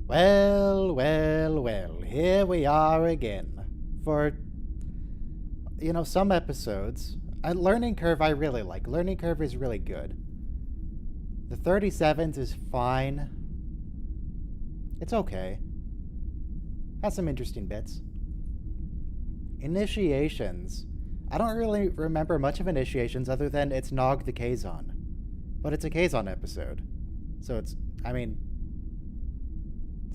Well, here we are again. For, some episodes. Learning Curve I really like. Learning Curve is really good. The 37s is fine. It's okay. Has some interesting bits. Initiations. I don't really remember much of Initiations other than it's Nog the Kazon. But it's a Kazon episode. So it's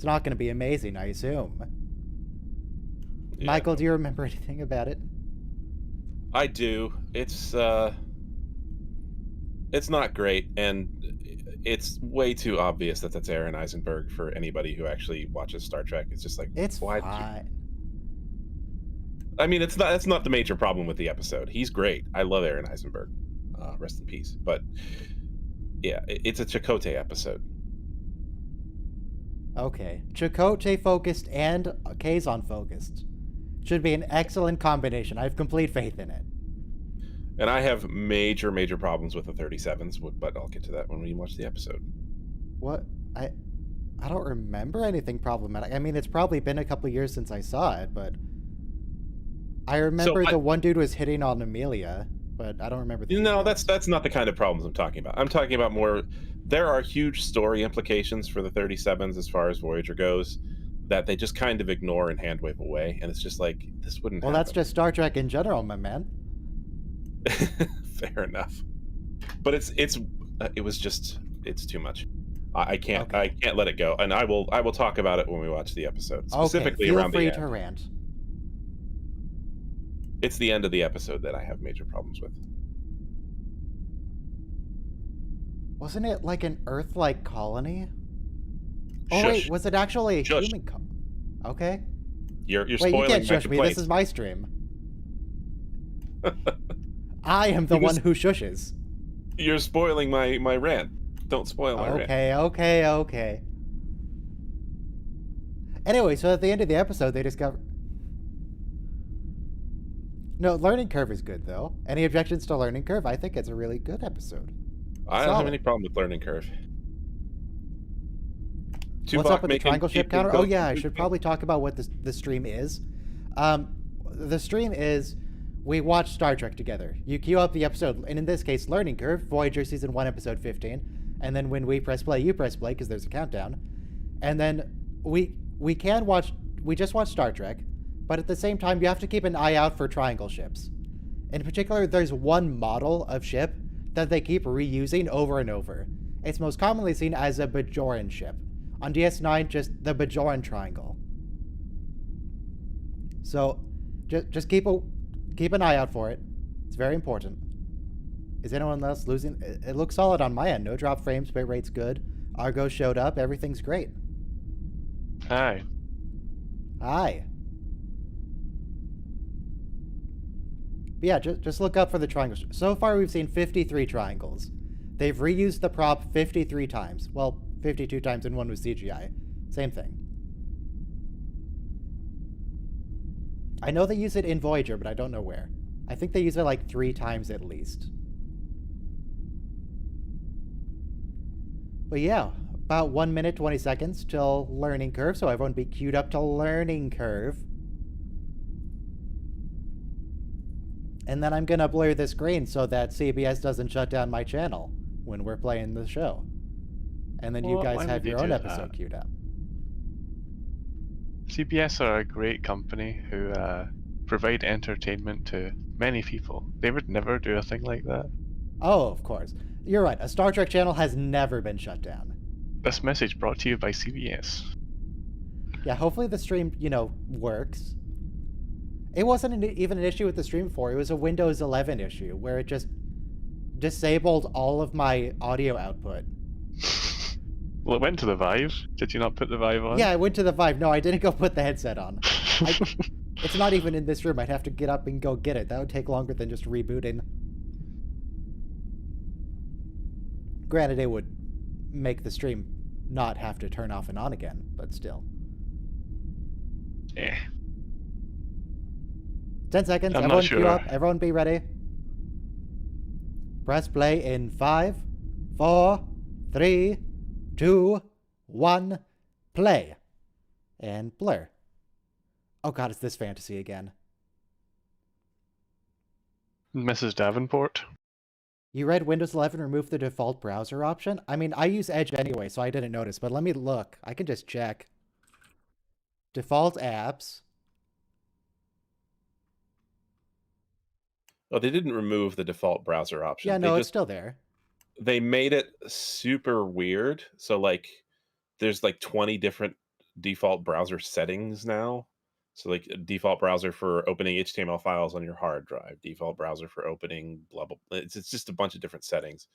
not going to be amazing, I assume. Yeah. Michael, do you remember anything about it? I do. It's not great, and it's way too obvious that that's Aaron Eisenberg for anybody who actually watches Star Trek. It's just like, it's fine. I mean, that's not the major problem with the episode. He's great. I love Aaron Eisenberg. Rest in peace. But yeah, it's a Chakotay episode. Okay. Chakotay focused and Kazon focused. Should be an excellent combination. I have complete faith in it. And I have major problems with the 37s, but I'll get to that when we watch the episode. What? I don't remember anything problematic. I mean, it's probably been a couple years since I saw it, but I remember the one dude was hitting on Amelia, but I don't remember the details. That's not the kind of problems I'm talking about. I'm talking about more, there are huge story implications for the 37s as far as Voyager goes that they just kind of ignore and hand wave away, and it's just like, this wouldn't happen. That's just Star Trek in general, my man. Fair enough. But it's too much. I can't let it go, and I will talk about it when we watch the episode, specifically around the end. Feel free to rant. It's the end of the episode that I have major problems with. Wasn't it like an Earth-like colony? Oh wait, was it actually a human Okay. You're spoiling my complaints. Wait, you can't shush me. This is my stream. I am the one who shushes. You're spoiling my rant. Don't spoil my rant. Okay. Anyway, so at the end of the episode, they discover... No, Learning Curve is good, though. Any objections to Learning Curve? I think it's a really good episode. I don't have any problem with Learning Curve. What's up with the triangle ship counter? Oh yeah, I should probably talk about what the stream is. The stream is, we watch Star Trek together. You queue up the episode, and in this case, Learning Curve, Voyager Season 1, Episode 15. And then when we press play, you press play, because there's a countdown. And then we just watch Star Trek, but at the same time, you have to keep an eye out for triangle ships. In particular, there's one model of ship that they keep reusing over and over. It's most commonly seen as a Bajoran ship. On DS9, just the Bajoran Triangle. So, just keep an eye out for it. It's very important. Is anyone else losing? It looks solid on my end. No drop frames, bitrate's good. Argo showed up. Everything's great. Hi. Hi. But yeah, just look up for the triangles. So far, we've seen 53 triangles. They've reused the prop 53 times. Well, 52 times and one was CGI. Same thing. I know they use it in Voyager, but I don't know where. I think they use it like 3 times at least. But yeah, about 1 minute, 20 seconds till Learning Curve, so everyone be queued up to Learning Curve. And then I'm gonna blur the screen so that CBS doesn't shut down my channel when we're playing the show. And then you guys have your own episode queued up. CBS are a great company who provide entertainment to many people. They would never do a thing like that. Oh, of course. You're right. A Star Trek channel has never been shut down. This message brought to you by CBS. Yeah, hopefully the stream, works. It wasn't even an issue with the stream before. It was a Windows 11 issue where it just disabled all of my audio output. Well, it went to the Vive. Did you not put the Vive on? Yeah, I went to the Vive. No, I didn't go put the headset on. It's not even in this room. I'd have to get up and go get it. That would take longer than just rebooting. Granted, it would make the stream not have to turn off and on again, but still. Yeah. 10 seconds. I'm everyone not sure. Queue up. Everyone be ready. Press play in 5, 4, 3, 2, 1, play. and blur. Oh god, it's this fantasy again. Mrs. Davenport. You read Windows 11 remove the default browser option? I mean, I use Edge anyway, so I didn't notice, but let me look. I can just check. Default apps. Oh, they didn't remove the default browser option. Yeah, no, it's still there. They made it super weird. So like there's like 20 different default browser settings now. So like a default browser for opening HTML files on your hard drive, default browser for opening blah blah. It's just a bunch of different settings.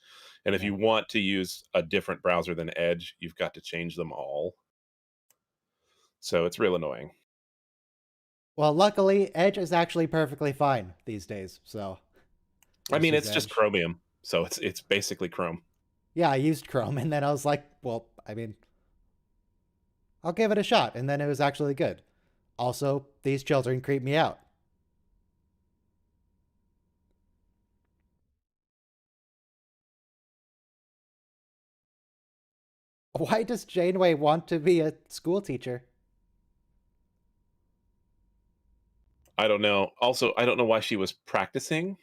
And if you want to use a different browser than Edge, you've got to change them all. So it's real annoying. Well, luckily, Edge is actually perfectly fine these days, so... I mean, it's just Chromium, so it's basically Chrome. Yeah, I used Chrome, and then I was like, well, I mean, I'll give it a shot, and then it was actually good. Also, these children creep me out. Why does Janeway want to be a school teacher? I don't know. Also, I don't know why she was practicing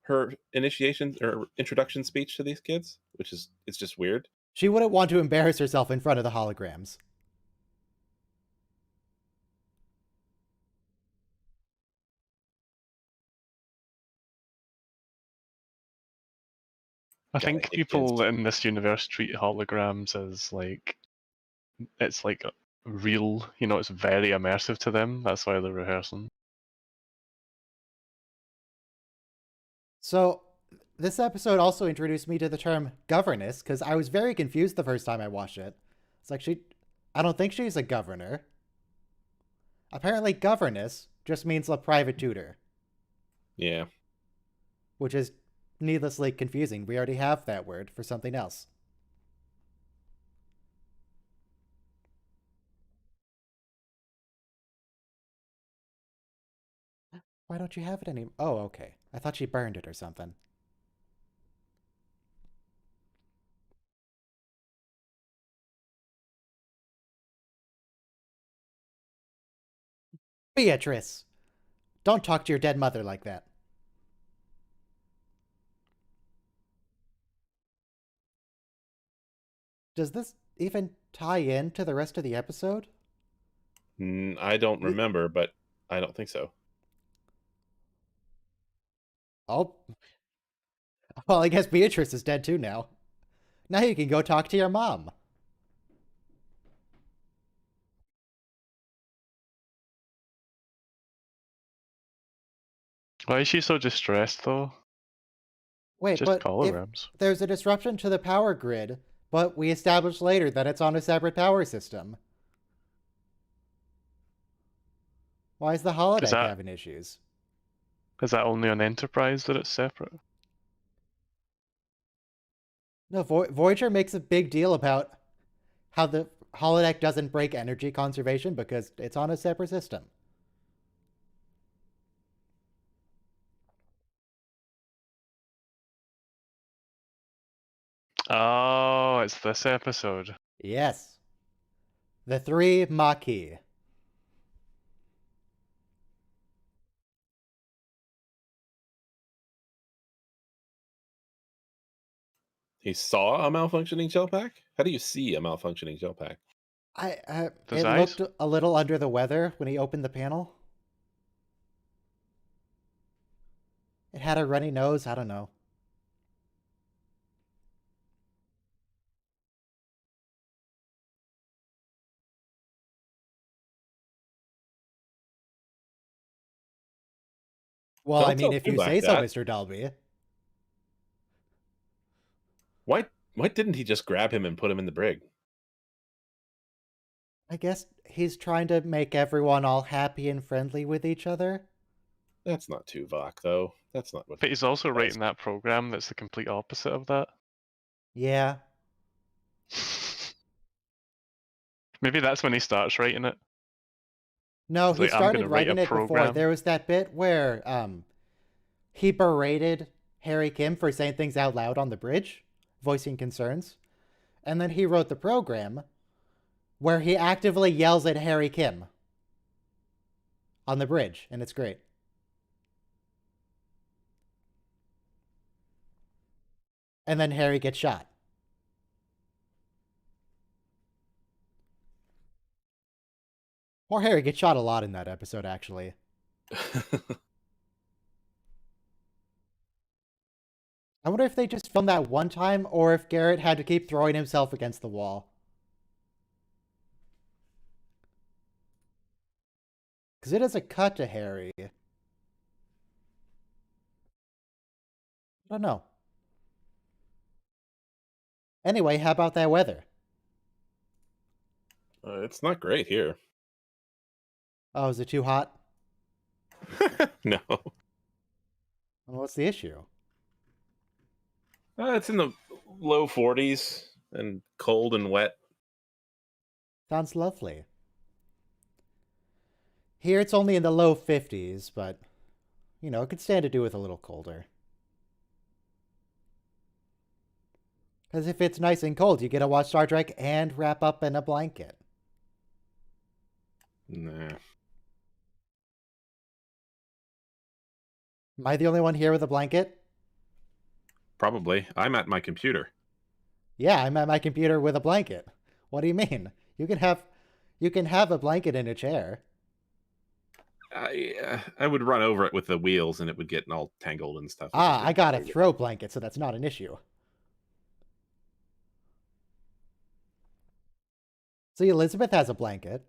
her initiation or introduction speech to these kids, it's just weird. She wouldn't want to embarrass herself in front of the holograms. I think people in this universe treat holograms as like it's like real, it's very immersive to them. That's why they're rehearsing. So, this episode also introduced me to the term governess, because I was very confused the first time I watched it. It's like, I don't think she's a governor. Apparently, governess just means a private tutor. Yeah. Which is needlessly confusing. We already have that word for something else. Why don't you have it anymore? Oh, okay. I thought she burned it or something. Beatrice! Don't talk to your dead mother like that. Does this even tie in to the rest of the episode? I don't remember, but I don't think so. Oh. Well, I guess Beatrice is dead too now. Now you can go talk to your mom. Why is she so distressed though? Wait, just but holograms. If there's a disruption to the power grid, but we established later that it's on a separate power system. Why is the holodeck having issues? Is that only on Enterprise that it's separate? No, Voyager makes a big deal about how the holodeck doesn't break energy conservation because it's on a separate system. Oh, it's this episode. Yes. The Three Maquis. He saw a malfunctioning gel pack? How do you see a malfunctioning gel pack? It looked a little under the weather when he opened the panel. It had a runny nose. I don't know. Well, I mean, if you say so, Mr. Dalby. Why didn't he just grab him and put him in the brig? I guess he's trying to make everyone all happy and friendly with each other. That's not Tuvok, though. That's not what. But he's also writing that program that's the complete opposite of that. Yeah. Maybe that's when he starts writing it. No, he started writing it before. There was that bit where he berated Harry Kim for saying things out loud on the bridge, voicing concerns. And then he wrote the program. where he actively yells at Harry Kim on the bridge, and it's great. And then Harry gets shot. Or Harry gets shot a lot in that episode, actually. I wonder if they just filmed that one time, or if Garrett had to keep throwing himself against the wall. Because it is a cut to Harry. I don't know. Anyway, how about that weather? It's not great here. Oh, is it too hot? No. Well, what's the issue? It's in the low 40s and cold and wet. Sounds lovely. Here it's only in the low 50s, but, you know, it could stand to do with a little colder. Because if it's nice and cold, you get to watch Star Trek and wrap up in a blanket. Nah. Am I the only one here with a blanket? Probably. I'm at my computer. Yeah, I'm at my computer with a blanket. What do you mean? You can have a blanket in a chair. I would run over it with the wheels and it would get all tangled and stuff. I got a throw blanket, so that's not an issue. See, Elizabeth has a blanket.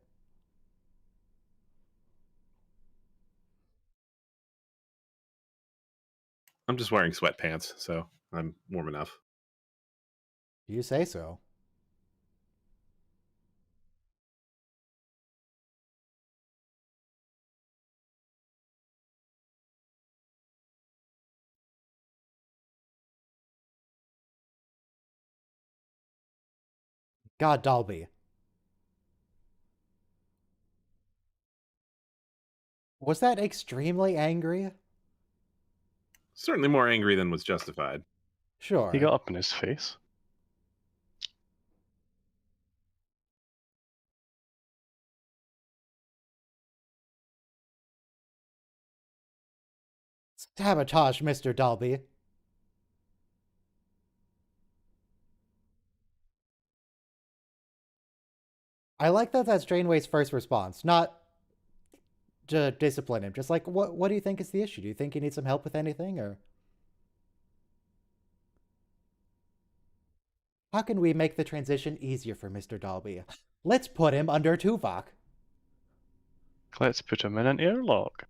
I'm just wearing sweatpants, so I'm warm enough. You say so. God, Dalby. Was that extremely angry? Certainly more angry than was justified. Sure. He got up in his face. Sabotage, Mr. Dalby. I like that that's Janeway's first response, not to discipline him. Just like, what do you think is the issue? Do you think he needs some help with anything, or how can we make the transition easier for Mr. Dalby? Let's put him under Tuvok. Let's put him in an airlock.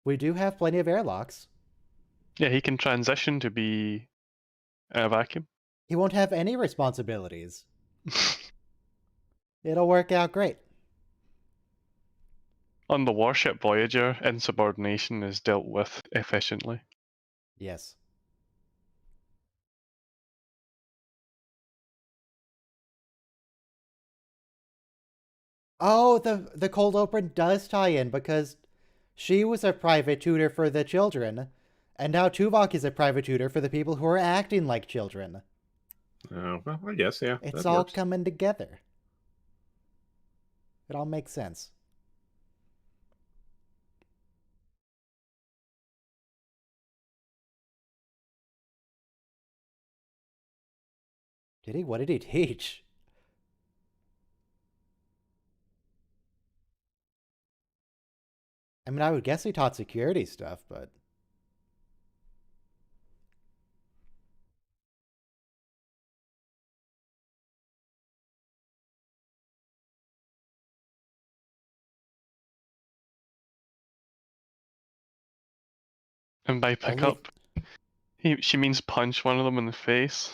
We do have plenty of airlocks. Yeah, he can transition to be in a vacuum. He won't have any responsibilities. It'll work out great. On the warship Voyager, insubordination is dealt with efficiently. Yes. Oh, the cold open does tie in because she was a private tutor for the children, and now Tuvok is a private tutor for the people who are acting like children. Oh, well, I guess, yeah. It's all coming together. It all makes sense. Did he? What did he teach? I mean, I would guess he taught security stuff, but... And by pick up, she means punch one of them in the face.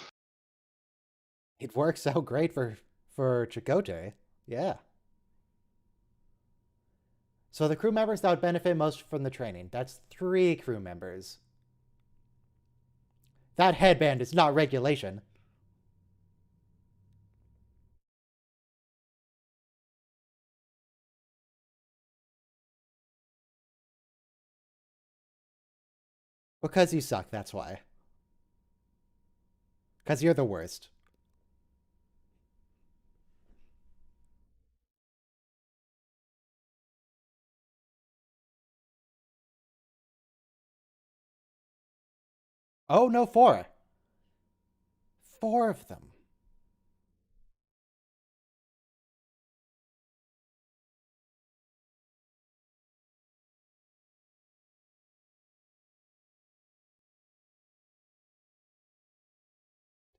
It works out great for Chakotay. Yeah. So the crew members that would benefit most from the training. That's 3 crew members. That headband is not regulation. Because you suck, that's why. Because you're the worst. Oh, no, 4. 4 of them.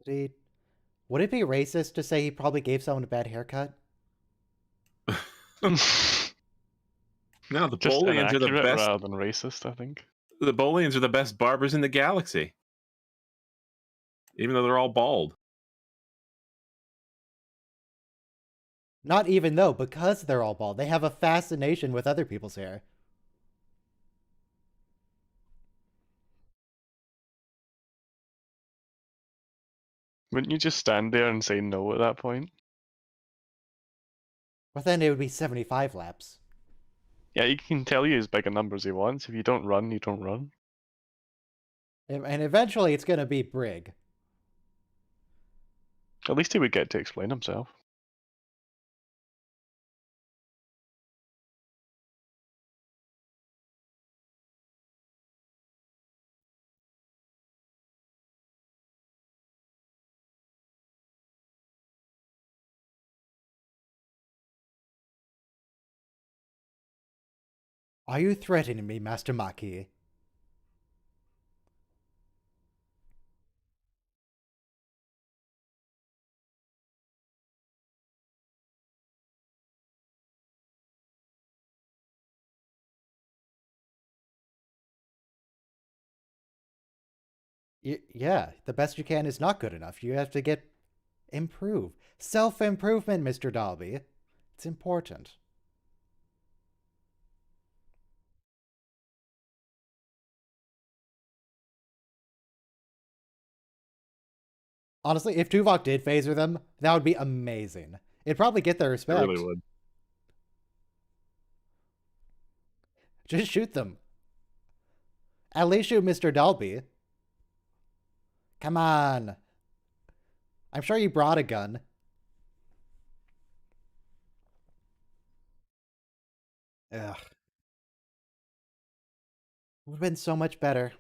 Did he... Would it be racist to say he probably gave someone a bad haircut? No, the Just Bolians are the inaccurate best. rather than racist, I think. The Bolians are the best barbers in the galaxy, even though they're all bald. Not even though, because they're all bald. They have a fascination with other people's hair. Wouldn't you just stand there and say no at that point? But then it would be 75 laps. Yeah, he can tell you as big a number as he wants. If you don't run, you don't run. And eventually it's going to be Brig. At least he would get to explain himself. Are you threatening me, Master Maki? Yeah, the best you can is not good enough. You have to get improve. Self-improvement, Mr. Dalby. It's important. Honestly, if Tuvok did phaser them, that would be amazing. It'd probably get their It respect. really would. Just shoot them. At least shoot Mr. Dalby. Come on. I'm sure you brought a gun. Ugh. Would have been so much better.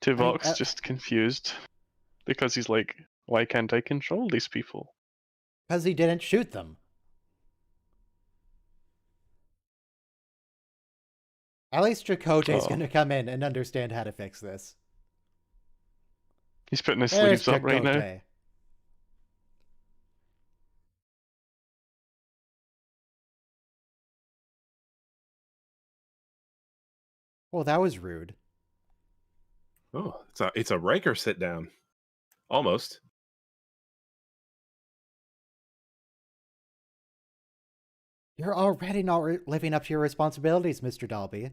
Tuvok's just confused because he's like, why can't I control these people? Because he didn't shoot them. At least Chakotay's going to come in and understand how to fix this. He's putting his There's sleeves up right now. Chakotay. Well, that was rude. Oh, it's a Riker sit down. Almost. You're already not living up to your responsibilities, Mr. Dalby.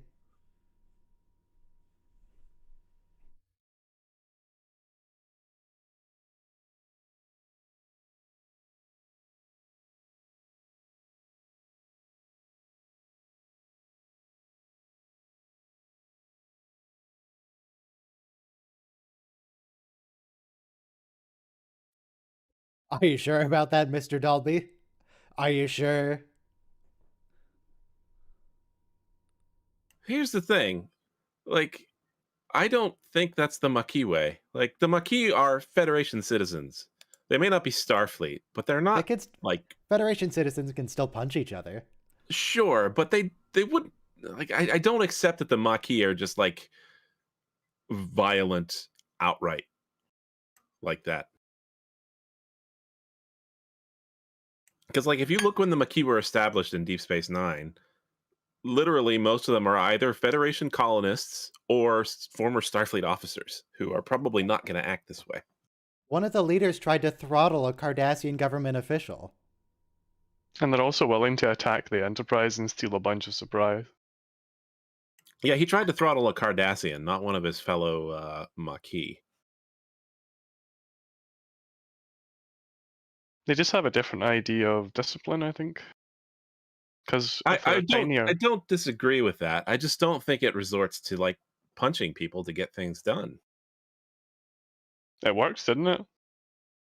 Are you sure about that, Mr. Dalby? Are you sure? Here's the thing. Like, I don't think that's the Maquis way. Like, the Maquis are Federation citizens. They may not be Starfleet, but they're not like Federation citizens can still punch each other. Sure, but they wouldn't like. I don't accept that the Maquis are just like violent outright like that. Because like if you look when the Maquis were established in Deep Space Nine, literally most of them are either Federation colonists or former Starfleet officers who are probably not going to act this way. One of the leaders tried to throttle a Cardassian government official. And they're also willing to attack the Enterprise and steal a bunch of supplies. Yeah, he tried to throttle a Cardassian, not one of his fellow Maquis. They just have a different idea of discipline, I think. Because I don't disagree with that. I just don't think it resorts to like punching people to get things done. It works, didn't it?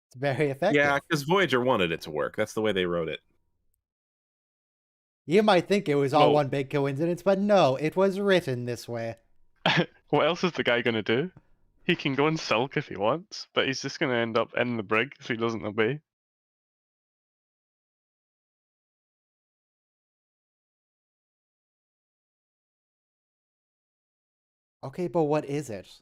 It's very effective. Yeah, because Voyager wanted it to work. That's the way they wrote it. You might think it was all Well- one big coincidence, but no, it was written this way. What else is the guy gonna do? He can go and sulk if he wants, but he's just gonna end up in the brig if he doesn't obey. Okay, but what is it?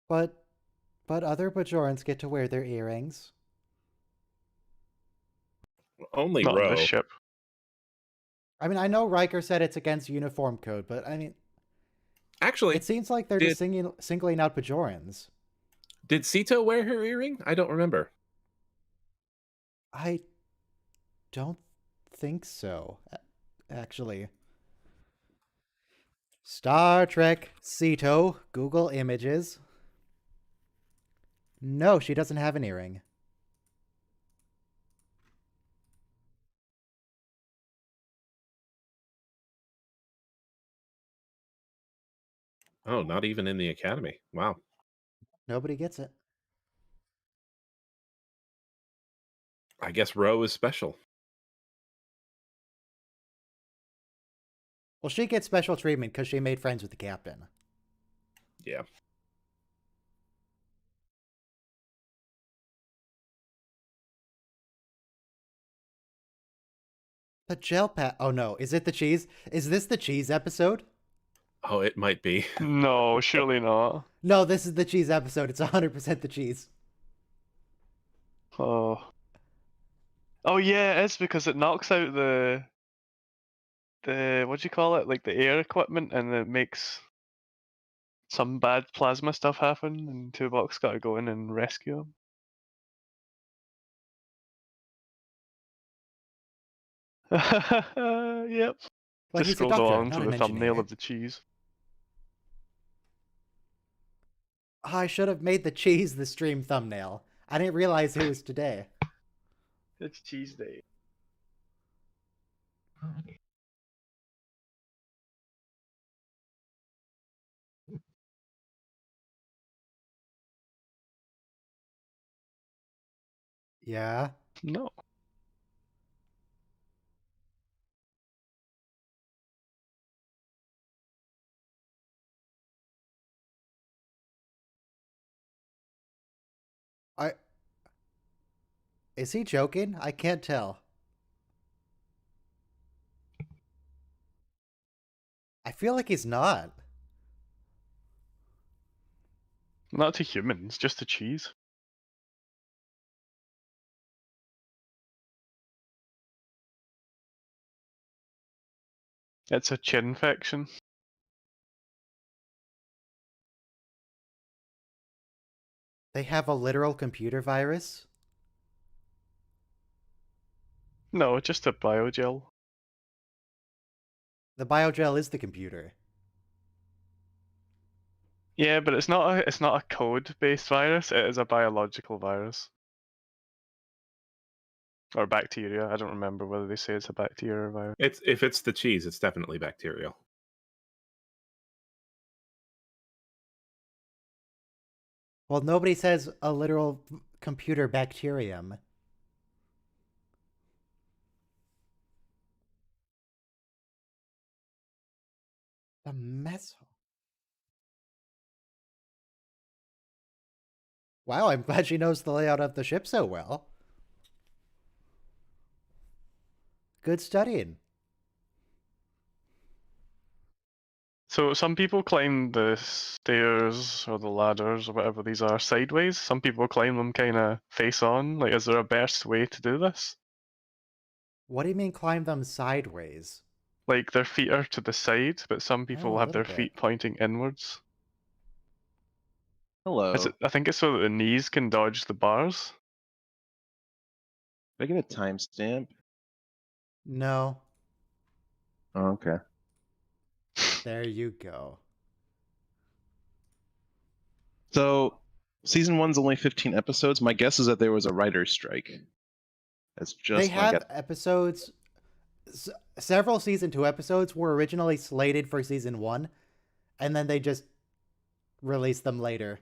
But other Bajorans get to wear their earrings. Only Not on Ro. this ship. I mean, I know Riker said it's against uniform code, but I mean, Actually, it seems like they're just singling out Bajorans. did Sito wear her earring? I don't remember. I don't think so, actually. Star Trek Sito, Google Images. No, she doesn't have an earring. Oh, not even in the academy. Wow. Nobody gets it. I guess Ro is special. Well, she gets special treatment because she made friends with the captain. Yeah. The gel pat. Oh no, is it the cheese? Is this the cheese episode? Oh, it might be. No, surely not. No, this is the cheese episode. It's 100% the cheese. Oh. Oh yeah, it's because it knocks out the what do you call it? Like the air equipment, and it makes some bad plasma stuff happen, and Tuvok's got to go in and rescue him. Yep. But Just he's a scrolled doctor, along not to an the thumbnail engineer. of the cheese. I should have made the cheese the stream thumbnail. I didn't realize it was today. It's cheese day. Yeah. No. Is he joking? I can't tell. I feel like he's not. Not to humans, just to cheese. It's a chin infection. They have a literal computer virus? No, just a biogel. The biogel is the computer. Yeah, but it's not a code-based virus. It is a biological virus. Or bacteria. I don't remember whether they say it's a bacteria or a virus. If it's the cheese, it's definitely bacterial. Well, nobody says a literal computer bacterium. The mess. Wow, I'm glad she knows the layout of the ship so well. Good studying. So some people climb the stairs or the ladders or whatever these are sideways. Some people climb them kind of face on. Like, is there a best way to do this? What do you mean climb them sideways? Like, their feet are to the side, but some people a have their little feet bit. pointing inwards. Hello. I think it's so that the knees can dodge the bars. Did I get a timestamp? No. Oh, okay. There you go. So, season one's only 15 episodes. My guess is that there was a writer's strike. That's They just when I have got. episodes. Several season 2 episodes were originally slated for season 1, and then they just released them later.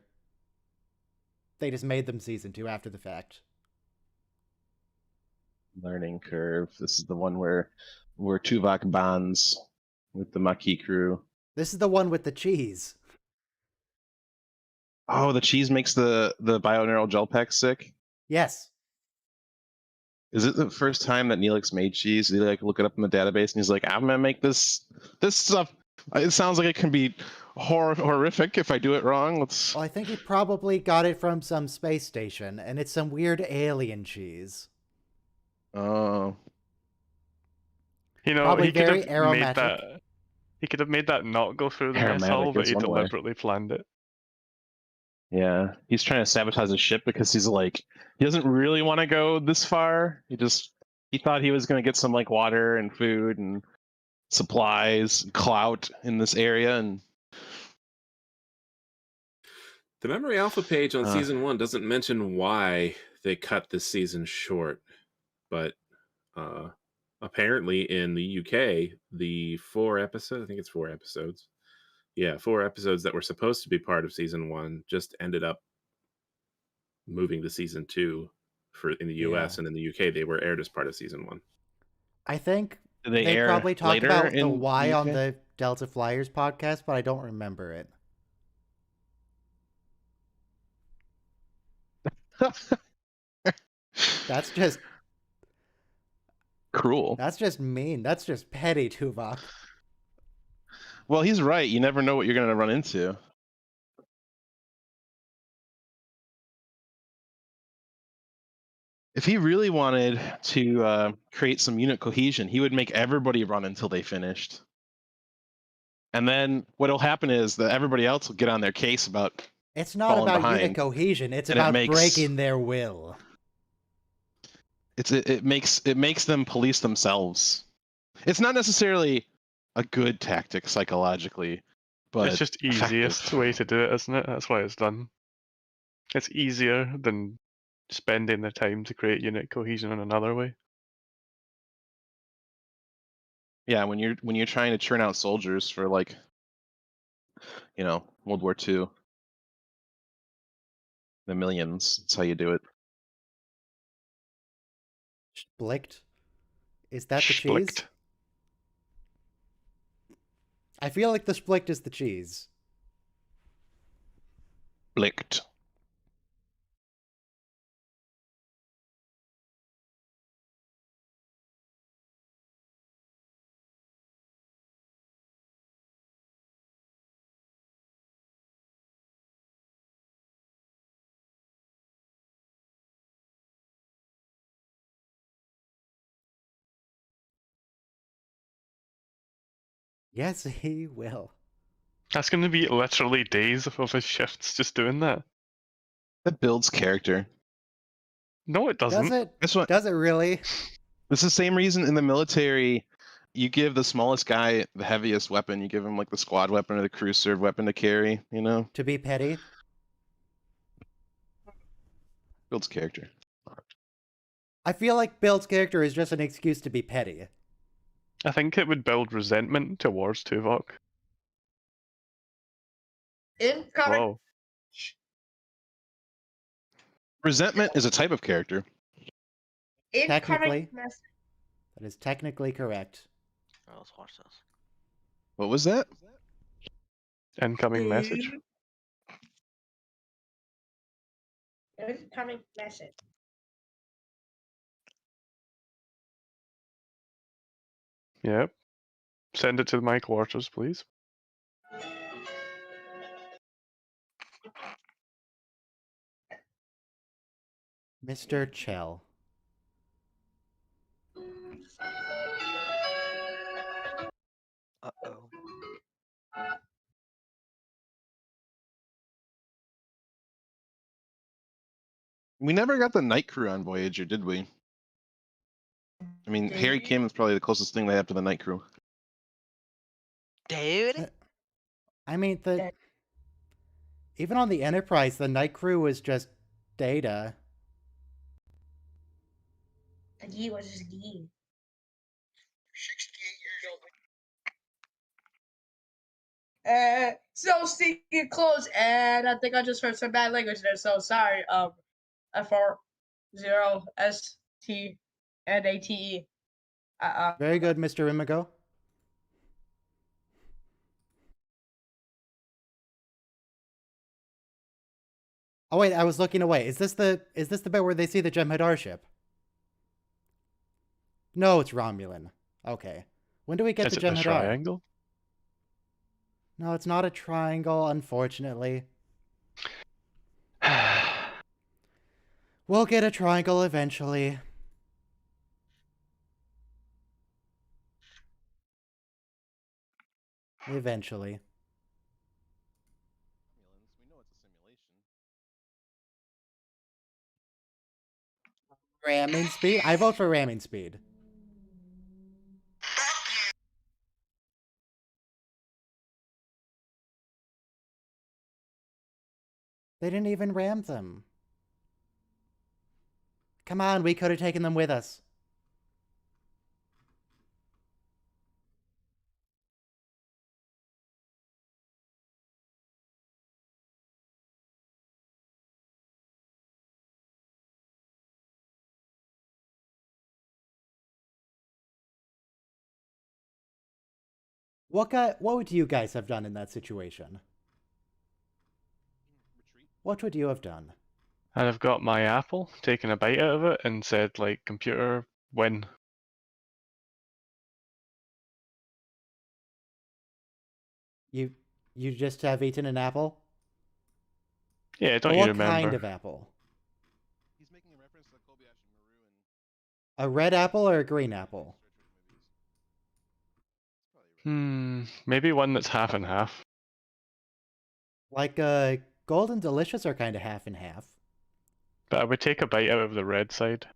They just made them season 2 after the fact. Learning curve. This is the one where Tuvok bonds with the Maquis crew. This is the one with the cheese. Oh, the cheese makes the bioneural gel pack sick. Yes. Is it the first time that Neelix made cheese? Did he like look it up in the database and he's like, I'm gonna make this stuff. It sounds like it can be horrific if I do it wrong. Let's. Well, I think he probably got it from some space station, and it's some weird alien cheese. Oh. You know, Probably he could very have made aromatic. that. He could have made that not go through the mess Aromatic hall, but is he one way. deliberately planned it. Yeah, he's trying to sabotage the ship because he's like, he doesn't really want to go this far. He thought he was going to get some like water and food and supplies, and clout in this area, and The Memory Alpha page on season 1 doesn't mention why they cut this season short, but apparently in the UK, the 4 episodes, I think it's 4 episodes. Yeah, 4 episodes that were supposed to be part of season 1 just ended up moving to season 2 in the US, and in the UK they were aired as part of season 1. I think did they they air probably talked later about the in why on UK? the Delta Flyers podcast, but I don't remember it. That's just Cruel. That's just mean. That's just petty, Tuvok. Well, he's right. You never know what you're going to run into. If he really wanted to create some unit cohesion, he would make everybody run until they finished. And then what'll happen is that everybody else will get on their case about. It's not Falling about behind, unit cohesion. It's and it about makes- breaking their will. It makes them police themselves. It's not necessarily a good tactic psychologically, but It's just easiest effective. way to do it, isn't it? That's why it's done. It's easier than spending the time to create unit cohesion in another way. Yeah, when you're trying to churn out soldiers for like, World War II, the millions. That's how you do it. Blicked? Is that the cheese? Schlicked. I feel like the splicked is the cheese. Blicked. Yes, he will. That's going to be literally days of his shifts just doing that. That builds character. No, it doesn't. Does it? That's what. Does it really? It's the same reason in the military, you give the smallest guy the heaviest weapon. You give him like the squad weapon or the crew serve weapon to carry. To be petty? Builds character. I feel like Bill's character is just an excuse to be petty. I think it would build resentment towards Tuvok. Incoming. Whoa. Resentment is a type of character. Technically. Incoming message. That is technically correct. Well, let's watch this. What was that? Incoming message. Incoming message. Yep. Send it to my quarters, please. Mr. Chell. Uh-oh. We never got the night crew on Voyager, did we? I mean, Harry Kim is probably the closest thing they have to the night crew. Dude? I mean, even on the Enterprise, the night crew was just Data. He was just gay. 68 years old. So stinking close, and I think I just heard some bad language there. So sorry. FR0STNATE. Very good, Mr. Imago. Oh wait, I was looking away. Is this the bit where they see the Jem'Hadar ship? No, it's Romulan. Okay. When do we get Is to it the Jem'Hadar? triangle? No, it's not a triangle, unfortunately. We'll get a triangle eventually. Eventually. We know it's a simulation. Ramming speed? I vote for ramming speed. They didn't even ram them. Come on, we could have taken them with us. What would you guys have done in that situation? Retreat. What would you have done? I'd have got my apple, taken a bite out of it, and said, like, computer, win. You just have eaten an apple? Yeah, don't But you what remember? kind of apple? He's making a reference to Kobayashi Maru and A red apple or a green apple? Maybe one that's half and half. Like Golden Delicious are kind of half and half. But I would take a bite out of the red side.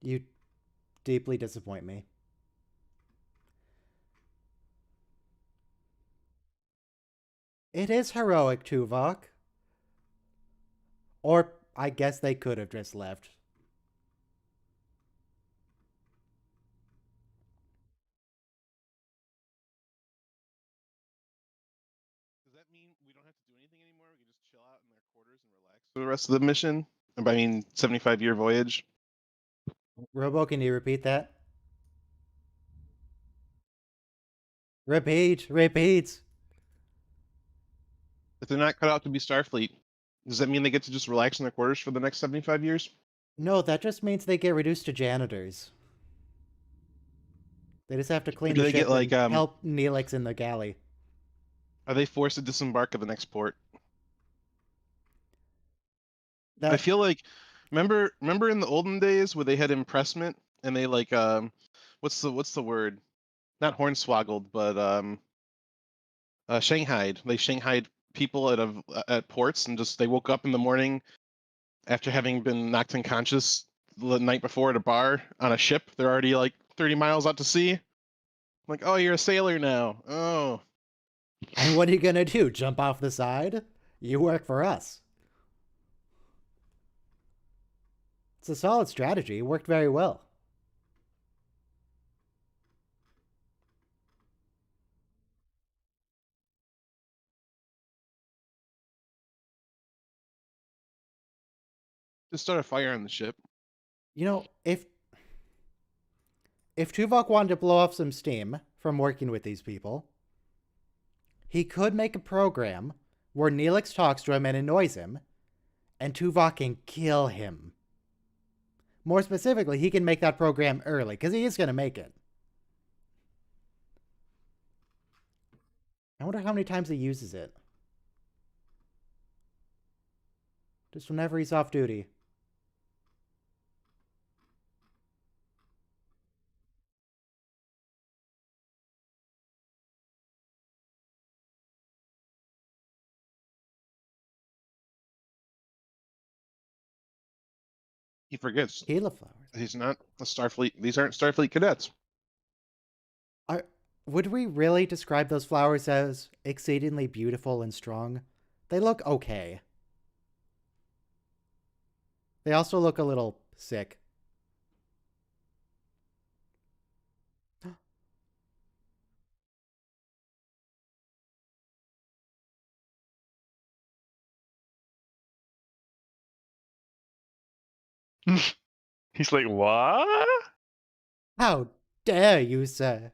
You deeply disappoint me. It is heroic, Tuvok. Or I guess they could have just left. Does that mean we don't have to do anything anymore? We can just chill out in their quarters and relax for the rest of the mission? I mean, 75-year voyage. Robo, can you repeat that? Repeat. If they're not cut out to be Starfleet, does that mean they get to just relax in their quarters for the next 75 years? No, that just means they get reduced to janitors. They just have to clean Do the they ship get, like, and help Neelix in the galley. Are they forced to disembark at the next port? That I feel like remember in the olden days where they had impressment and they like what's the word? Not hornswoggled, but shanghaied. They shanghaied people at ports and just they woke up in the morning after having been knocked unconscious the night before at a bar on a ship. They're already like 30 miles out to sea. Like, oh, you're a sailor now. Oh. And what are you gonna do? Jump off the side? You work for us. It's a solid strategy. It worked very well. Just start a fire on the ship. You know, if Tuvok wanted to blow off some steam from working with these people, he could make a program where Neelix talks to him and annoys him, and Tuvok can kill him. More specifically, he can make that program early, because he is going to make it. I wonder how many times he uses it. Just whenever he's off duty. He forgets. Gila flowers. He's not a Starfleet. These aren't Starfleet cadets. Would we really describe those flowers as exceedingly beautiful and strong? They look okay. They also look a little sick. He's like, what? How dare you, sir?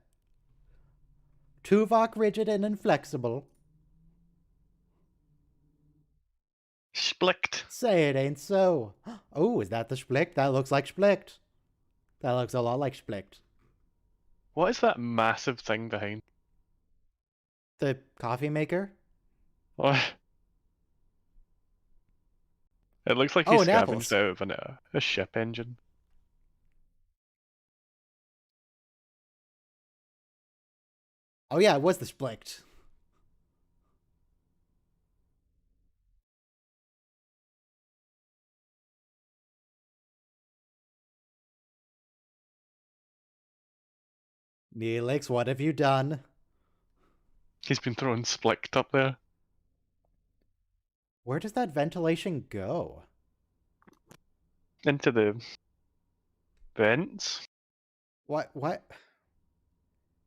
Tuvok rigid and inflexible. Splicked. Say it ain't so. Oh, is that the Splicht? That looks like Splicht. That looks a lot like Splicht. What is that massive thing behind? The coffee maker? Oh. It looks like Oh, he's and scavenged apples. out of a ship engine. Oh yeah, it was the Splicht. Neelix, what have you done? He's been throwing splicked up there. Where does that ventilation go? Into the vents. What?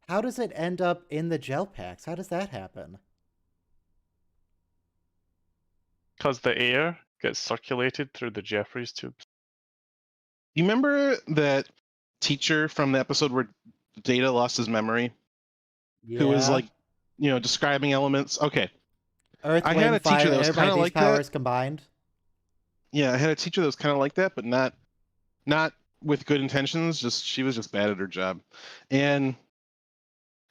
How does it end up in the gel packs? How does that happen? Because the air gets circulated through the Jeffries tubes. You remember that teacher from the episode where Data lost his memory? Yeah. Who was like, describing elements? Okay. Earth, I wind, had a fire, teacher that was air, kind by of these like powers that. combined. Yeah, I had a teacher that was kind of like that, but not with good intentions. She was just bad at her job. And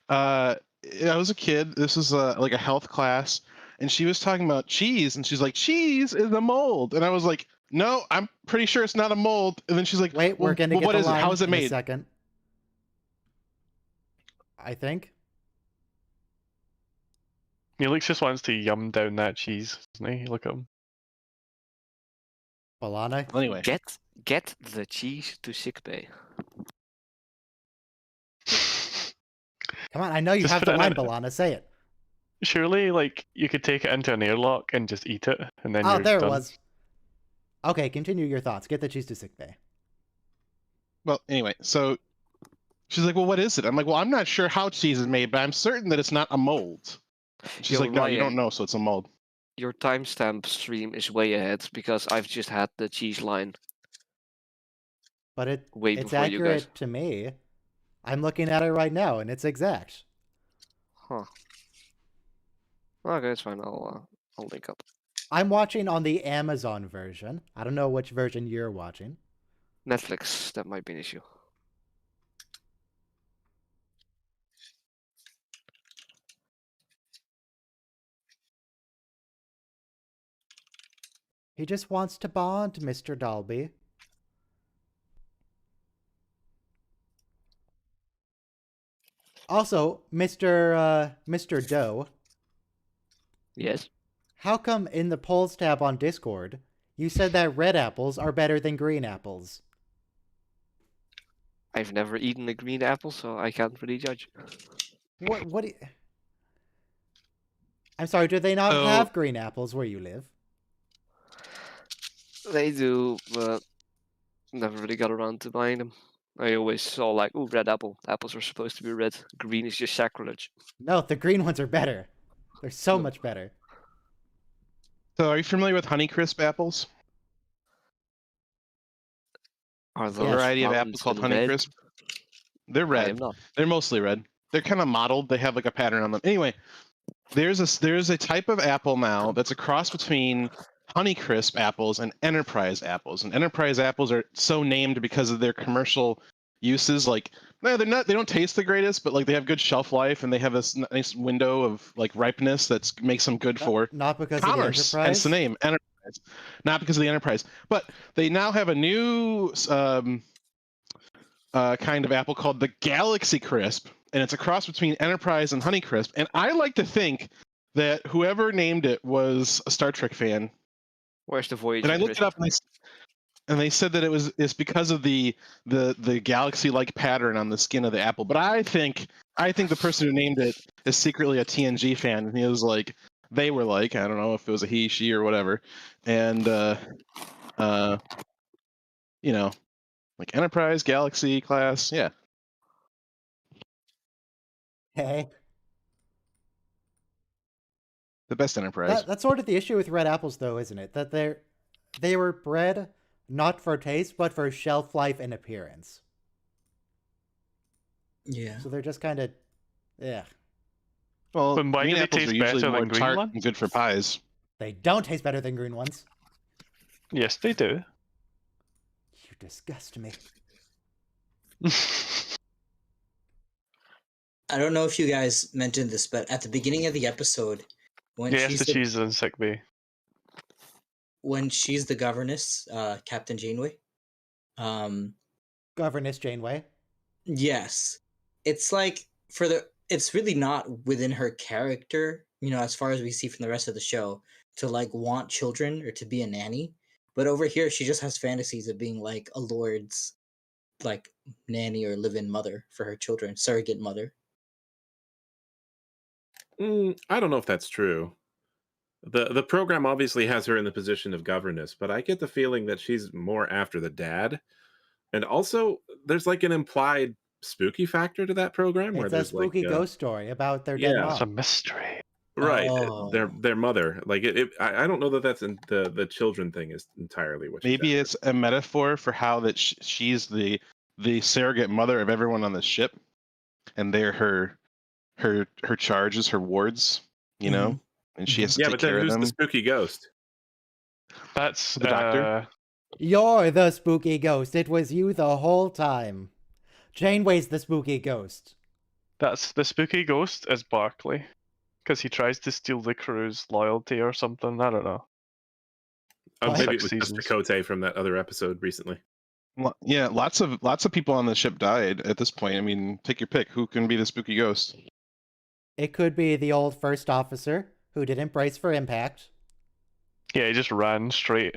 I was a kid. This was like a health class, and she was talking about cheese, and she's like, "Cheese is a mold," and I was like, "No, I'm pretty sure it's not a mold." And then she's like, Wait, we're "Well, gonna get what the is it? How line is it in a made?" second. I think. Neelix just wants to yum down that cheese, doesn't he? Look at him. Balana. Anyway, Get the cheese to sickbay. Come on, I know you Just have put the it in line, a- Balana. Say it. Surely, like, you could take it into an airlock and just eat it, and then Oh, you're there it done. was. Okay, continue your thoughts. Get the cheese to sickbay. well, anyway, so she's like, "Well, what is it?" I'm like, "Well, I'm not sure how cheese is made, but I'm certain that it's not a mold." She's Yo, like, "No, you Ryan, don't know, so it's a mold." your timestamp stream is way ahead because I've just had the cheese line But way it's before you guys. accurate to me. I'm looking at it right now, and it's exact. Huh. Okay, it's fine. I'll link up. I'm watching on the Amazon version. I don't know which version you're watching. Netflix, that might be an issue. He just wants to bond, Mr. Dalby. Also, Mr. Doe, Yes. how come in the polls tab on Discord, you said that red apples are better than green apples? I've never eaten a green apple, so I can't really judge. What I'm sorry, do they not So- have green apples where you live? They do, but never really got around to buying them. I always saw like, ooh, red apple. Apples are supposed to be red. Green is just sacrilege. No, the green ones are better. They're so No. much better. So, are you familiar with Honeycrisp apples? Are A those variety of round apples called and red? Honeycrisp. They're I am red. not. They're mostly red. They're kind of mottled. They have like a pattern on them. Anyway, there's a type of apple now that's a cross between Honeycrisp apples and Enterprise apples. And Enterprise apples are so named because of their commercial uses. Like, no, they're not. They don't taste the greatest, but like they have good shelf life and they have this nice window of like ripeness that makes them good for Not because commerce. of the Hence Enterprise. the name Enterprise, not because of the Enterprise. But they now have a new kind of apple called the Galaxy Crisp, and it's a cross between Enterprise and Honeycrisp. And I like to think that whoever named it was a Star Trek fan. Where's the Voyager? And I looked it up, and they said that it's because of the galaxy-like pattern on the skin of the apple. But I think the person who named it is secretly a TNG fan, and he was like, they were like, I don't know if it was a he, she, or whatever, and like Enterprise, Galaxy class, yeah. Hey. The best Enterprise. That's sort of the issue with red apples, though, isn't it? That they were bred not for taste, but for shelf life and appearance. Yeah. So they're just kind of, yeah. Well, Then why do green they apples taste are usually better more than green tart ones? and good for pies. They don't taste better than green ones. Yes, they do. You disgust me. I don't know if you guys mentioned this, but at the beginning of the episode, when Yes, she's the the, cheese is in sick bay. when she's the governess, Captain Janeway. Governess Janeway. Yes, it's like it's really not within her character, as far as we see from the rest of the show, to like want children or to be a nanny. But over here, she just has fantasies of being like a lord's, like nanny or live-in mother for her children, surrogate mother. I don't know if that's true. The program obviously has her in the position of governess, but I get the feeling that she's more after the dad. And also, there's like an implied spooky factor to that program where It's a there's spooky like, ghost story about their dead yeah. It's a mom. mystery. right, Oh. their mother. Like I don't know that that's in the children thing is entirely what. Maybe it's a metaphor for how that she's the surrogate mother of everyone on the ship, and they're her charges, her wards, and she has to yeah, take but then care of who's them. the spooky ghost? That's The doctor? You're the spooky ghost. It was you the whole time. Janeway's the spooky ghost. That's the spooky ghost is Barclay, because he tries to steal the crew's loyalty or something. I don't know. What? Maybe it was 6 just seasons. Chakotay from that other episode recently. Yeah, lots of people on the ship died at this point. I mean, take your pick. Who can be the spooky ghost? It could be the old first officer who didn't brace for impact. Yeah, he just ran straight.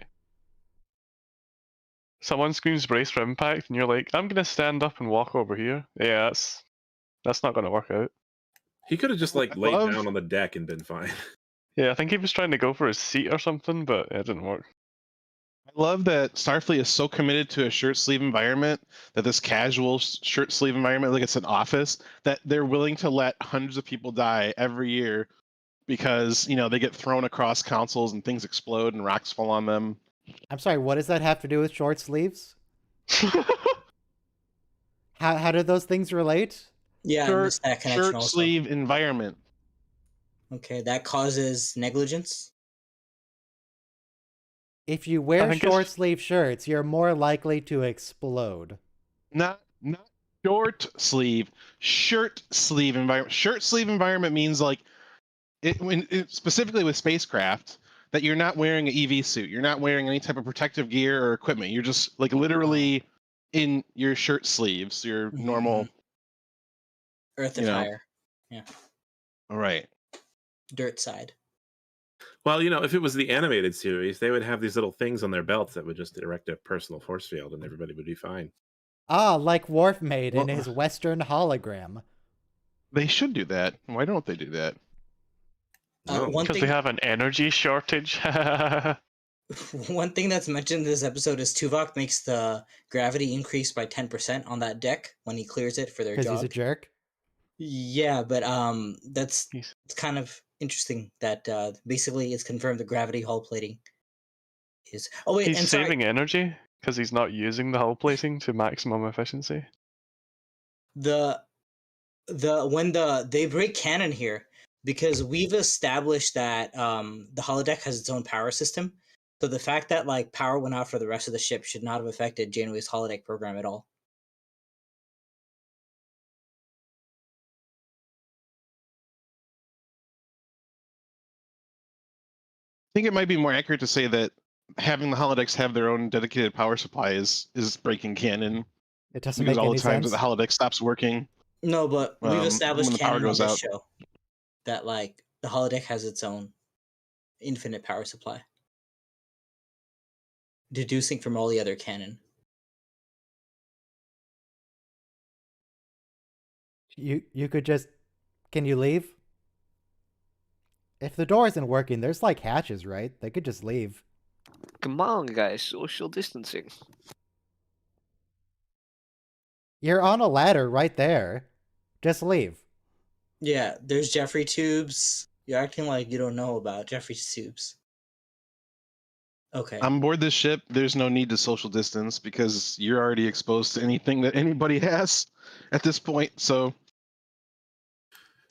Someone screams brace for impact, and you're like, I'm gonna stand up and walk over here. Yeah, that's not gonna work out. He could have just like I laid love- down on the deck and been fine. Yeah, I think he was trying to go for his seat or something, but it didn't work. I love that Starfleet is so committed to a shirt sleeve environment, that this casual shirt sleeve environment, like it's an office, that they're willing to let hundreds of people die every year because they get thrown across consoles and things explode and rocks fall on them. I'm sorry, what does that have to do with short sleeves? How do those things relate? Yeah, I missed that connection shirt also. sleeve environment. Okay, that causes negligence. If you wear think it's- short sleeve shirts, you're more likely to explode. Not short sleeve, shirt sleeve environment. Shirt sleeve environment means like specifically with spacecraft, that you're not wearing an EV suit. You're not wearing any type of protective gear or equipment. You're just like literally in your shirt sleeves, your normal. Earth attire. Yeah. All right. Dirt side. Well, if it was the animated series, they would have these little things on their belts that would just erect a personal force field, and everybody would be fine. Ah, like Worf made in Well- his Western hologram. They should do that. Why don't they do that? No. One Because thing, they have an energy shortage. one thing that's mentioned in this episode is Tuvok makes the gravity increase by 10% on that deck when he clears it for their Because job. he's a jerk. Yeah, but it's He's- kind of interesting that basically it's confirmed the gravity hull plating is. Oh wait, He's and sorry, saving energy because he's not using the hull plating to maximum efficiency. the they break canon here because we've established that the holodeck has its own power system. So the fact that like power went out for the rest of the ship should not have affected Janeway's holodeck program at all. I think it might be more accurate to say that having the holodecks have their own dedicated power supply is breaking canon. It doesn't Because make all any the times sense. that the holodeck stops working. No, but we've when established the power canon on goes this out. show that like the holodeck has its own infinite power supply, deducing from all the other canon. You could just... Can you leave? If the door isn't working, there's like hatches, right? They could just leave. Come on, guys, social distancing. You're on a ladder right there. Just leave. Yeah, there's Jeffrey tubes. You're acting like you don't know about Jeffrey's tubes. Okay. On board this ship, there's no need to social distance because you're already exposed to anything that anybody has at this point. So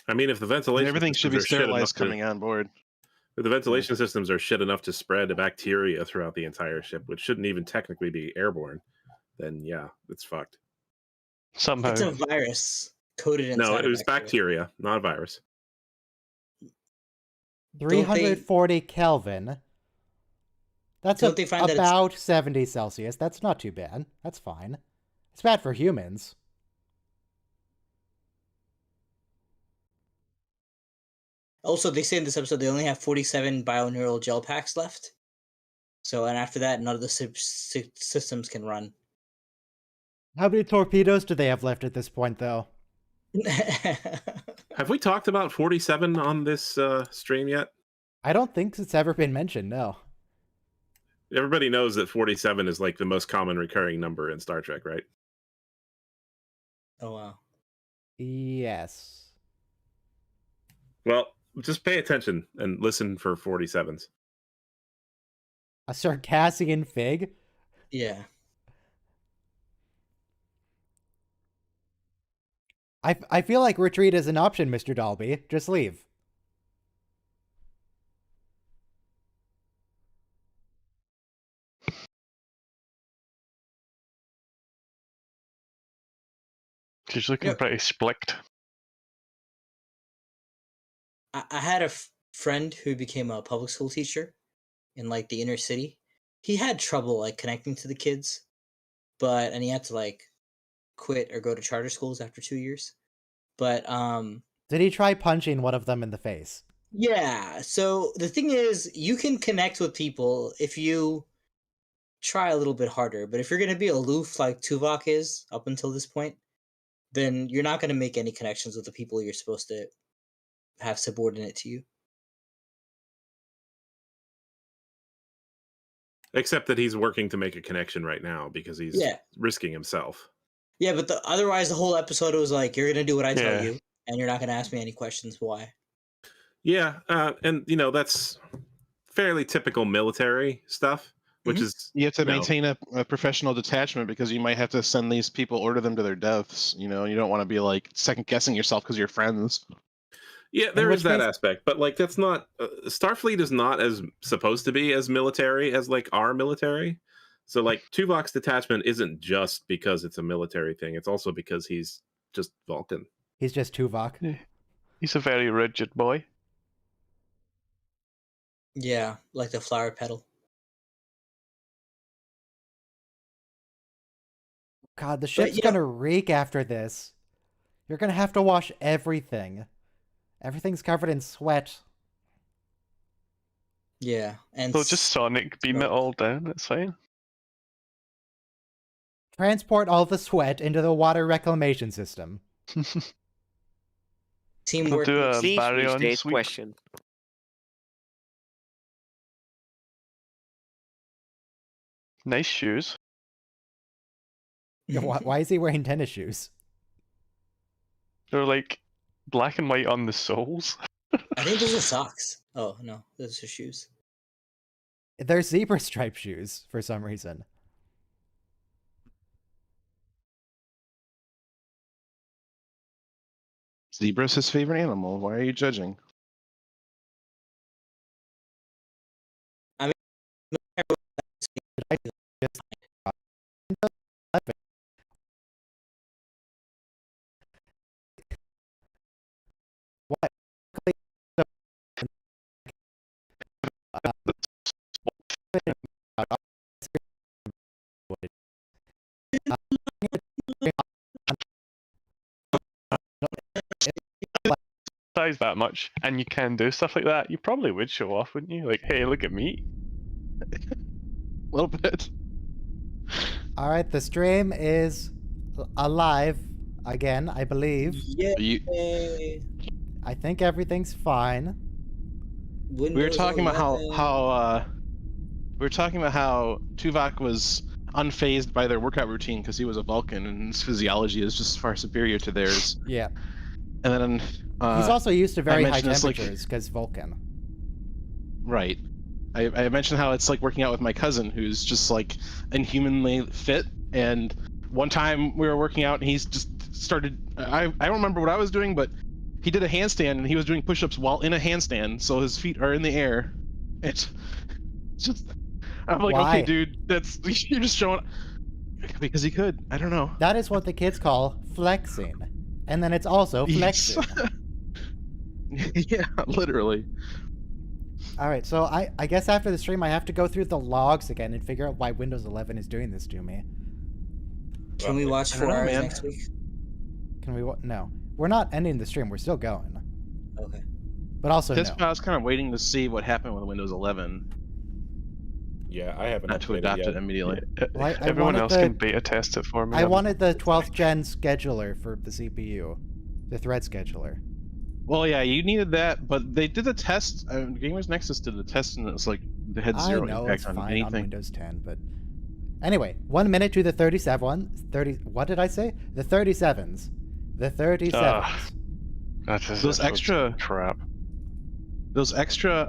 I mean, if the ventilation everything should systems be are shit enough sterilized to, coming on board. if the ventilation systems are shit enough to spread a bacteria throughout the entire ship, which shouldn't even technically be airborne, then yeah, it's fucked. Somehow. It's a virus coated inside. No, it of was bacteria, not a virus. 340 Kelvin. That's Don't they find that it's- about 70 Celsius. That's not too bad. That's fine. It's bad for humans. Also, they say in this episode they only have 47 bioneural gel packs left. So, and after that, none of the systems can run. How many torpedoes do they have left at this point, though? Have we talked about 47 on this stream yet? I don't think it's ever been mentioned, no. Everybody knows that 47 is like the most common recurring number in Star Trek, right? Oh, wow. Yes. Well, just pay attention and listen for 47s. A Circassian fig? Yeah. I feel like retreat is an option, Mr. Dalby. Just leave. She's looking pretty splicked. I had a friend who became a public school teacher in like the inner city. He had trouble like connecting to the kids, and he had to like quit or go to charter schools after 2 years. But did he try punching one of them in the face? Yeah. So the thing is, you can connect with people if you try a little bit harder. But if you're gonna be aloof like Tuvok is up until this point, then you're not gonna make any connections with the people you're supposed to have subordinate to you. Except that he's working to make a connection right now because he's risking himself. Yeah, but otherwise the whole episode was like, you're going to do what I tell you, and you're not going to ask me any questions why. Yeah, and, you know, that's fairly typical military stuff, which is... You have to maintain a professional detachment because you might have to send these people, order them to their deaths. You know, you don't want to be, like, second-guessing yourself because you're friends. Yeah, there is that aspect, but like that's not Starfleet is not as supposed to be as military as like our military. So like Tuvok's detachment isn't just because it's a military thing; it's also because he's just Vulcan. He's just Tuvok. Yeah. He's a very rigid boy. Yeah, like the flower petal. God, the ship's gonna reek after this. You're gonna have to wash everything. Everything's covered in sweat. Yeah, and so just sonic beam it all down. It's fine. Transport all the sweat into the water reclamation system. Teamwork. Do a baryon sweep. Question. Nice shoes. Why is he wearing tennis shoes? They're like black and white on the soles. I think those are socks. Oh, no. Those are shoes. They're zebra stripe shoes for some reason. Zebra's his favorite animal. Why are you judging? I mean, what? Size that much, and you can do stuff like that, you probably would show off, wouldn't you? Like, hey, look at me. A little bit. All right, the stream is alive again, I believe. Yay! I think everything's fine. We were talking about how Tuvok was unfazed by their workout routine because he was a Vulcan and his physiology is just far superior to theirs. Yeah. And then he's also used to very high temperatures because Vulcan. Right. I mentioned how it's like working out with my cousin, who's just like inhumanly fit. And one time we were working out, and he's just started. I don't remember what I was doing, but he did a handstand, and he was doing push-ups while in a handstand, so his feet are in the air. It's just. I'm like, Why? okay, dude, that's you're just showing. Because he could. I don't know. That is what the kids call flexing. And then it's also flexing. Yeah, literally. All right, so I guess after the stream I have to go through the logs again and figure out why Windows 11 is doing this to me. Can we watch 4 hours next week? Can we? No, we're not ending the stream. We're still going. Okay. But also That's no. why I was kind of waiting to see what happened with Windows 11. Yeah, I haven't Not to adapt it immediately. Well, I Everyone wanted else can beta test it for me. I then. wanted the 12th gen scheduler for the CPU, the thread scheduler. Well, yeah, you needed that, but they did a test. Gamers Nexus did a test, and it's like they had zero I know impact it's on fine anything. on Windows 10, but anyway, 1 minute to the 30. What did I say? The 37s. The 37s. Those extra crap. Those extra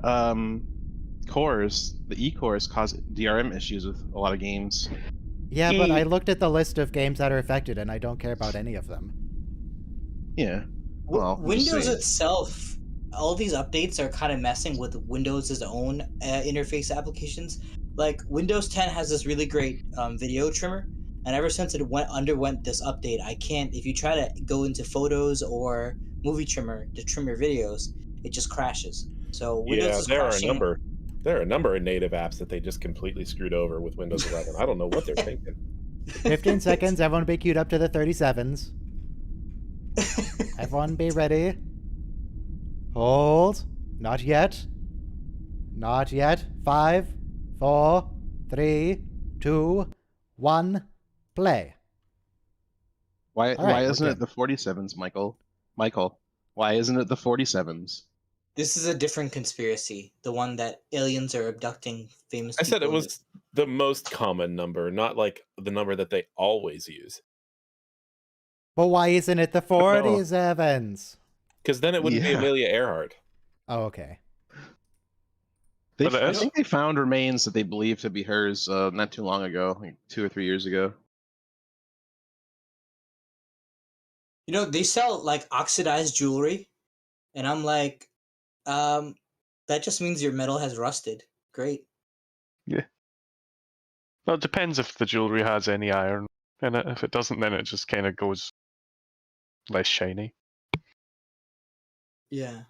cores, the E cores, cause DRM issues with a lot of games. Yeah, but I looked at the list of games that are affected, and I don't care about any of them. Yeah. Well, Windows itself, all these updates are kind of messing with Windows' own interface applications. Like Windows 10 has this really great video trimmer, and ever since it underwent this update, I can't. If you try to go into Photos or Movie Trimmer to trim your videos, it just crashes. So Windows is crashing. There are a number of native apps that they just completely screwed over with Windows 11. I don't know what they're thinking. 15 seconds. Everyone be queued up to the 37s. Everyone be ready. Hold. Not yet. Not yet. 5, 4, 3, 2, 1. Play. Why All right, isn't we're it the 47s, Michael? Michael, why isn't it the 47s? This is a different conspiracy. The one that aliens are abducting famous I people. said it was the most common number, not like the number that they always use. But why isn't it the 47s? Because then it wouldn't be Amelia Earhart. Oh, okay. I think they found remains that they believe to be hers not too long ago, like 2 or 3 years ago. You know, they sell like oxidized jewelry, and I'm like, that just means your metal has rusted. Great. Yeah. Well, it depends if the jewelry has any iron in it. If it doesn't, then it just kind of goes less shiny. Yeah.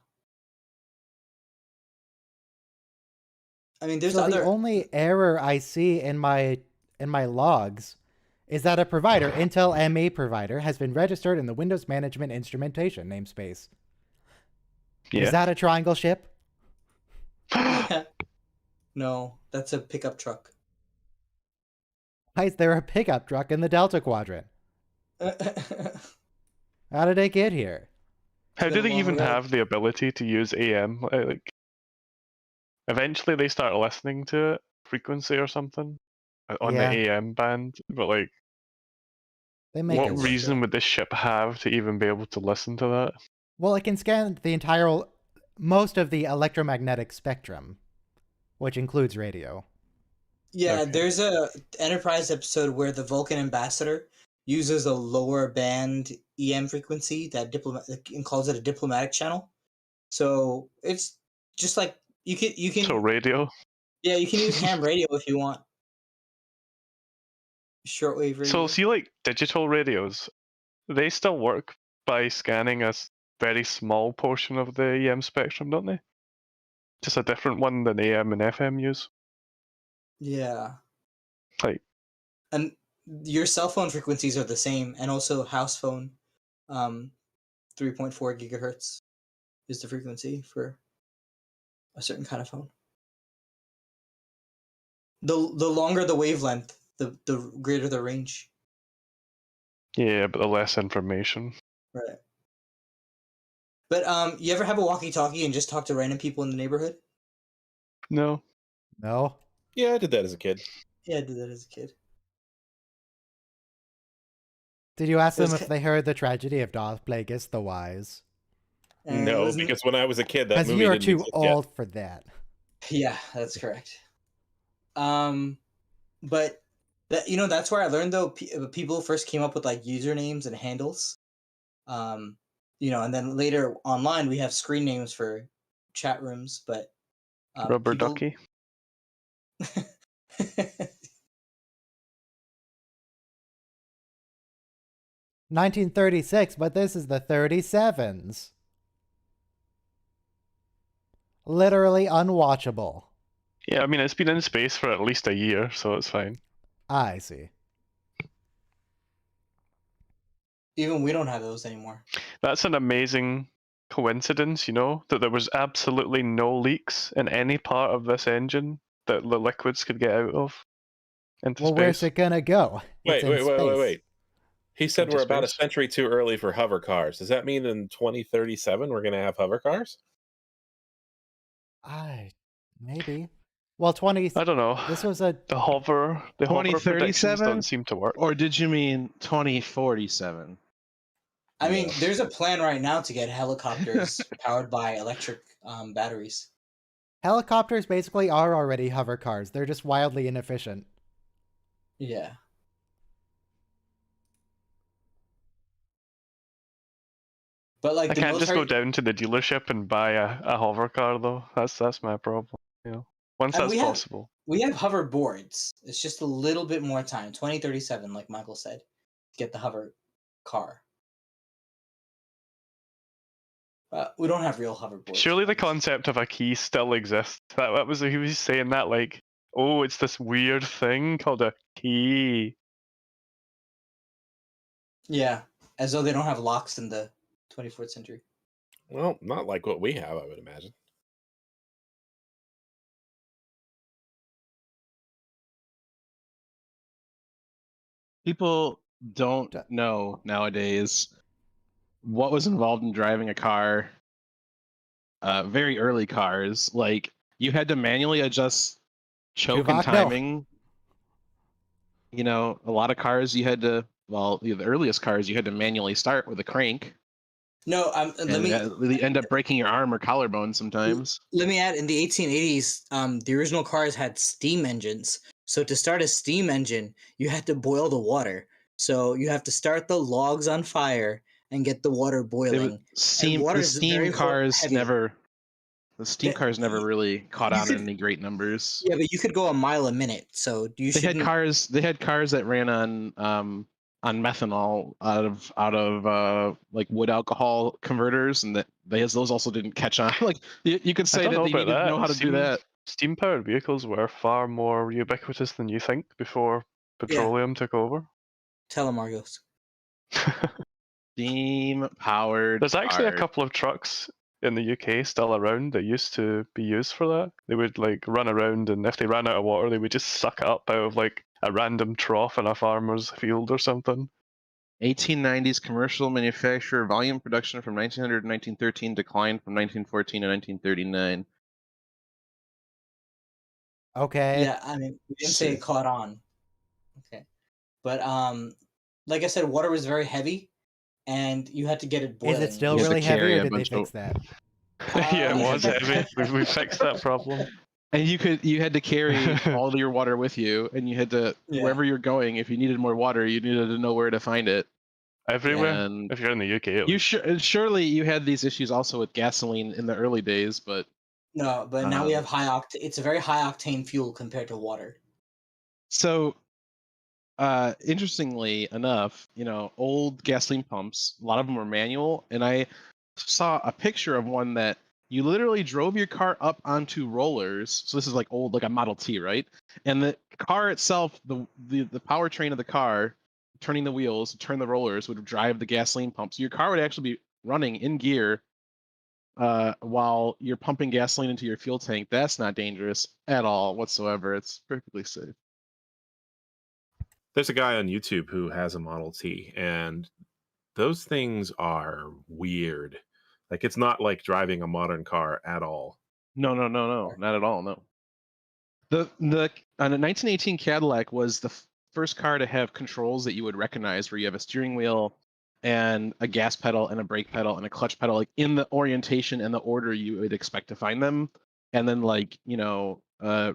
I mean, there's So other. the only error I see in my logs is that a provider, Intel ME provider, has been registered in the Windows Management Instrumentation namespace. Yeah. Is that a triangle ship? No, that's a pickup truck. Why is there a pickup truck in the Delta Quadrant? How did it get here? How been do a they long even road. have the ability to use AM? Like, eventually they start listening to it, frequency or something, on Yeah. the AM band. But like, They make what it work. reason would this ship have to even be able to listen to that? Well, it can scan the most of the electromagnetic spectrum, which includes radio. Yeah, Okay. there's a Enterprise episode where the Vulcan ambassador uses a lower band EM frequency that and calls it a diplomatic channel. So it's just like you can So radio. yeah, you can use ham radio if you want. Shortwave radio. So see, like digital radios, they still work by scanning a very small portion of the EM spectrum, don't they? Just a different one than AM and FM use. Yeah. Like, And your cell phone frequencies are the same, and also house phone, 3.4 gigahertz is the frequency for a certain kind of phone. The longer the wavelength, the greater the range. yeah, but the less information. Right. But you ever have a walkie-talkie and just talk to random people in the neighborhood? No. No? Yeah, I did that as a kid. Yeah, I did that as a kid. Did you ask It was them if they heard the tragedy of Darth Plagueis the Wise? And it No, wasn't- because when I was a kid, that Because movie you're didn't too exist yet. old for that. Yeah, that's correct. But that that's where I learned though. People first came up with like usernames and handles. And then later online we have screen names for chat rooms. But Rubber people. ducky. 1936, but this is the 37s. Literally unwatchable. Yeah, I mean it's been in space for at least a year, so it's fine. I see. Even we don't have those anymore. That's an amazing coincidence, that there was absolutely no leaks in any part of this engine that the liquids could get out of into Well, space. where's it gonna go? Wait. He said Into we're about a space? century too early for hover cars. Does that mean in 2037 we're going to have hover cars? Maybe. Well, I don't know. This was a The hover predictions 2037? don't seem to work. Or did you mean 2047? I mean, there's a plan right now to get helicopters powered by electric batteries. helicopters. Basically, are already hover cars. They're just wildly inefficient. Yeah. But like I the can't just military, go down to the dealership and buy a hover car though. That's my problem. Once And that's we have- possible. we have hoverboards. It's just a little bit more time. 2037, like Michael said, to get the hover car. We don't have real hoverboards. Surely the concept of a key still exists. That was he was saying that like, oh, it's this weird thing called a key. Yeah, as though they don't have locks in the 24th century. Well, not like what we have, I would imagine. People don't know nowadays what was involved in driving a car. Very early cars, like you had to manually adjust choke and Tuvok, no. timing. A lot of cars you had to. Well, the earliest cars you had to manually start with a crank. No, let me end up breaking your arm or collarbone sometimes. let me add. In the 1880s, the original cars had steam engines. So to start a steam engine, you had to boil the water. So you have to start the logs on fire and get the water boiling. The steam cars never really caught on in any great numbers. Yeah, but you could go a mile a minute. So They had cars that ran on methanol out of like wood alcohol converters, and those also didn't catch on. Like you could say that they needed to know how to do that. Steam powered vehicles were far more ubiquitous than you think before petroleum took over. Tell them, Argos. Steam powered. There's actually a couple of trucks in the UK still around that used to be used for that. They would like run around, and if they ran out of water, they would just suck it up out of like a random trough in a farmer's field or something. 1890s commercial manufacturer volume production from 1900 to 1913 declined from 1914 to 1939. Okay. Yeah, I mean, we didn't say it caught on. Okay, but like I said, water was very heavy, and you had to get it boiling. Is it still really heavy, or did they fix that? Yeah, it was heavy. We fixed that problem. And you had to carry all your water with you, and you had to wherever you're going. If you needed more water, you needed to know where to find it. Everywhere. And if you're in the UK, surely you had these issues also with gasoline in the early days, but no. But now we have high octane. It's a very high octane fuel compared to water. So, interestingly enough, old gasoline pumps, a lot of them were manual, and I saw a picture of one that you literally drove your car up onto rollers. So this is like old, like a Model T, right? And the car itself, the powertrain of the car, turning the wheels, turn the rollers, would drive the gasoline pump. So your car would actually be running in gear while you're pumping gasoline into your fuel tank. That's not dangerous at all whatsoever. It's perfectly safe. There's a guy on YouTube who has a Model T, and those things are weird. Like, it's not like driving a modern car at all. No, not at all. No. The 1918 Cadillac was the first car to have controls that you would recognize, where you have a steering wheel and a gas pedal and a brake pedal and a clutch pedal, like in the orientation and the order you would expect to find them. and then like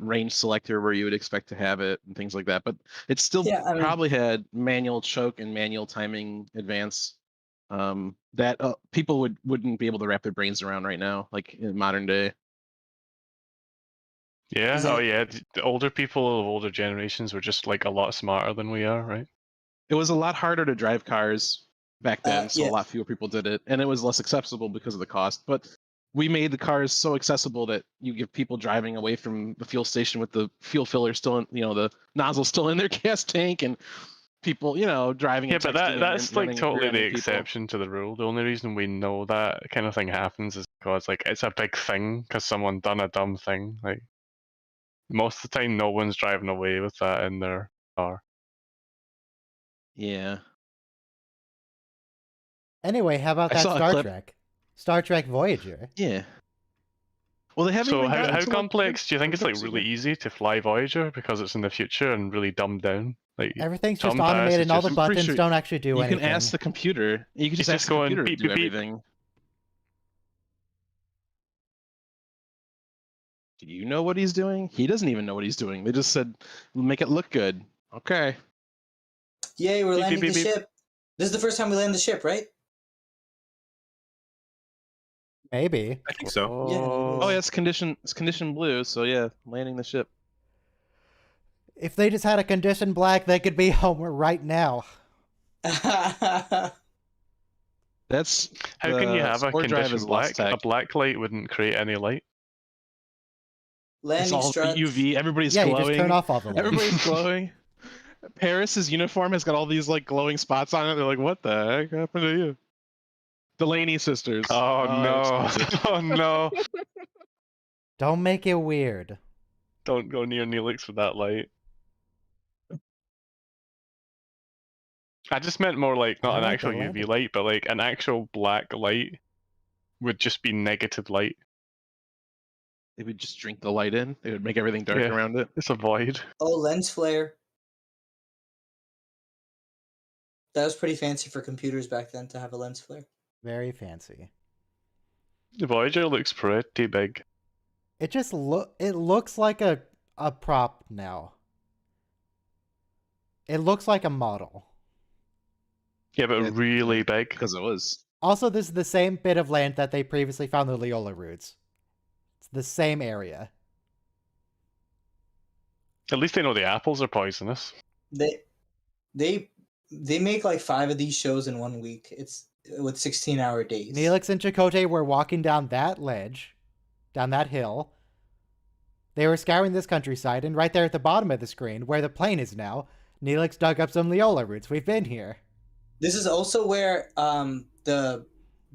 range selector where you would expect to have it and things like that. But it still probably had manual choke and manual timing advance that people wouldn't be able to wrap their brains around right now, like in modern day. Yeah. Oh yeah. The older people of older generations were just like a lot smarter than we are, right? It was a lot harder to drive cars back then, so a lot fewer people did it, and it was less accessible because of the cost. But we made the cars so accessible that you give people driving away from the fuel station with the fuel filler still in, the nozzle still in their gas tank, and people, driving. Yeah, but that's like totally the exception to the rule. The only reason we know that kind of thing happens is because like it's a big thing because someone done a dumb thing. Like most of the time, no one's driving away with that in their car. Yeah. Anyway, how about that Star Trek? Star Trek Voyager. Yeah. Well, they haven't. So how complex do you think it's like really easy to fly Voyager because it's in the future and really dumbed down? Like everything's just automated and all the buttons don't actually do anything. You can ask the computer. You can just ask the computer to do everything. Do you know what he's doing? He doesn't even know what he's doing. They just said, make it look good. Okay. Yay, we're landing the ship. This is the first time we land the ship, right? Maybe. I think so. Oh yeah, it's condition blue, so yeah, landing the ship. If they just had a condition black, they could be home right now. That's how can you have a condition black? A black light wouldn't create any light. Landing struts. UV. Everybody's glowing. You just turn off all the lights. Everybody's glowing. Paris's uniform has got all these like glowing spots on it. They're like, "What the heck happened to you?" The Laney sisters. Oh no! Oh no! Don't make it weird. Don't go near Neelix with that light. I just meant more like not an actual UV light, but like an actual black light would just be negative light. They would just drink the light in. They would make everything dark around it. It's a void. Oh, lens flare. That was pretty fancy for computers back then to have a lens flare. Very fancy. The Voyager looks pretty big. It just looks like a prop now. It looks like a model. Yeah, but really big. Because it was. Also, this is the same bit of land that they previously found the Leola roots. It's the same area. At least they know the apples are poisonous. They make like 5 of these shows in 1 week. It's with 16-hour days. Neelix and Chakotay were walking down that ledge, down that hill. They were scouring this countryside, and right there at the bottom of the screen, where the plane is now, Neelix dug up some Leola roots. We've been here. This is also where the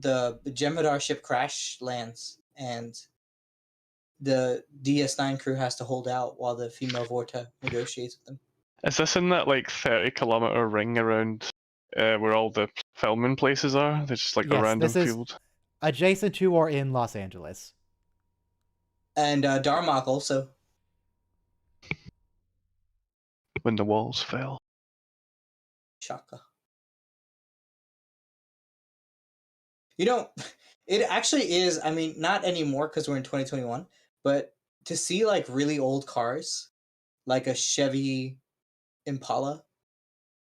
Jem'Hadar ship crash lands, and the DS9 crew has to hold out while the female Vorta negotiates with them. Is this in that like 30-kilometer ring around where all the filming places are? They're just like a random field. Adjacent to or in Los Angeles. And Darmok also. When the walls fell. Shaka. It actually is, I mean, not anymore because we're in 2021, but to see like really old cars, like a Chevy Impala,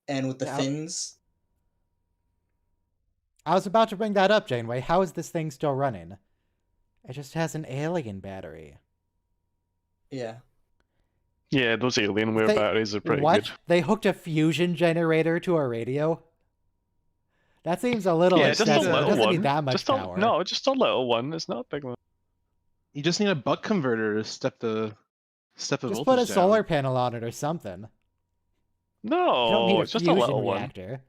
and with the fins. I was about to bring that up, Janeway. How is this thing still running? It just has an alien battery. Yeah. Yeah, those Alienware batteries are pretty good. They hooked a fusion generator to a radio? That seems a little excessive. Just a little it doesn't one. need that much power. No, just a little one. It's not a big one. You just need a buck converter to step the voltage down. Just put a solar panel on it or something. No, it's just a little reactor.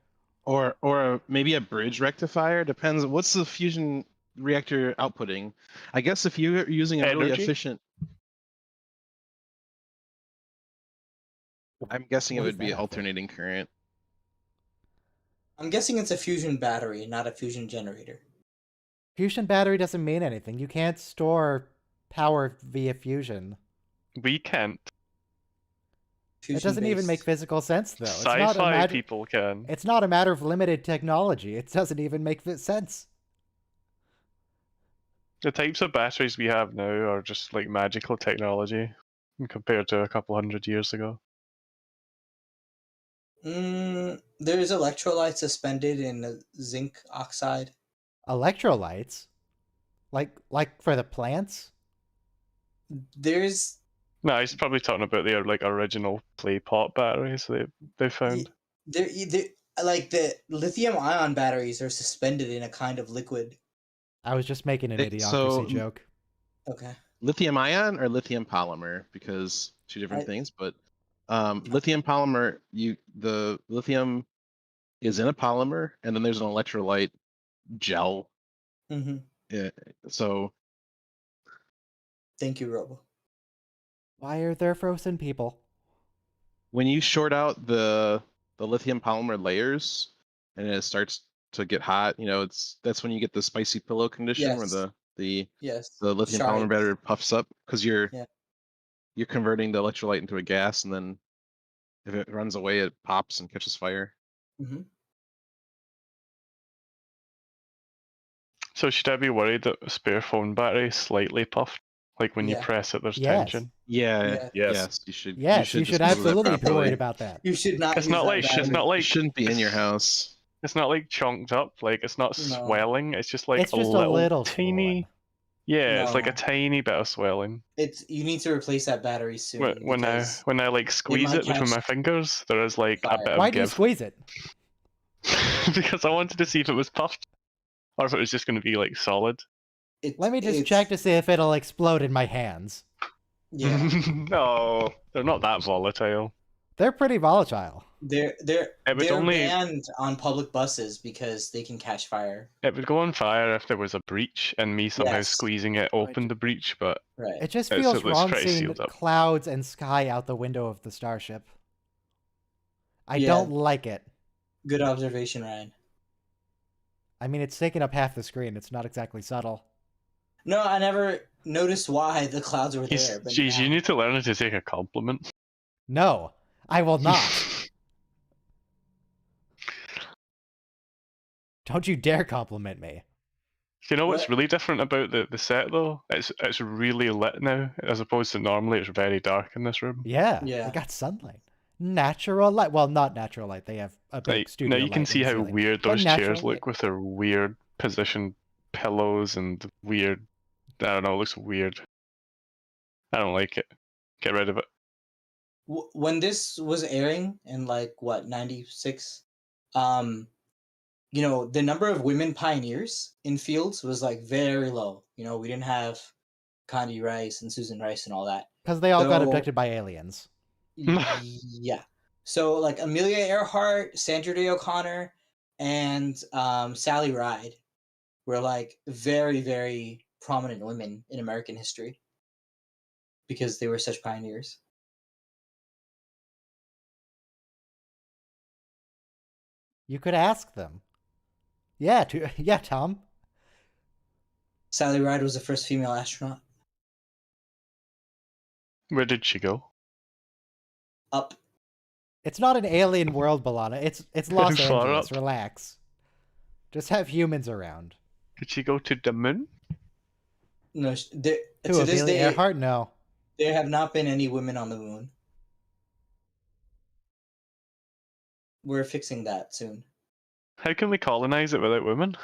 One. Or maybe a bridge rectifier. Depends. What's the fusion reactor outputting? I guess if you're using a really efficient... I'm guessing it would be alternating current. I'm guessing it's a fusion battery, not a fusion generator. Fusion battery doesn't mean anything. You can't store power via fusion. We can't. It doesn't even make physical sense, though. Sci-fi people can. It's not a matter of limited technology. It doesn't even make sense. The types of batteries we have now are just like magical technology compared to a couple hundred years ago. There's electrolyte suspended in zinc oxide. Electrolytes? Like for the plants? There's No, he's probably talking about their like original clay pot batteries they found. there like the lithium ion batteries are suspended in a kind of liquid. I was just making an idiocracy So- joke. Okay. Lithium ion or lithium polymer, because two different things. But lithium polymer, the lithium is in a polymer, and then there's an electrolyte gel. Mm-hmm. So Thank you, Robo. Why are there frozen people? when you short out the lithium polymer layers, and it starts to get hot, that's when you get the spicy pillow condition, Yes. where the Yes. lithium Shards. polymer battery puffs up because you're Yeah. converting the electrolyte into a gas, and then if it runs away, it pops and catches fire. Mm-hmm. So should I be worried that a spare phone battery is slightly puffed? Like when you Yeah. press it, there's Yes. tension. Yeah. Yeah. Yes. You should. Yes, you should dispose of that absolutely be properly. worried about that. You should not. It's use not that like battery. it's not like It shouldn't be in your house. It's not like chunked up. Like it's not No. swelling. It's just like It's just a little tiny. swollen. Yeah, it's like a No. tiny bit of swelling. You need to replace that battery soon. When I because like squeeze might it between catch my fingers, there is like a fire. bit Why of do you give. squeeze it? Because I wanted to see if it was puffed, or if it was just going to be like solid. Let me just it's- check to see if it'll explode in my hands. Yeah, No, they're not that volatile. They're pretty volatile. they're It would they're only banned on public buses because they can catch fire. it would go on fire if there was a breach and me somehow Yes. squeezing it opened the breach, but Right. It just It's feels at least wrong pretty seeing sealed up. clouds and sky out the window of the starship. I Yeah. don't like it. Good observation, Ryan. I mean, it's taking up half the screen. It's not exactly subtle. No, I never noticed why the clouds were there. But geez, now- you need to learn how to take a compliment. No, I will not. Don't you dare compliment me. You know what's What? really different about the set though? It's really lit now, as opposed to normally it's very dark in this room. Yeah, Yeah. they got sunlight. Natural light. Well, not natural light. They have a big Like, studio now you can light in see the how ceiling. weird But those natural chairs light. look with their weird positioned pillows and weird. I don't know. It looks weird. I don't like it. Get rid of it. When this was airing in like what 96, the number of women pioneers in fields was like very low. We didn't have Condi Rice and Susan Rice and all that. Because they all got So- abducted by aliens. Yeah. So like Amelia Earhart, Sandra Day O'Connor, and Sally Ride were like very, very prominent women in American history because they were such pioneers. You could ask them. Yeah, yeah, Tom. Sally Ride was the first female astronaut. Where did she go? Up. It's not an alien world, Balana. It's Los Far Angeles. up. Relax. Just have humans around. Did she go to the moon? No, Who, to this Amelia day, Earhart? No. there have not been any women on the moon. We're fixing that soon. How can we colonize it without women?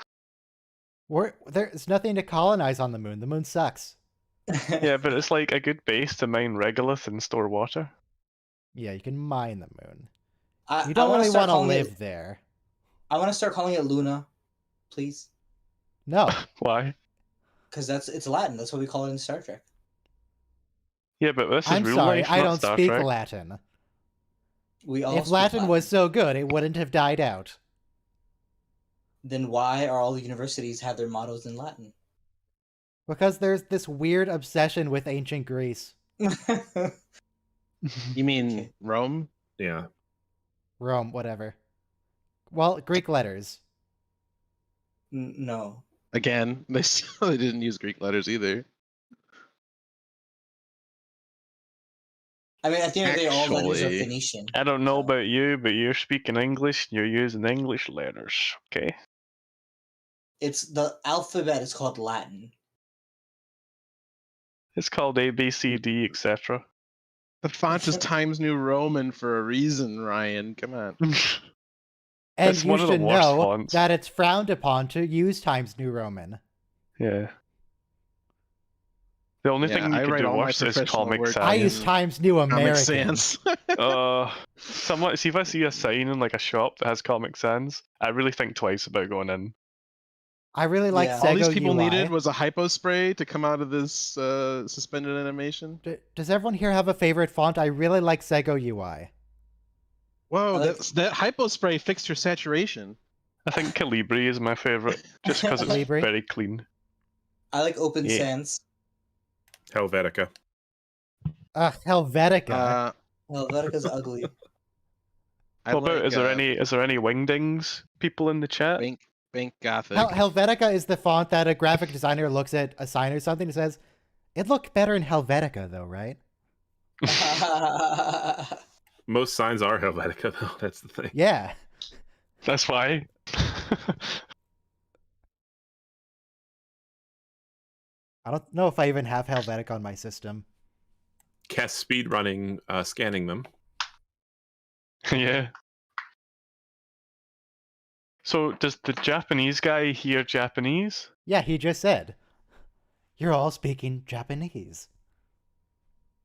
There's nothing to colonize on the moon. The moon sucks. Yeah, but it's like a good base to mine regolith and store water. Yeah, you can mine the moon. I, You don't wanna really start want to calling live it- there. I want to start calling it Luna, please, No. Why? because it's Latin. That's what we call it in Star Trek. Yeah, but this is I'm real sorry, life, I not don't Star speak Trek. Latin. We all If speak Latin was so good, it wouldn't have died out. Then why are all the universities have their mottos in Latin? Because there's this weird obsession with ancient Greece. You mean Okay. Rome? Yeah. Rome, whatever. Well, Greek letters. No. Again, they didn't use Greek letters either. I mean, at the end of the day, all letters are Actually- Phoenician. I don't know So- about you, but you're speaking English, you're using English letters, okay? It's the alphabet is called Latin. It's called A, B, C, D, etc. The font is Times New Roman for a reason, Ryan. Come on. And It's you one of the should worst know fonts. that it's frowned upon to use Times New Roman. Yeah. The only Yeah, thing you I could write do all my worse is professional Comic work Sans. I use Times New Comic American. Sans. See if I see a sign in like a shop that has Comic Sans, I really think twice about going in. I really like Yeah. Sego All these people UI. needed was a hypo spray to come out of this suspended animation. Does everyone here have a favorite font? I really like Sego UI. Whoa, like- that hypo spray fixed your saturation. I think Calibri is my favorite, just because it's Calibri? very clean. I like Open Yeah. Sans. Helvetica. Helvetica. Helvetica's ugly. I What about? like, Is there any wingdings people in the chat? Bank Gothic. Helvetica is the font that a graphic designer looks at a sign or something and says, "It looked better in Helvetica, though, right?" Most signs are Helvetica, though. That's the thing. Yeah. That's why. I don't know if I even have Helvetica on my system. Cast speed running, scanning them. Yeah. So does the Japanese guy hear Japanese? Yeah, he just said, "You're all speaking Japanese."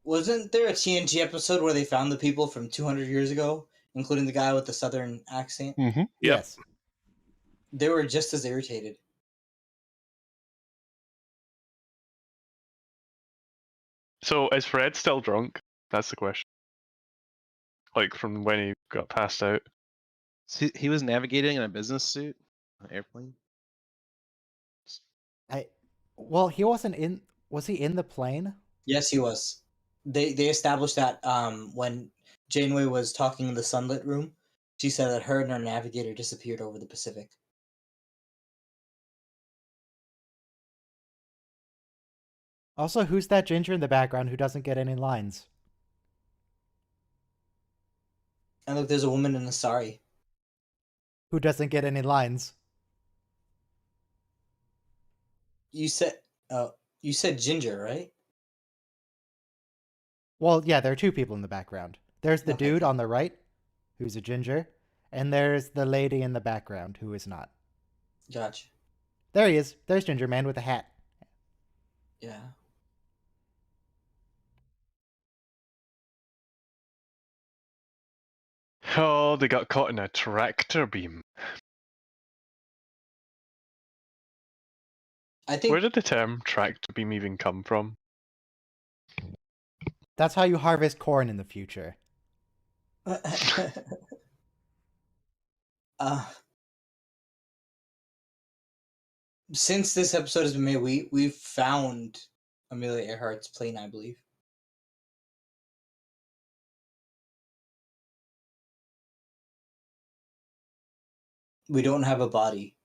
Wasn't there a TNG episode where they found the people from 200 years ago, including the guy with the southern accent? Mm-hmm. Yes. They were just as irritated. So is Fred still drunk? That's the question. Like from when he got passed out. He was navigating in a business suit on an airplane. Well, he wasn't in. Was he in the plane? Yes, he was. They established that when Janeway was talking in the sunlit room, she said that her and her navigator disappeared over the Pacific. Also, who's that ginger in the background who doesn't get any lines? And look, there's a woman in a sari. Who doesn't get any lines? You said ginger, right? Well, yeah, there are two people in the background. There's the Okay. dude on the right, who's a ginger, and there's the lady in the background who is not. Gotcha. There he is. There's Ginger Man with a hat. Yeah. Oh, they got caught in a tractor beam. I think Where did the term tractor beam even come from? That's how you harvest corn in the future. Since this episode has been made, we've found Amelia Earhart's plane, I believe. We don't have a body,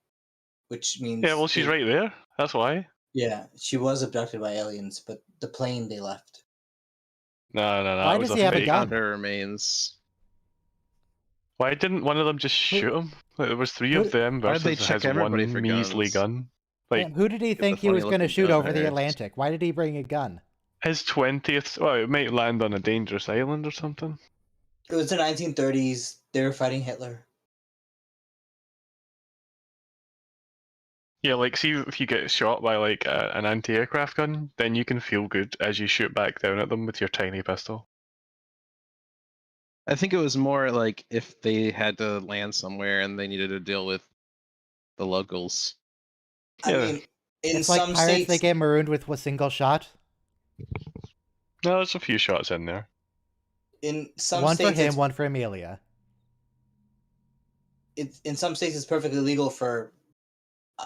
which means Yeah, well, she's right there. That's why. Yeah, she was abducted by aliens, but the plane they left. No. Why it was does he have a fake. gun? Found her remains. Why didn't one of them just shoot him? Like, there was three of them Why did they versus check his everybody one for measly guns? gun. Like Who did he the think he was going to funny-looking shoot gun over the there. Atlantic? Why did he bring a gun? his 20th. Well, it might land on a dangerous island or something. It was the 1930s. They were fighting Hitler. Yeah, like see if you get shot by like an anti-aircraft gun, then you can feel good as you shoot back down at them with your tiny pistol. I think it was more like if they had to land somewhere and they needed to deal with the locals. I Yeah. mean, in It's like some pirates, states, they get marooned with a single shot. No, there's a few shots in there. in some One for states, him, one for Amelia. in some states, it's perfectly legal for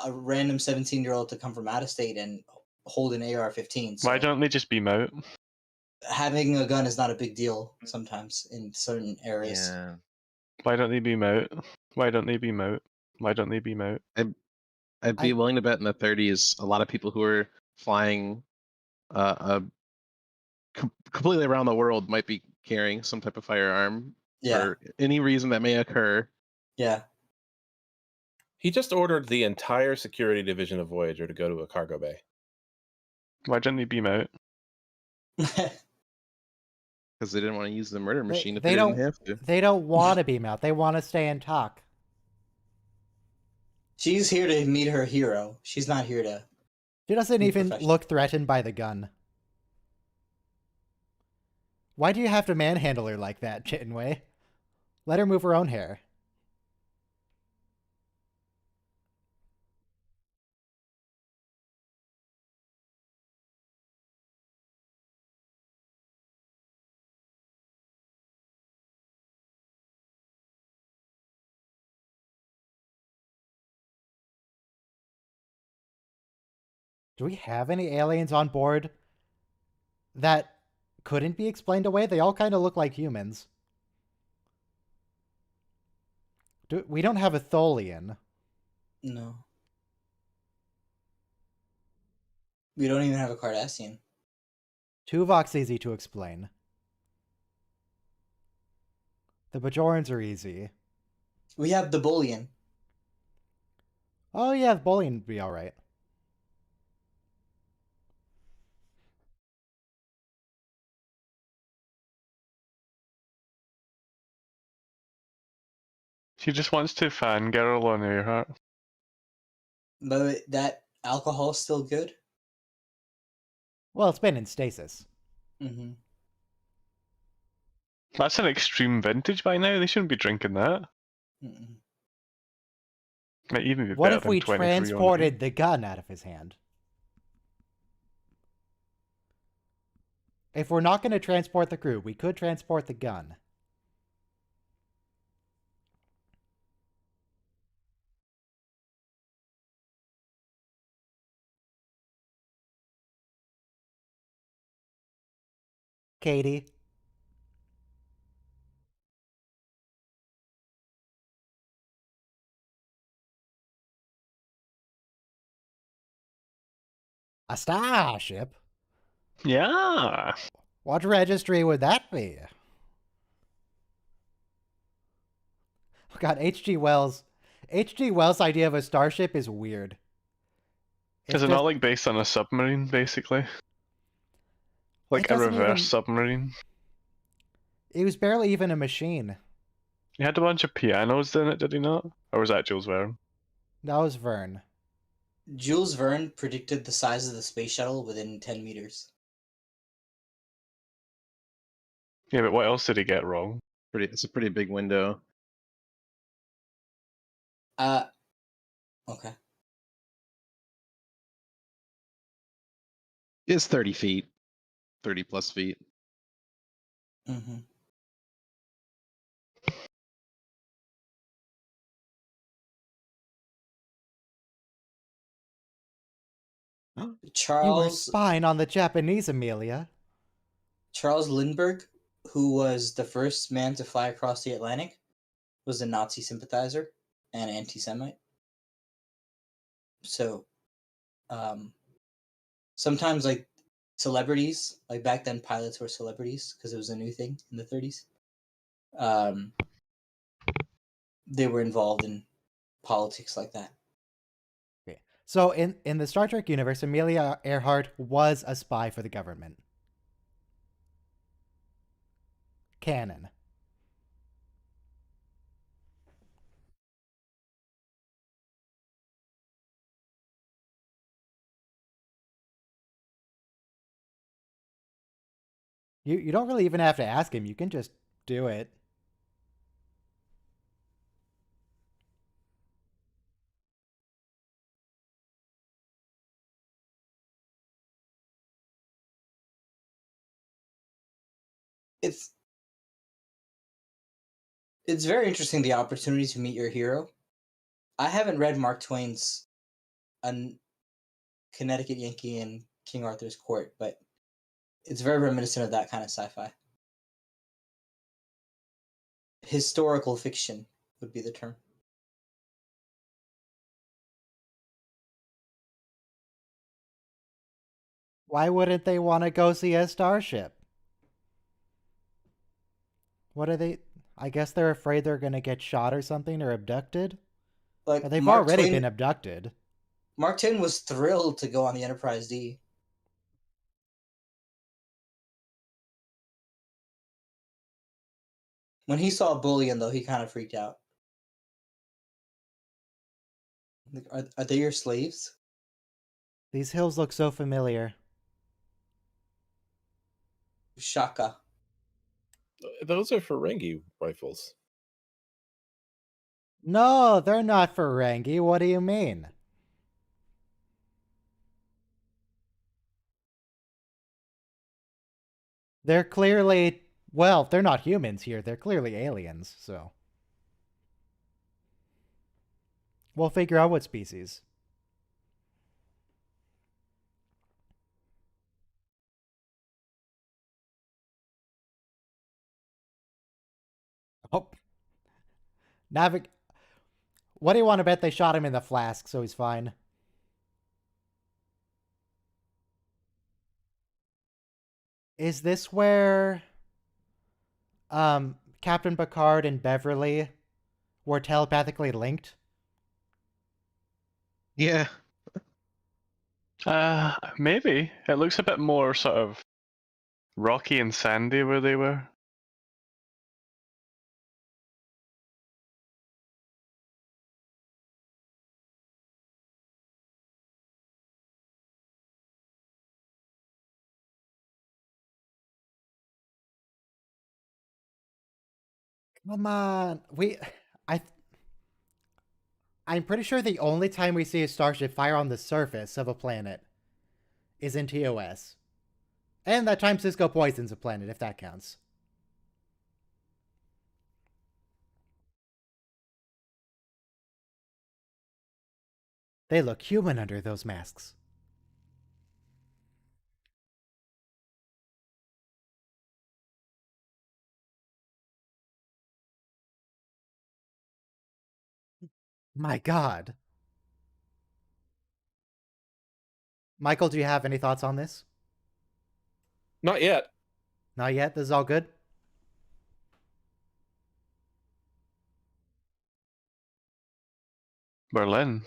a random 17-year-old to come from out of state and hold an AR-15. So Why don't they just beam out? having a gun is not a big deal sometimes in certain areas. Yeah. Why don't they beam out? Why don't they beam out? Why don't they beam out? I'd be willing to bet in the 30s, a lot of people who were flying completely around the world might be carrying some type of firearm Yeah, for any reason that may occur. yeah. He just ordered the entire security division of Voyager to go to a cargo bay. Why didn't they beam out? Because they didn't want to use the murder machine if they they didn't don't have to. they don't want to beam out. They want to stay and talk. She's here to meet her hero. She's not here to. She doesn't Be even professional. look threatened by the gun. Why do you have to manhandle her like that, Chittenway? Let her move her own hair. Do we have any aliens on board that couldn't be explained away? They all kind of look like humans. We don't have a Tholian. No. We don't even have a Cardassian. Tuvok's easy to explain. The Bajorans are easy. We have the Bullion. Oh yeah, the Bullion would be alright. She just wants to fangirl on Earhart. But that alcohol's still good? Well, it's been in stasis. Mm-hmm. That's an extreme vintage by now. They shouldn't be drinking that. Mm-mm. Might even be What better if than we 23 on transported the gun out of his hand? If we're not going to transport the crew, we could transport the gun. Katie. A starship? Yeah. What registry would that be? Oh god, H.G. Wells' idea of a starship is weird. Is it not like based on a submarine, basically? Like a reverse submarine? It was barely even a machine. He had a bunch of pianos in it, did he not? Or was that Jules Verne? That was Verne. Jules Verne predicted the size of the space shuttle within 10 meters. Yeah, but what else did he get wrong? It's a pretty big window. Okay. It's 30 feet. 30 plus feet. Mm-hmm. You were spying on the Japanese, Amelia. Charles Lindbergh, who was the first man to fly across the Atlantic, was a Nazi sympathizer and anti-Semite. So, sometimes like celebrities, like back then pilots were celebrities because it was a new thing in the 30s. They were involved in politics like that. Okay. So in the Star Trek universe, Amelia Earhart was a spy for the government. Canon. You don't really even have to ask him. You can just do it. It's very interesting, the opportunity to meet your hero. I haven't read Mark Twain's Connecticut Yankee and King Arthur's Court, but it's very reminiscent of that kind of sci-fi. Historical fiction would be the term. Why wouldn't they want to go see a starship? What are they? I guess they're afraid they're going to get shot or something or abducted. Like They've already been abducted. Mark Twain was thrilled to go on the Enterprise D. When he saw Bullion, though, he kind of freaked out. Like, are they your slaves? These hills look so familiar. Shaka. Those are Ferengi rifles. No, they're not Ferengi. What do you mean? They're clearly... Well, they're not humans here. They're clearly aliens, so... We'll figure out what species. Oh. What do you want to bet they shot him in the flask, so he's fine? Is this where... Captain Picard and Beverly were telepathically linked? Yeah. Maybe. It looks a bit more sort of rocky and sandy where they were. Come on. I'm pretty sure the only time we see a starship fire on the surface of a planet is in TOS. And that time Cisco poisons a planet, if that counts. They look human under those masks. My God. Michael, do you have any thoughts on this? Not yet. Not yet? This is all good? Berlin.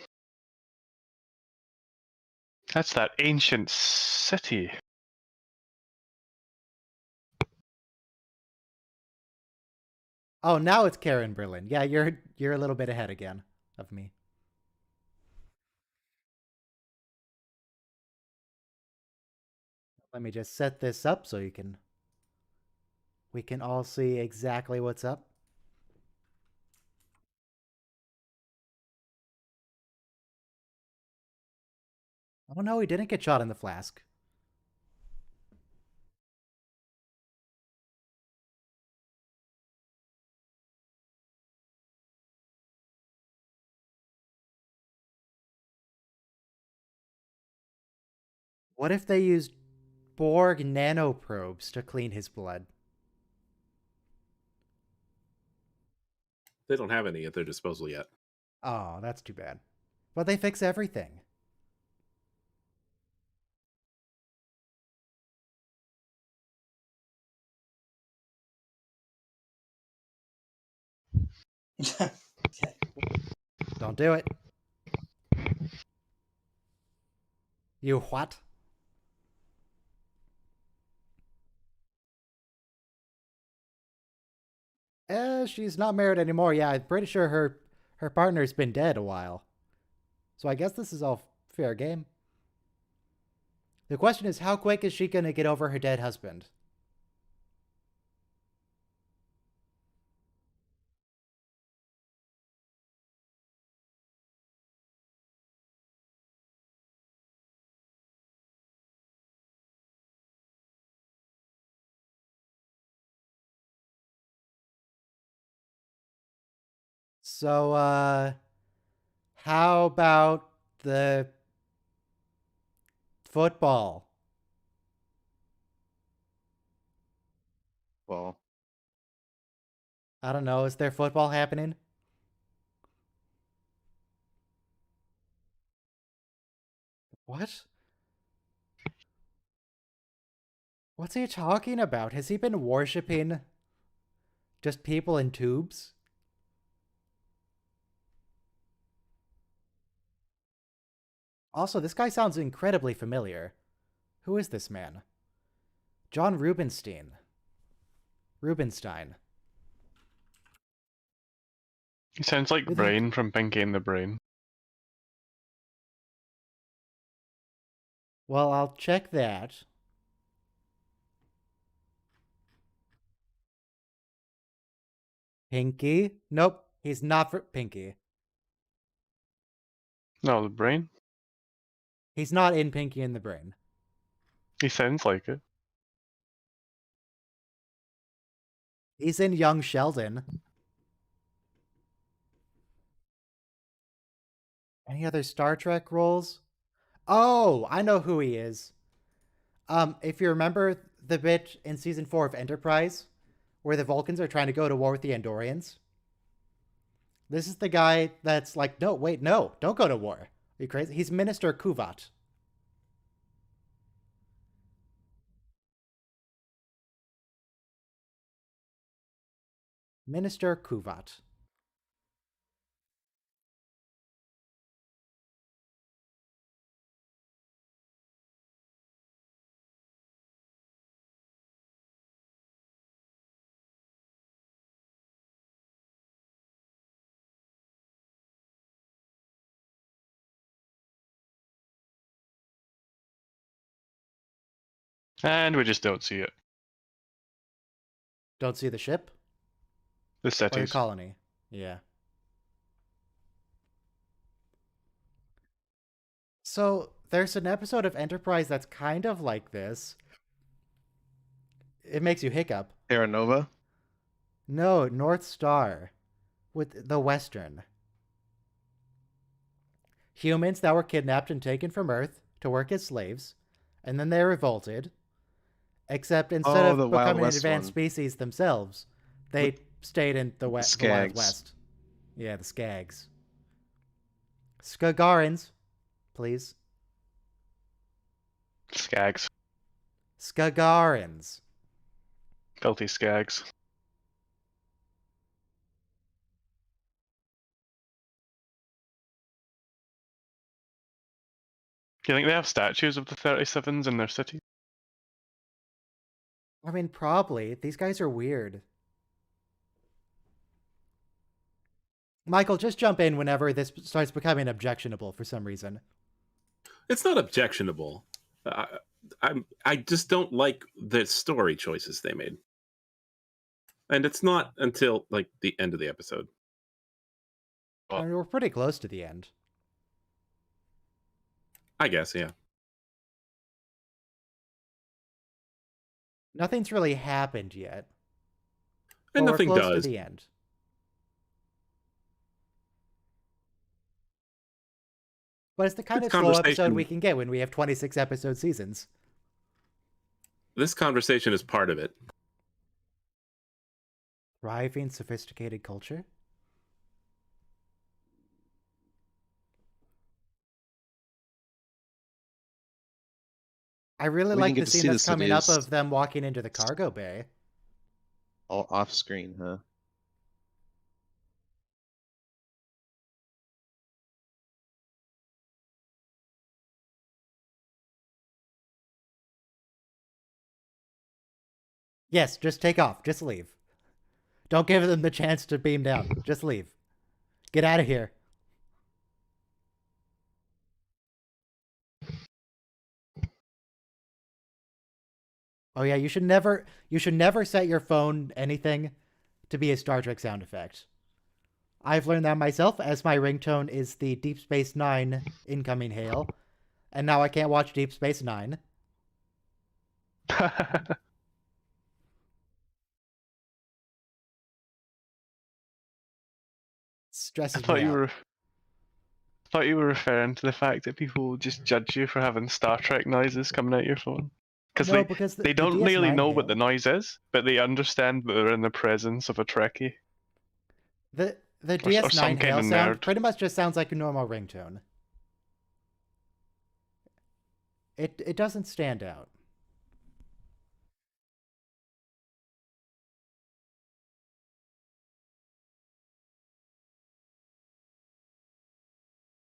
That's that ancient city. Oh, now it's Karen Berlin. Yeah, you're a little bit ahead again of me. Let me just set this up so we can all see exactly what's up. Oh no, he didn't get shot in the flask. What if they used Borg nanoprobes to clean his blood? They don't have any at their disposal yet. Oh, that's too bad. But they fix everything. Okay. Don't do it. You what? She's not married anymore. Yeah, I'm pretty sure her partner's been dead a while. So I guess this is all fair game. The question is, how quick is she gonna get over her dead husband? So, how about the football? Well, I don't know. Is there football happening? What? What's he talking about? Has he been worshipping just people in tubes? Also, this guy sounds incredibly familiar. Who is this man? John Rubinstein. Rubinstein. He sounds like Who the Brain from Pinky and the Brain. Well, I'll check that. Pinky? Nope, he's not for Pinky. No, the Brain? He's not in Pinky and the Brain. He sounds like it. He's in Young Sheldon. Any other Star Trek roles? Oh, I know who he is. If you remember the bit in season 4 of Enterprise, where the Vulcans are trying to go to war with the Andorians, this is the guy that's like, no, wait, no, don't go to war. Are you crazy? He's Minister Kuvat. Minister Kuvat. And we just don't see it. Don't see the ship? The Or the cities. colony. Yeah. So there's an episode of Enterprise that's kind of like this. It makes you hiccup. Terra Nova. No, North Star. With the Western. Humans that were kidnapped and taken from Earth to work as slaves, and then they revolted. Except instead Oh, the of Wild becoming an West advanced one. species themselves, they stayed in the Wild Skags. West. Yeah, the Skags. Skagarans, please. Skags. Skagarans. Filthy Skags. Do you think they have statues of the 37s in their city? I mean, probably. These guys are weird. Michael, just jump in whenever this starts becoming objectionable for some reason. It's not objectionable. I just don't like the story choices they made, and it's not until like the end of the episode. I mean, we're pretty close to the end. I guess, yeah. Nothing's really happened yet. And but nothing we're close does. to the end. But it's the kind This of slow episode conversation- we can get when we have 26 episode seasons. This conversation is part of it. Thriving sophisticated culture? I really We like didn't the get to scene see that's the coming up cities. of them walking into the cargo bay. All off screen, huh? Yes, just take off. Just leave. Don't give them the chance to beam down. Just leave. Get out of here. Oh yeah, you should never set your phone anything to be a Star Trek sound effect. I've learned that myself, as my ringtone is the Deep Space Nine incoming hail, and now I can't watch Deep Space Nine. Stresses me out. I thought you were referring to the fact that people just judge you for having Star Trek noises coming out your phone. No, Because the they don't really DS9 know hail. what the noise is, but they understand that they're in the presence of a Trekkie. The Or DS9 some kind hail of sound nerd. pretty much just sounds like a normal ringtone. It doesn't stand out.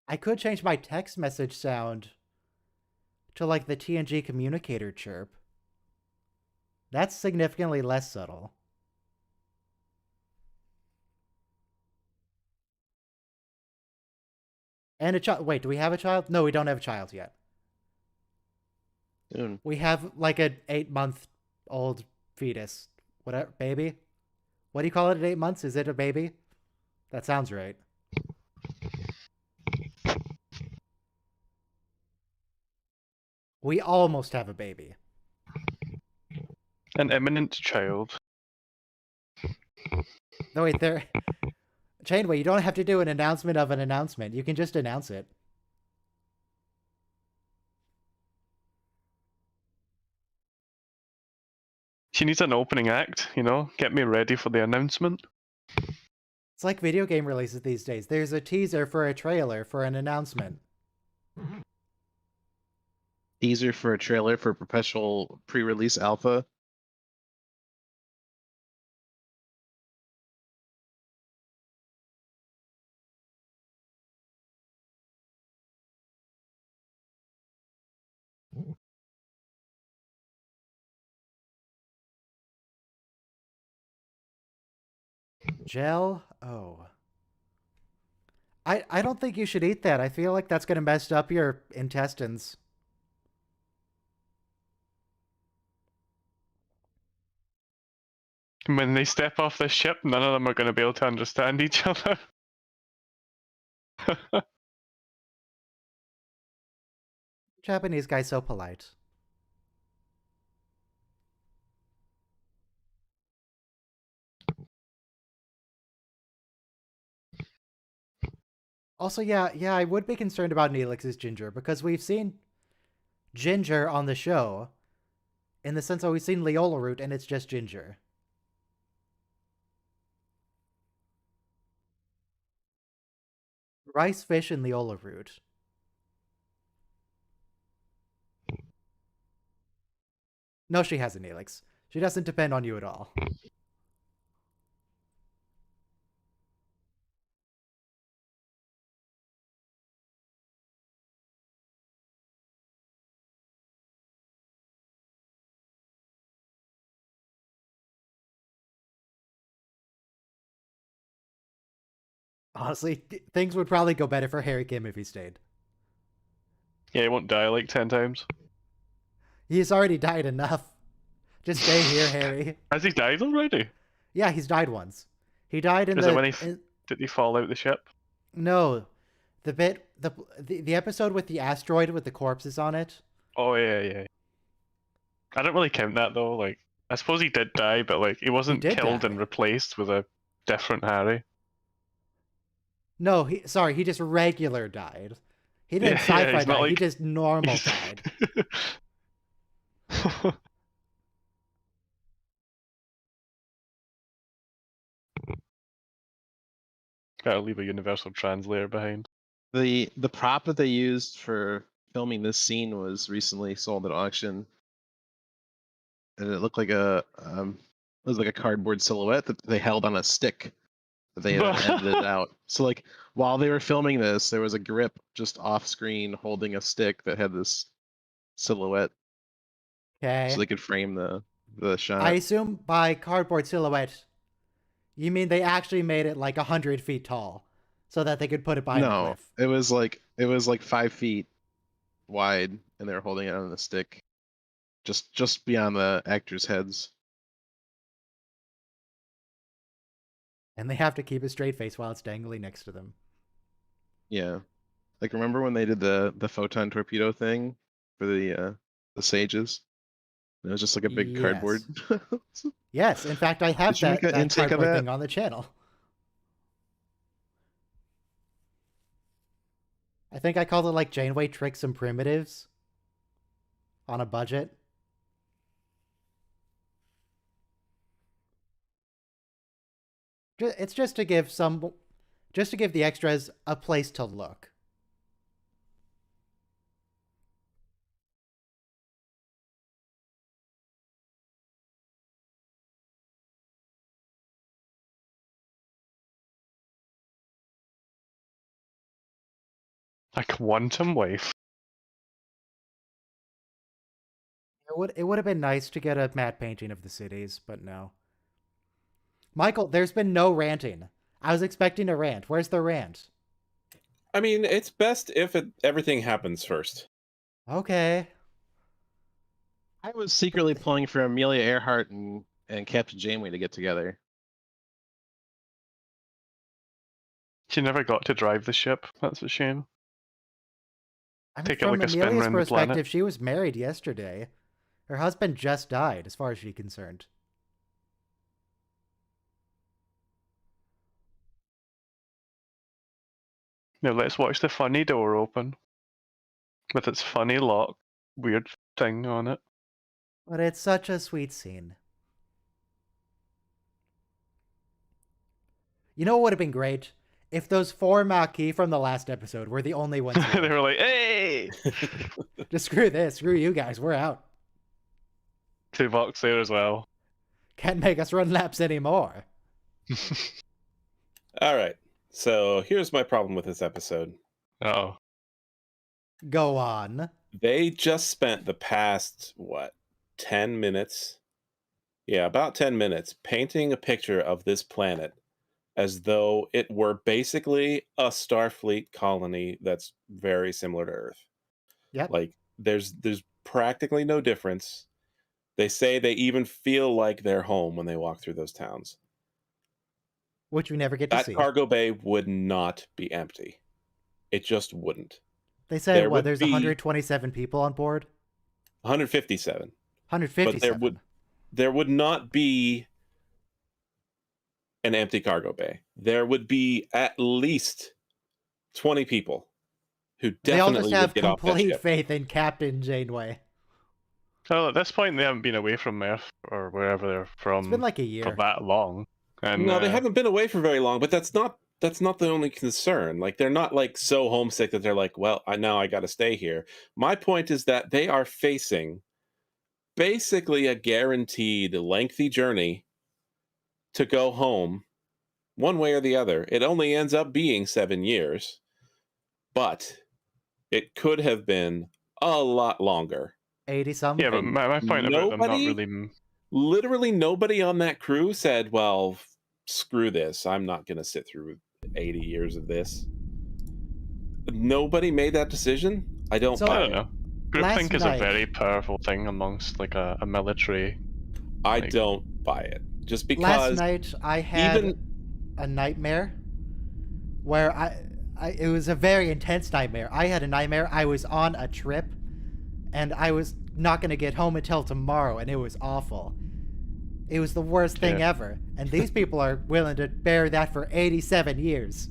I could change my text message sound to like the TNG communicator chirp. That's significantly less subtle. And a child. Wait, do we have a child? No, we don't have a child yet. Soon. We have like an 8-month-old fetus. Whatever, baby. What do you call it at 8 months? Is it a baby? That sounds right. We almost have a baby. An imminent child. No, wait, there. Chainway, you don't have to do an announcement of an announcement. You can just announce it. She needs an opening act, you know? Get me ready for the announcement. It's like video game releases these days. There's a teaser for a trailer for an announcement. Teaser for a trailer for perpetual pre-release alpha. Gel? Oh. I don't think you should eat that. I feel like that's going to mess up your intestines. When they step off the ship, none of them are going to be able to understand each other. Japanese guy's so polite. Also, yeah, I would be concerned about Neelix's ginger because we've seen ginger on the show in the sense that we've seen Leola root and it's just ginger. Rice, fish, and Leola root. No, she hasn't, Neelix. She doesn't depend on you at all. Honestly, things would probably go better for Harry Kim if he stayed. Yeah, he won't die like 10 times. He's already died enough. Just stay here, Harry. Has he died already? Yeah, he's died once. He died in Is the... it when did he fall out the ship? No. The episode with the asteroid with the corpses on it. Oh, yeah. I don't really count that, though. Like, I suppose he did die, but like he wasn't killed and replaced with a different Harry. No, he just regular died. He didn't sci-fi die, like... he just normal died. Gotta leave a universal translator behind. The prop that they used for filming this scene was recently sold at auction, and it looked like it was like a cardboard silhouette that they held on a stick that they had edited out. So like while they were filming this, there was a grip just off screen holding a stick that had this silhouette. Okay. So they could frame the shot. I assume by cardboard silhouette, you mean they actually made it like 100 feet tall, so that they could put it behind the cliff. It was like 5 feet wide, and they were holding it on the stick, just beyond the actors' heads. And they have to keep a straight face while it's dangling next to them. Yeah, like remember when they did the photon torpedo thing for the sages? It was just like a big cardboard. Yes, in fact, I have that cardboard thing on the channel. I think I called it like Janeway Tricks and Primitives on a budget. It's just to give the extras a place to look. A quantum wave. It would have been nice to get a matte painting of the cities, but no. Michael, there's been no ranting. I was expecting a rant. Where's the rant? I mean, it's best if everything happens first. Okay. I was secretly pulling for Amelia Earhart and Captain Janeway to get together. She never got to drive the ship. That's a shame. I mean, Take it from like a spin Amelia's around the planet. perspective, she was married yesterday. Her husband just died, as far as she's concerned. Now let's watch the funny door open. With its funny lock, weird thing on it. But it's such a sweet scene. You know what would have been great? If those 4 Maquis from the last episode were the only ones They here. were like, hey! Just screw this. Screw you guys. We're out. Tuvok's there as well. Can't make us run laps anymore. All right. So here's my problem with this episode. Uh-oh. Go on. They just spent the past, 10 minutes? Yeah, about 10 minutes painting a picture of this planet as though it were basically a Starfleet colony that's very similar to Earth. Yep. Like, there's practically no difference. They say they even feel like they're home when they walk through those towns. Which we never get to That see. cargo bay would not be empty. It just wouldn't. They said, there what, would there's be 127 people on board? 157. 157. But there would not be an empty cargo bay. There would be at least 20 people who They all definitely just have would get off that complete ship. faith in Captain Janeway. So at this point, they haven't been away from Earth or wherever they're from It's been like a for year. that long. And, No, they haven't been away for very long, but that's not the only concern. Like, they're not like so homesick that they're like, well, now I got to stay here. My point is that they are facing basically a guaranteed lengthy journey to go home one way or the other. It only ends up being 7 years, but it could have been a lot longer. 80-something. Yeah, but my point about them not really... Literally nobody on that crew said, well, screw this. I'm not going to sit through 80 years of this. Nobody made that decision. I don't I don't know. Groupthink is night- a very powerful thing amongst like a military. I Like- don't buy it. Just because Last night I had even a nightmare where it was a very intense nightmare. I had a nightmare. I was on a trip and I was not going to get home until tomorrow, and it was awful. It was the worst thing ever. And these people are willing to bear that for 87 years.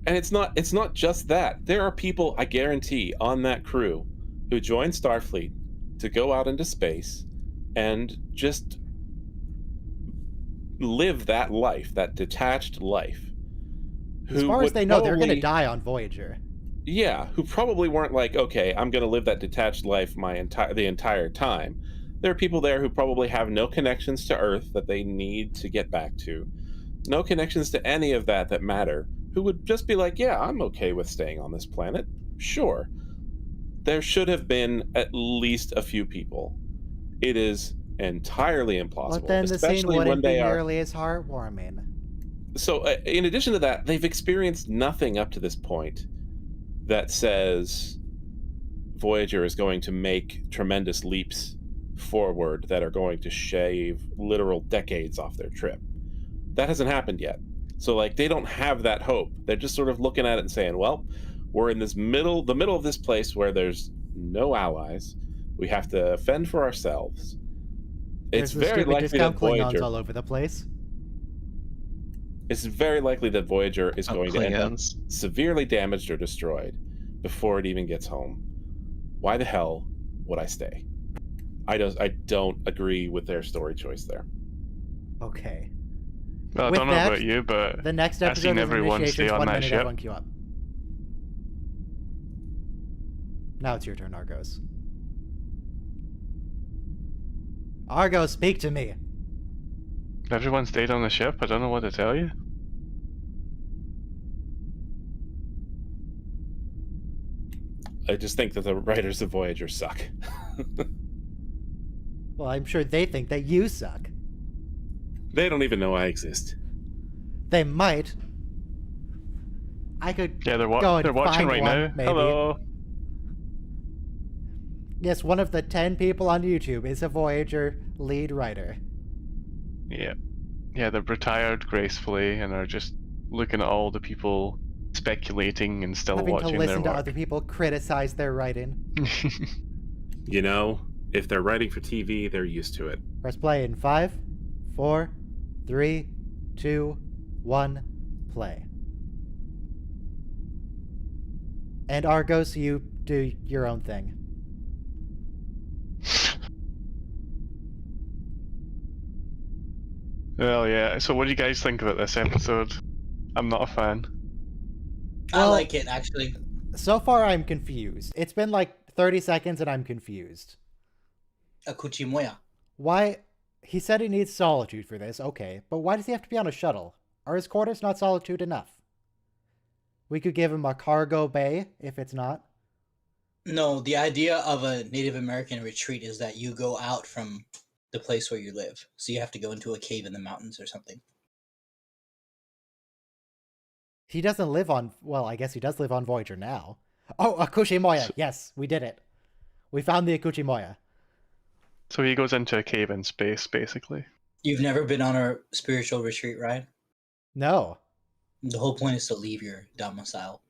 And it's not just that. There are people, I guarantee, on that crew who joined Starfleet to go out into space and just live that life, that detached life. As far as they know, they're going to die on Voyager. Yeah, who probably weren't like, okay, I'm going to live that detached life the entire time. There are people there who probably have no connections to Earth that they need to get back to. No connections to any of that matter, who would just be like, yeah, I'm okay with staying on this planet. Sure. There should have been at least a few people. It is entirely implausible. But then the scene especially when wouldn't be they are. nearly as heartwarming. So, in addition to that, they've experienced nothing up to this point that says Voyager is going to make tremendous leaps forward that are going to shave literal decades off their trip. That hasn't happened yet. So, like, they don't have that hope. They're just sort of looking at it and saying, well, we're in the middle of this place where there's no allies. We have to fend for ourselves. It's There's very likely that Klingons Voyager... all over the place. It's very likely that Voyager is going to end up Klingons. severely damaged or destroyed before it even gets home. Why the hell would I stay? I don't agree with their story choice there. Okay. Well, I With don't know that, about you, but The next I've episode seen is everyone Initiations. stay on 1 that minute, ship. everyone queue up. Now it's your turn, Argos. Argos, speak to me. Everyone stayed on the ship. I don't know what to tell you. I just think that the writers of Voyager suck. Well, I'm sure they think that you suck. They don't even know I exist. They might. I could Yeah, they're go and they're watching find right one, now. maybe. Hello. Yes, one of the 10 people on YouTube is a Voyager lead writer. Yeah. Yeah, they're retired gracefully and are just looking at all the people speculating and still Having to watching listen to their other people criticize their writing. work. You know, if they're writing for TV, they're used to it. Press play in 5, 4, 3, 2, 1, play. And Argos, you do your own thing. Well, yeah. So, what do you guys think about this episode? I'm not a fan. I Well- like it actually. So far, I'm confused. It's been like 30 seconds and I'm confused. Akuchi Moya. Why? He said he needs solitude for this, okay, but why does he have to be on a shuttle? Are his quarters not solitude enough? We could give him a cargo bay if it's not. No, the idea of a Native American retreat is that you go out from the place where you live. So you have to go into a cave in the mountains or something. He doesn't live on, well, I guess he does live on Voyager now. Oh, Akuchi Moya. Yes, we did it. We found the Akuchi Moya. So he goes into a cave in space, basically. You've never been on a spiritual retreat, right? No. The whole point is to leave your domicile.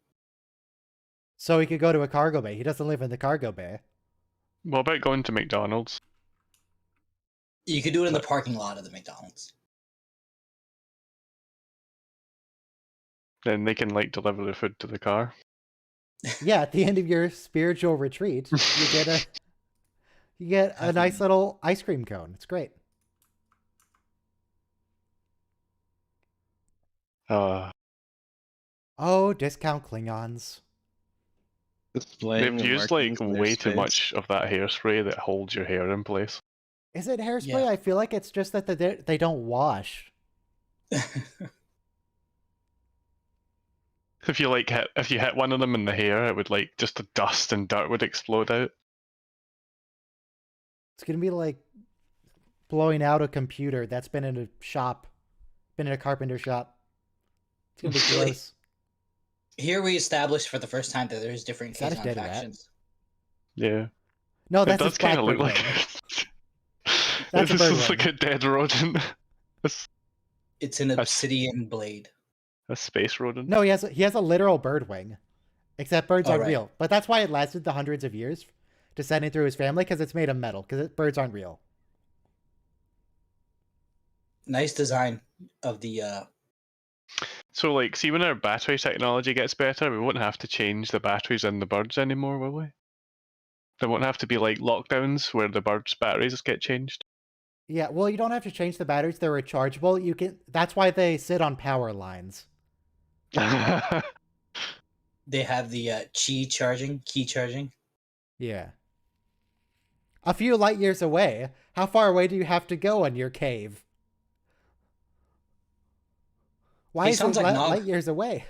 So he could go to a cargo bay. He doesn't live in the cargo bay. What about going to McDonald's? You could do it in the parking lot of the McDonald's. Then they can like deliver the food to the car. Yeah, at the end of your spiritual retreat, you get a nice little ice cream cone. It's great. Oh, discount Klingons. Displaying They've the used markings like in their way too space. much of that hairspray that holds your hair in place. Is it hairspray? Yeah. I feel like it's just that they don't wash. If you like if you hit one of them in the hair, it would like just the dust and dirt would explode out. It's gonna be like blowing out a computer that's been in a shop, been in a carpenter shop. It's gonna be Really? gross. Here we established for the first time that there's different That is Kazon dead rat. factions. Yeah. No, It that's does his kind of look blackbird like wing. this That's a bird is like wing. a dead rodent. It's an obsidian blade. A space rodent. No, he has a literal bird wing, except birds Oh, aren't right. real. But that's why it lasted the hundreds of years, descending through his family, because it's made of metal. Because birds aren't real. Nice design of the So like, see when our battery technology gets better, we won't have to change the batteries in the birds anymore, will we? There won't have to be like lockdowns where the birds' batteries get changed. Yeah, well, you don't have to change the batteries; they're rechargeable. You can. That's why they sit on power lines. they have the key charging. Yeah. A few light years away. How far away do you have to go in your cave? Why He is sounds it like Nog. light years away?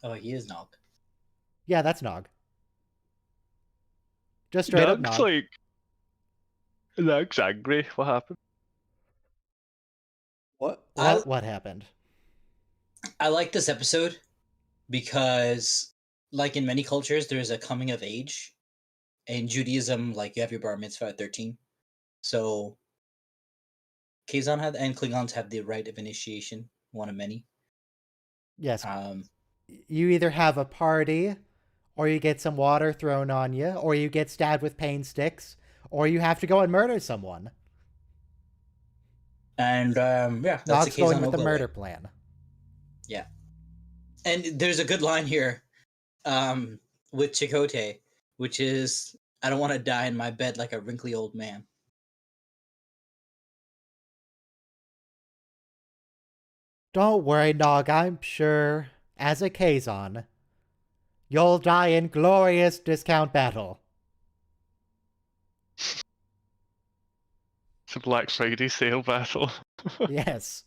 Oh, he is Nog. Yeah, that's Nog. Just straight up Looks Nog. like Looks angry. What happened? What happened? I like this episode because, like in many cultures, there's a coming of age. In Judaism, like you have your bar mitzvah at 13. So Kazon and Klingons have the rite of initiation, one of many. Yes. You either have a party, or you get some water thrown on you, or you get stabbed with pain sticks, or you have to go and murder someone. And yeah, that's Nog's the going Kazon with the Ogo murder way. plan. Yeah. And there's a good line here with Chakotay, which is, I don't want to die in my bed like a wrinkly old man. Don't worry, Nog, I'm sure, as a Kazon, you'll die in glorious discount battle. It's a Black Friday sale battle. Yes.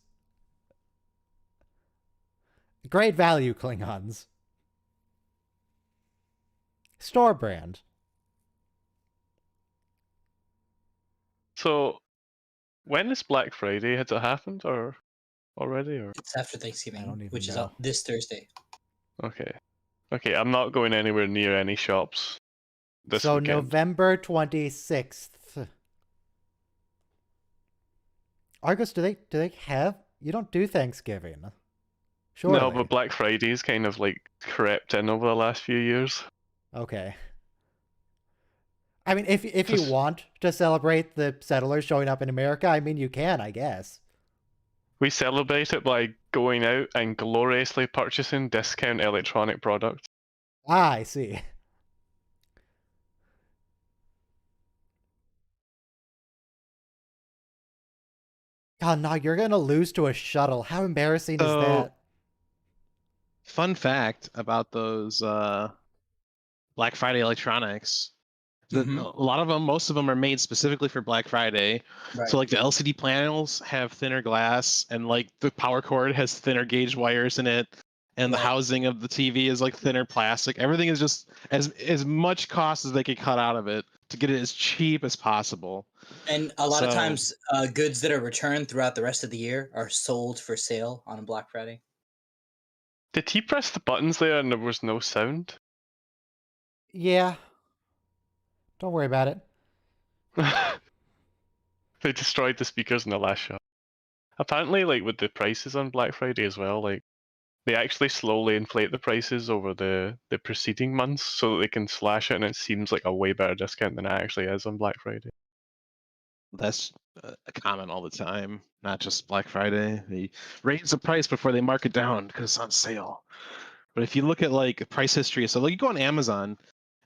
Great value, Klingons. Store brand. So, when is Black Friday? Has it happened or already? Or It's after I Thanksgiving, don't even which is know. up this Thursday. Okay. Okay, I'm not going anywhere near any shops this So weekend. November 26th. Argos, do they have? You don't do Thanksgiving. Surely. No, but Black Friday's kind of like crept in over the last few years. Okay. I mean, if you Just- want to celebrate the settlers showing up in America, I mean, you can, I guess. We celebrate it by going out and gloriously purchasing discount electronic products. Ah, I see. God, no, you're gonna lose to a shuttle. How embarrassing is So- that? Fun fact about those Black Friday electronics. That Mhm. a lot of them, most of them are made specifically for Black Friday. Right. So like the LCD panels have thinner glass, and like the power cord has thinner gauge wires in it, and the Right. housing of the TV is like thinner plastic. Everything is just as much cost as they could cut out of it to get it as cheap as possible. And a lot of So- times, goods that are returned throughout the rest of the year are sold for sale on a Black Friday. Did he press the buttons there and there was no sound? Yeah. Don't worry about it. They destroyed the speakers in the last shot. Apparently, like with the prices on Black Friday as well, like they actually slowly inflate the prices over the preceding months so that they can slash it, and it seems like a way better discount than it actually is on Black Friday. That's a comment all the time, not just Black Friday. They raise the price before they mark it down because it's on sale. But if you look at like price history, so like you go on Amazon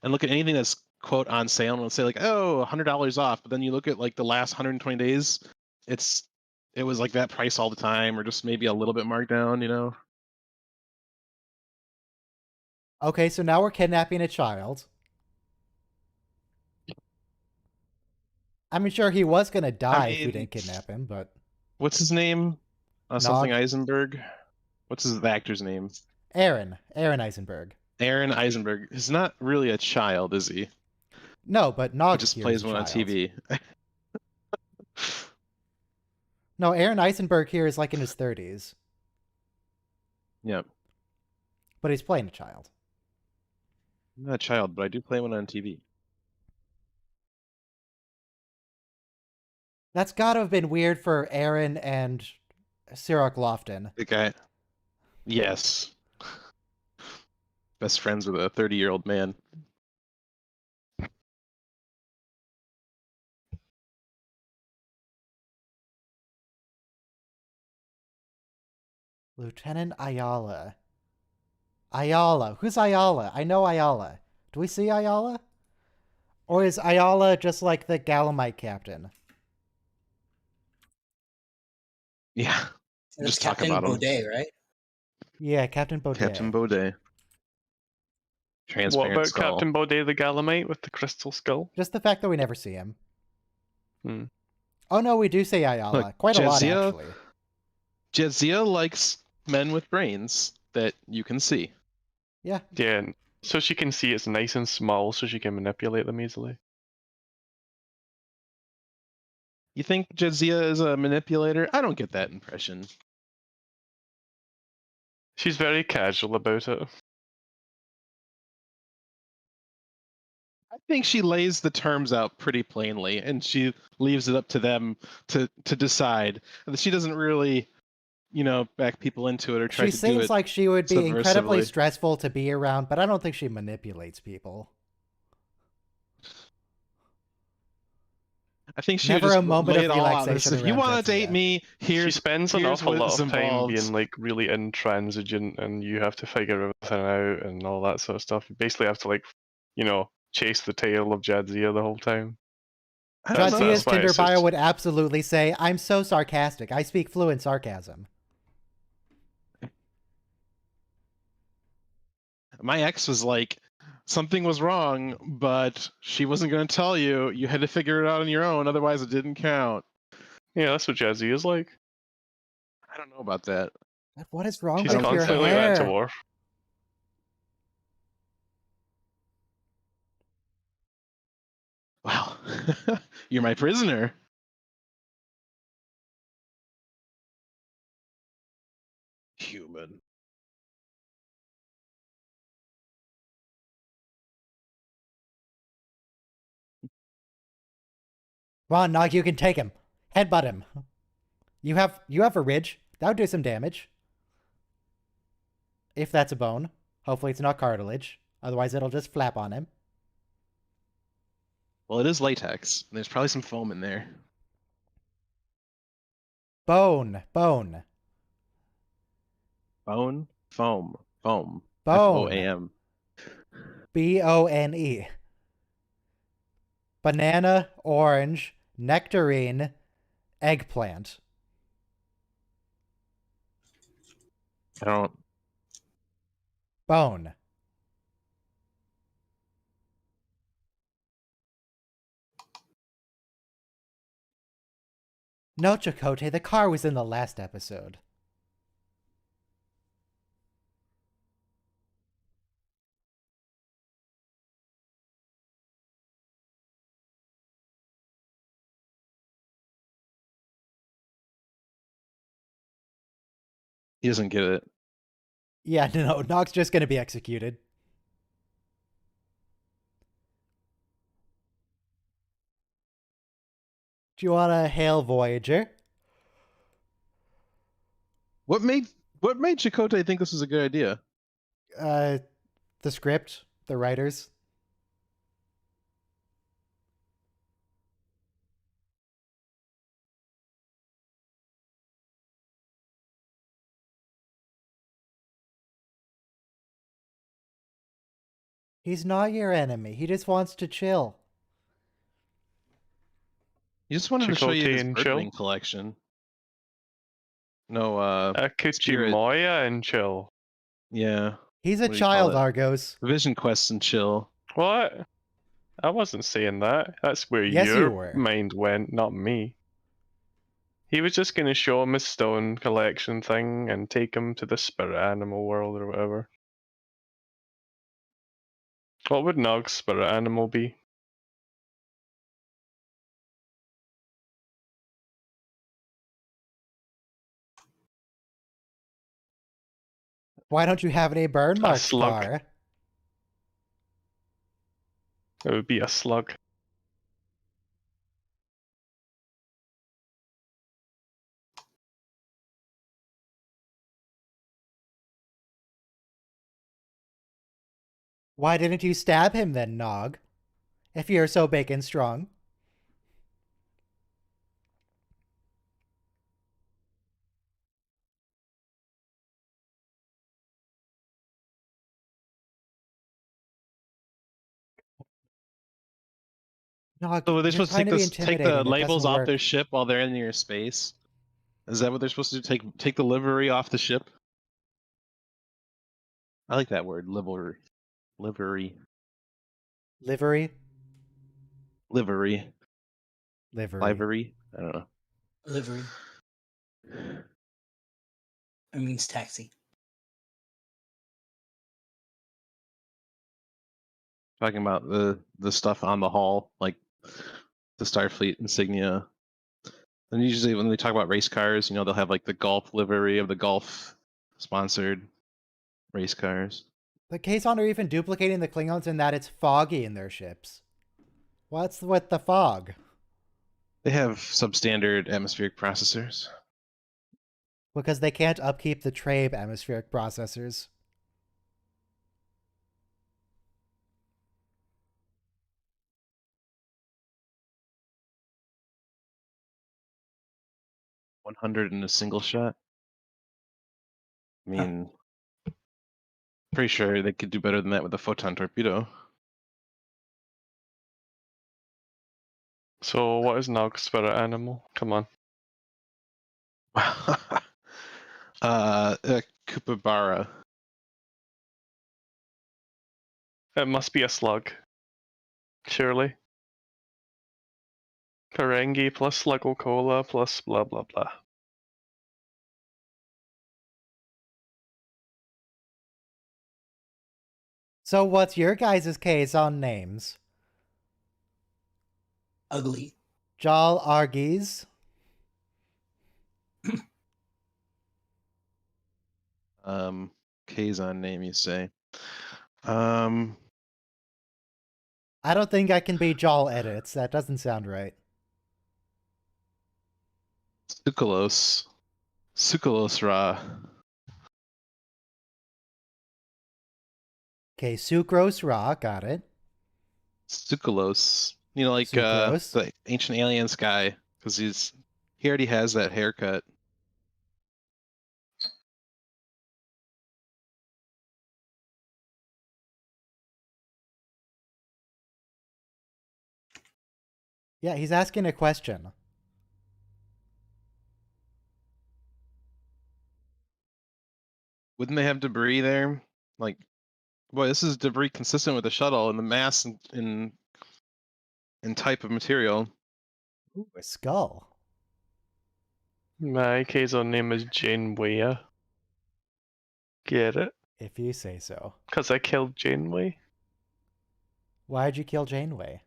and look at anything that's quote on sale, and it'll say like, oh, $100 off. But then you look at like the last 120 days, it was like that price all the time, or just maybe a little bit marked down, you know? Okay, so now we're kidnapping a child. I mean, sure, he was gonna die if we mean- didn't kidnap him, but What's his name? Something Nog? Eisenberg. What's the actor's name? Aaron Eisenberg. Aaron Eisenberg. He's not really a child, is he? No, but He Nog just here plays is a one on child. TV. No, Aaron Eisenberg here is like in his 30s, Yep. but he's playing a child. I'm not a child, but I do play one on TV. That's gotta have been weird for Aaron and Sirach Lofton. The guy. Yes. Best friends with a 30-year-old man. Lieutenant Ayala. Ayala. Who's Ayala? I know Ayala. Do we see Ayala? Or is Ayala just like the Galamite captain? Yeah. That's Just talk Captain about him. Baudet, right? Yeah, Captain Baudet. Captain Baudet. What Transparent about skull. Captain Baudet the Galamite with the crystal skull? Just the fact that we never see him. Hmm. Oh no, we do say Ayala. Look, Quite a lot, Jadzia- actually. Jadzia likes men with brains that you can see. Yeah. Yeah, so she can see it's nice and small, so she can manipulate them easily. You think Jadzia is a manipulator? I don't get that impression. She's very casual about it. I think she lays the terms out pretty plainly, and she leaves it up to them to decide. She doesn't really, back people into it or try She to do seems it. like she would be incredibly subversively. stressful to be around, but I don't think she manipulates people. I think she Never would just a moment lay of it all out. relaxation If you around want to date Jadzia. me, She spends an here's awful lot what's of time involved. being like really intransigent, and you have to figure everything out and all that sort of stuff. You basically have to chase the tail of Jadzia the whole time. I don't know. Jadzia's why Tinder it's bio just- would absolutely say, "I'm so sarcastic. I speak fluent sarcasm." My ex was like, something was wrong, but she wasn't going to tell you. You had to figure it out on your own, otherwise it didn't count. Yeah, that's what Jadzia is like. I don't know about that. But what is wrong She's with your constantly like that to hair? Worf. Wow, you're my prisoner. Human. Come on, Nog, you can take him. Headbutt him. You have a ridge. That would do some damage. If that's a bone. Hopefully it's not cartilage. Otherwise it'll just flap on him. Well, it is latex. There's probably some foam in there. Bone. Bone, foam, Bone. FOAM. BONE. Banana, orange, nectarine, eggplant. I don't. Bone. No, Chakotay, the car was in the last episode. He doesn't get it. Yeah, no, Nog's just gonna be executed. Do you want to hail Voyager? What made Chakotay think this was a good idea? The script, the writers. He's not your enemy. He just wants to chill. He just wanted to show you his Chakotay and chill? birdwing collection. No, Kuchimoya and chill. Yeah. He's a What do you call child, it? Argos. Vision Quest and chill. What? I wasn't saying that. That's where Yes, you your were. mind went, not me. He was just going to show him his stone collection thing and take him to the spirit animal world or whatever. What would Nog's spirit animal be? Why don't you have any burn marks, slug. Bar? It would be a slug. Why didn't you stab him then, Nog? If you're so big and strong. Nog, So they're you're supposed to trying to be take the intimidating. It labels doesn't off work. their ship while they're in your space? Is that what they're supposed to do? Take the livery off the ship? I like that word, livery. Livery. Livery? Livery. Livery. Livery? I don't know. Livery. It means taxi. Talking about the stuff on the hull, like the Starfleet insignia. And usually when they talk about race cars, they'll have like the Gulf livery of the Gulf sponsored race cars. The Kazon are even duplicating the Klingons in that it's foggy in their ships. What's with the fog? They have substandard atmospheric processors. Because they can't upkeep the Trabe atmospheric processors. $100 in a single shot. I mean, pretty sure they could do better than that with a photon torpedo. So what is Nog's spirit animal? Come on. Koopabarra. It must be a slug. Surely. Ferengi plus Slugocola plus blah blah blah. So what's your guys' Kazon names? Ugly. Jal Argies. Kazon name, you say? I don't think I can be Jal edits. That doesn't sound right. Sucralose. Sucralose raw. Okay, sucrose raw, got it. Sucralose. You know, like Sucrose. the Ancient Aliens guy, because he already has that haircut. Yeah, he's asking a question. Wouldn't they have debris there? Like, boy, this is debris consistent with the shuttle and the mass and type of material. Ooh, a skull. My Keizo name is Janeway. Get it? If you say so. Because I killed Janeway. Why'd you kill Janeway?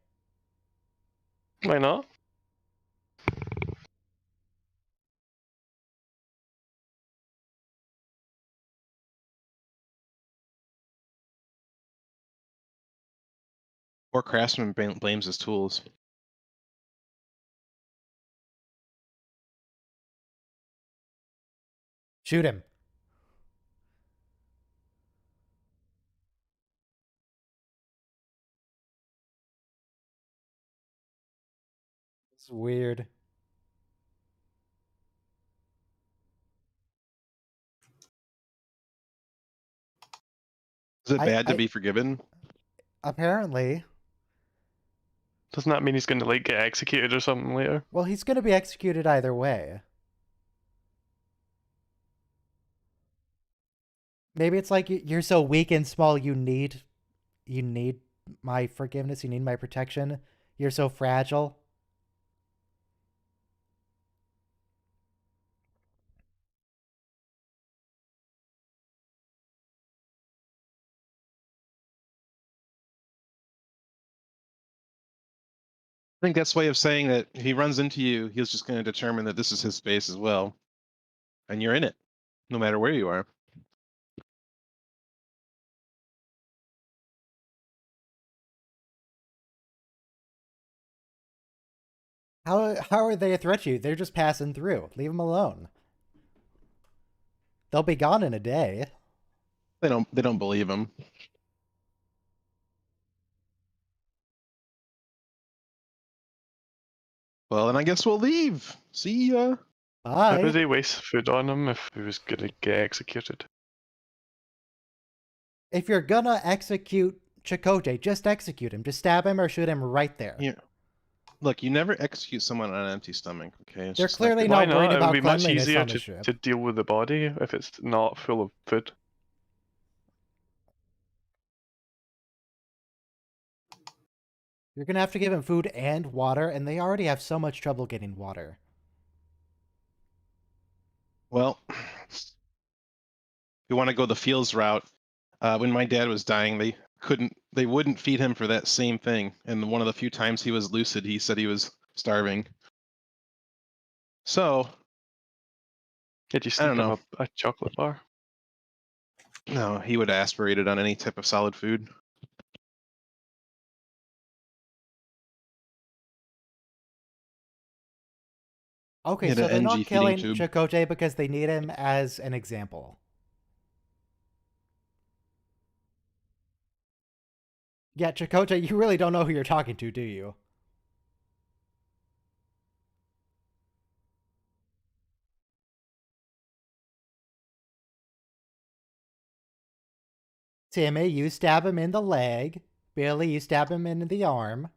Why not? Or Craftsman blames his tools. Shoot him. It's weird. Is it bad to be forgiven? Apparently. Doesn't that mean he's going to like get executed or something later? Well, he's going to be executed either way. Maybe it's like you're so weak and small you need my forgiveness, you need my protection. You're so fragile. I think that's a way of saying that if he runs into you, he's just going to determine that this is his space as well. And you're in it, no matter where you are. How are they a threat to you? They're just passing through. Leave them alone. They'll be gone in a day. They don't believe him. Well, then I guess we'll leave. See ya. Bye. Why would he waste food on him if he was going to get executed? If you're gonna execute Chakotay, just execute him. Just stab him or shoot him right there. Yeah. Look, you never execute someone on an empty stomach, okay? It's They're just not clearly good. Why not worried not? It about would be much cleanliness easier on the ship. to deal with the body if it's not full of food. You're gonna have to give him food and water, and they already have so much trouble getting water. Well, if you want to go the Fields route, when my dad was dying, they wouldn't feed him for that same thing. And one of the few times he was lucid, he said he was starving. So, Did you I stick don't him know. a chocolate bar? No, he would aspirate it on any type of solid food. Okay, He had so an they're NG not feeding killing tube. Chakotay because they need him as an example. Yeah, Chakotay, you really don't know who you're talking to, do you? Timmy, you stab him in the leg. Billy, you stab him in the arm.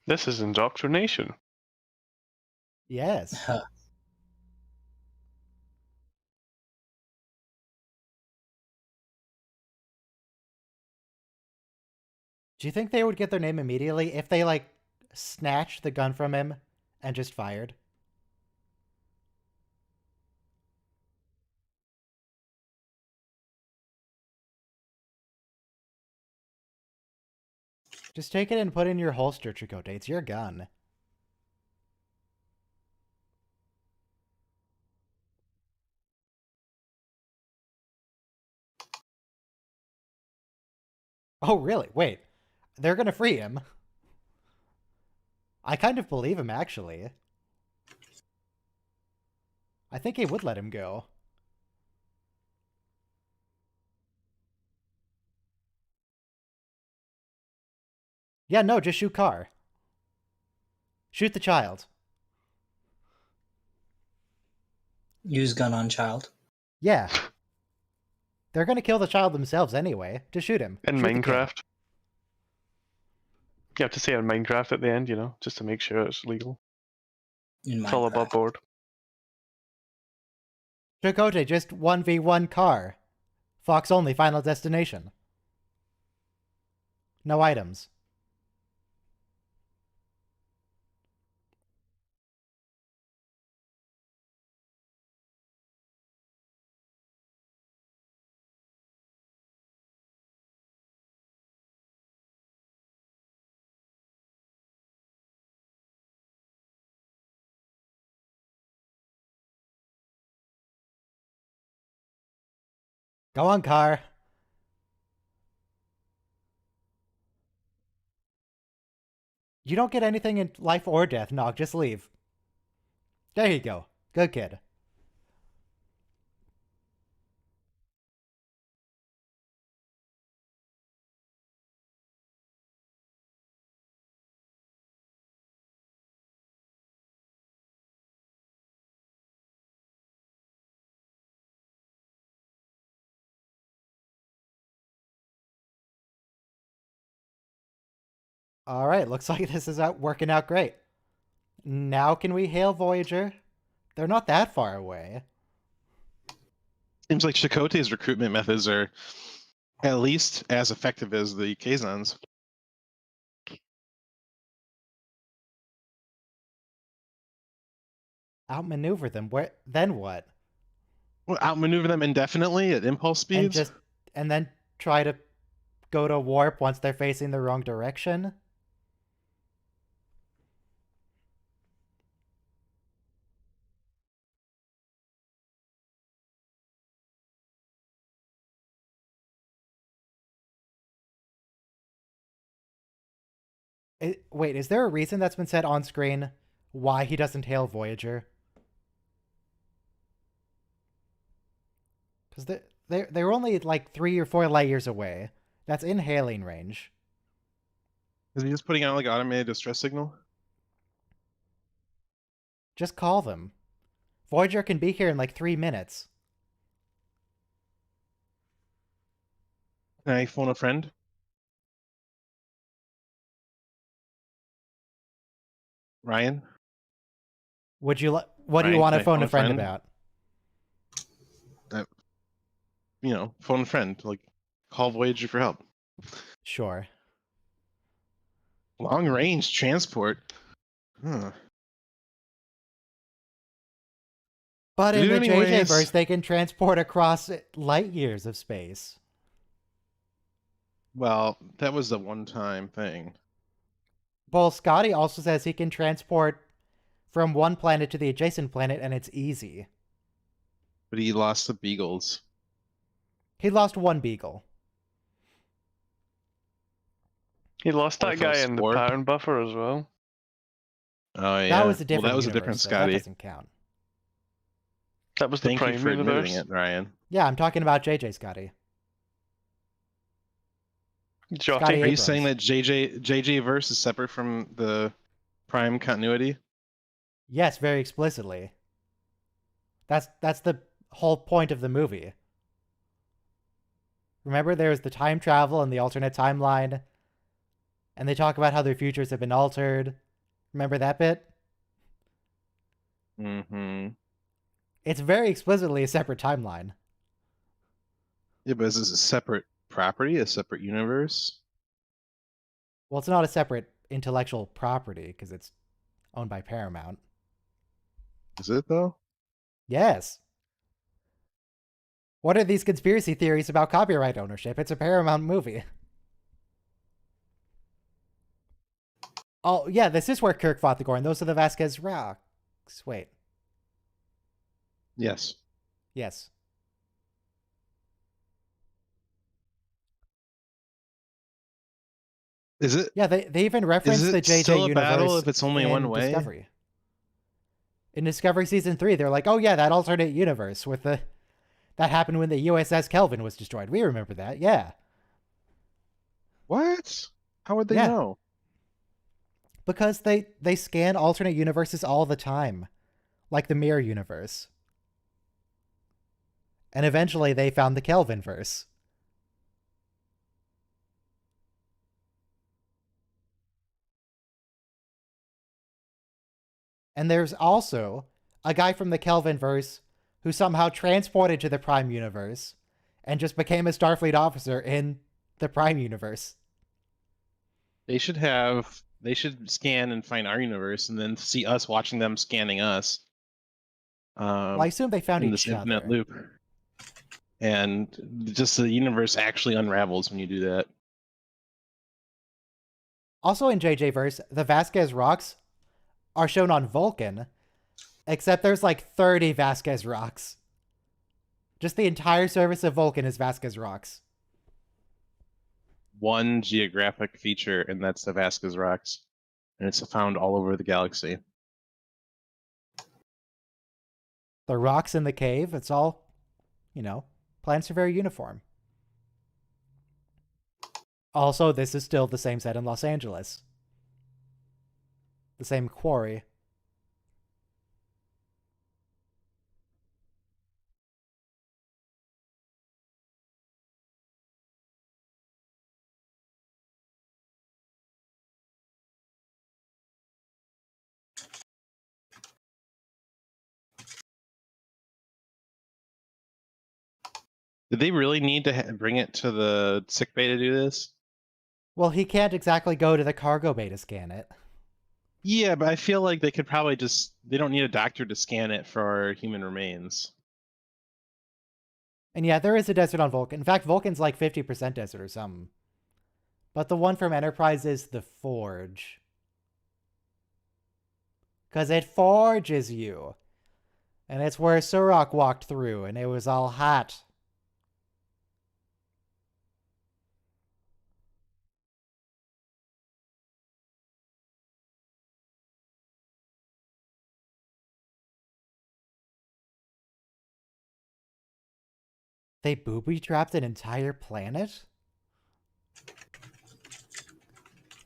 This is indoctrination. Yes. Do you think they would get their name immediately if they, like, snatched the gun from him and just fired? Just take it and put it in your holster, Chakotay. It's your gun. Oh, really? Wait. They're gonna free him. I kind of believe him, actually. I think he would let him go. Yeah, no, just shoot Car. Shoot the child. Use gun on child. Yeah. They're gonna kill the child themselves anyway. Just shoot him. In Shoot the kid. Minecraft. You have to say in Minecraft at the end, just to make sure it's legal. In It's all above Minecraft. board. Chakotay, just 1v1 Car. Fox only, final destination. No items. Go on, Car. You don't get anything in life or death, Nog. Just leave. There you go. Good kid. Alright, looks like this is working out great. Now can we hail Voyager? They're not that far away. Seems like Chakotay's recruitment methods are at least as effective as the Kazon's. Outmaneuver them. Then what? Well, outmaneuver them indefinitely at impulse speeds? And then try to go to warp once they're facing the wrong direction? Wait, is there a reason that's been said on screen why he doesn't hail Voyager? Because they're only like 3 or 4 light years away. That's in hailing range. Is he just putting out like automated distress signal? Just call them. Voyager can be here in like 3 minutes. Can I phone a friend? Ryan? What do you want Ryan, to can I phone a friend about? Phone a friend. Like, call Voyager for help. Sure. Long range transport. Huh. But in the Anyways, JJ verse, they can transport across light years of space. Well, that was a one-time thing. Well, Scotty also says he can transport from one planet to the adjacent planet, and it's easy. But he lost the Beagles. He lost one Beagle. He lost that guy in the Spore. pattern buffer as well. Oh yeah. That was a different Well, that was universe, a different so Scotty. that doesn't count. That was the Thank you Prime for admitting universe. it, Ryan. Yeah, I'm talking about JJ Scotty. Jotty. Scotty Are you Abrams. saying that JJ verse is separate from the Prime continuity? Yes, very explicitly. That's the whole point of the movie. Remember, there was the time travel and the alternate timeline, and they talk about how their futures have been altered. Remember that bit? Mm-hmm. It's very explicitly a separate timeline. Yeah, but is this a separate property, a separate universe? Well, it's not a separate intellectual property because it's owned by Paramount. Is it though? Yes. What are these conspiracy theories about copyright ownership? It's a Paramount movie. Oh, yeah, this is where Kirk fought the Gorn. Those are the Vasquez rocks. Wait. Yes. Yes. Is it? Yeah, they even reference Is the it JJ still a universe battle if it's only in one way? Discovery. In Discovery Season 3, they're like, oh yeah, that alternate universe with that happened when the USS Kelvin was destroyed. We remember that, yeah. What? How would they Yeah. know? Because they scan alternate universes all the time, like the Mirror Universe. And eventually they found the Kelvin verse. And there's also a guy from the Kelvin verse who somehow transported to the Prime Universe and just became a Starfleet officer in the Prime Universe. They should scan and find our universe and then see us watching them scanning us. Well, I assume they found in this each infinite other. loop. And just the universe actually unravels when you do that. Also in JJ verse, the Vasquez rocks are shown on Vulcan, except there's like 30 Vasquez rocks. Just the entire surface of Vulcan is Vasquez rocks. One geographic feature, and that's the Vasquez rocks. And it's found all over the galaxy. The rocks in the cave, it's all, planets are very uniform. Also, this is still the same set in Los Angeles. The same quarry. Did they really need to bring it to the sick bay to do this? Well, he can't exactly go to the cargo bay to scan it. Yeah, but I feel like they could probably they don't need a doctor to scan it for human remains. And yeah, there is a desert on Vulcan. In fact, Vulcan's like 50% desert or something. But the one from Enterprise is the Forge. Because it forges you. And it's where Surak walked through, and it was all hot. They booby-trapped an entire planet?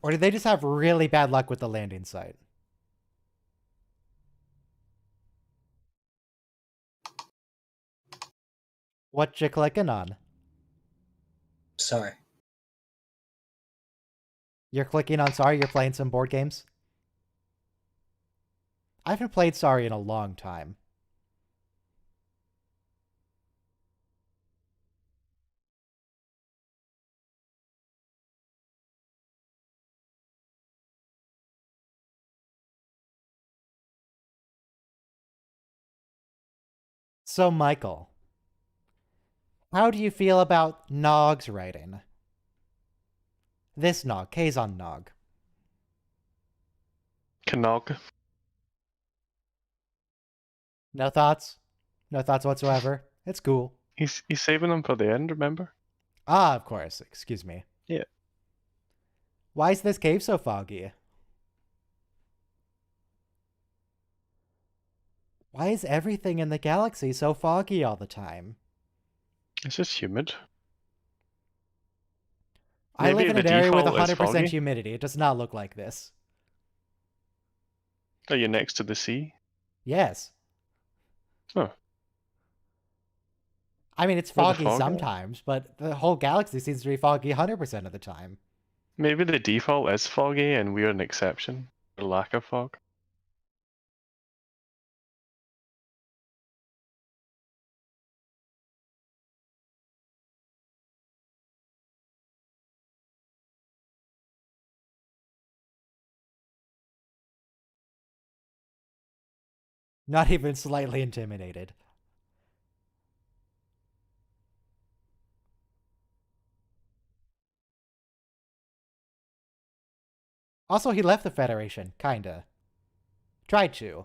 Or did they just have really bad luck with the landing site? What you clicking on? Sorry. You're clicking on Sorry, you're playing some board games? I haven't played Sorry in a long time. So, Michael, how do you feel about Nog's writing? This Nog, Kazon Nog. Canog. No thoughts? No thoughts whatsoever? It's cool. He's saving them for the end, remember? Ah, of course. Excuse me. Yeah. Why is this cave so foggy? Why is everything in the galaxy so foggy all the time? It's just humid. I live in an area with default is 100% foggy. humidity. It does not look like this. Are you next to the sea? Yes. Oh. I mean, it's Where's the foggy fog at? sometimes, but the whole galaxy seems to be foggy 100% of the time. Maybe the default is foggy and we're an exception for lack of fog. Not even slightly intimidated. Also, he left the Federation, kinda. Tried to.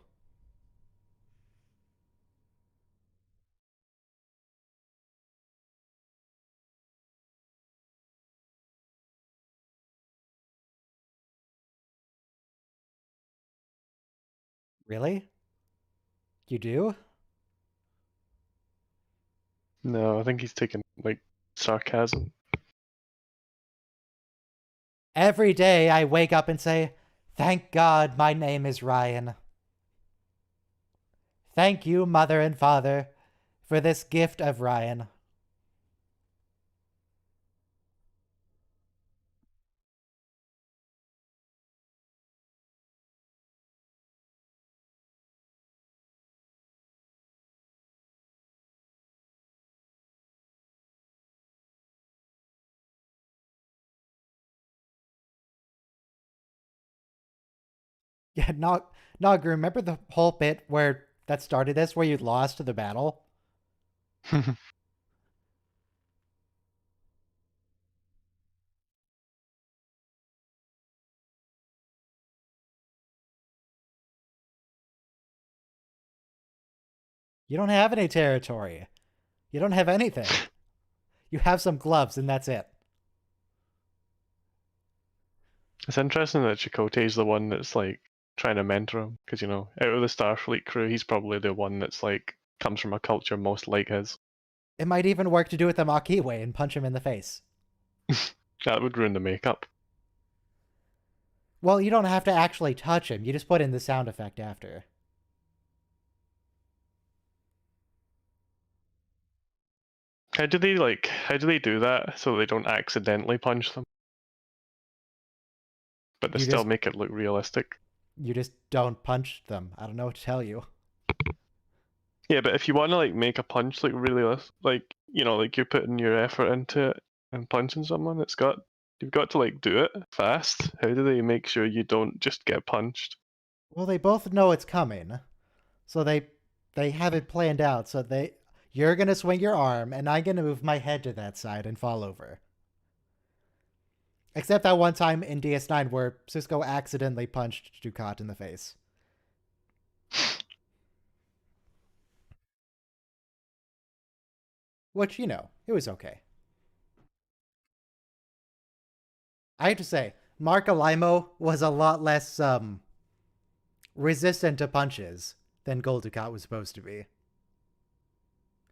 Really? You do? No, I think he's taking like sarcasm. Every day I wake up and say, "Thank God my name is Ryan. Thank you, Mother and Father, for this gift of Ryan." Yeah, Nog, remember the whole bit where that started this, where you lost the battle? You don't have any territory. You don't have anything. You have some gloves, and that's it. It's interesting that Chakotay's the one that's like trying to mentor him, because out of the Starfleet crew, he's probably the one that's like comes from a culture most like his. It might even work to do it the Maquis way and punch him in the face. That would ruin the makeup. Well, you don't have to actually touch him. You just put in the sound effect after. How do they do that so they don't accidentally punch them? But they You still just- make it look realistic. You just don't punch them. I don't know what to tell you. Yeah, but if you want to like make a punch look realistic, like you're putting your effort into it and punching someone, you've got to like do it fast. How do they make sure you don't just get punched? Well, they both know it's coming. So they have it planned out. So you're going to swing your arm and I'm going to move my head to that side and fall over. Except that one time in DS9 where Cisco accidentally punched Ducat in the face. Which, it was okay. I have to say, Mark Alimo was a lot less resistant to punches than Gul Dukat was supposed to be.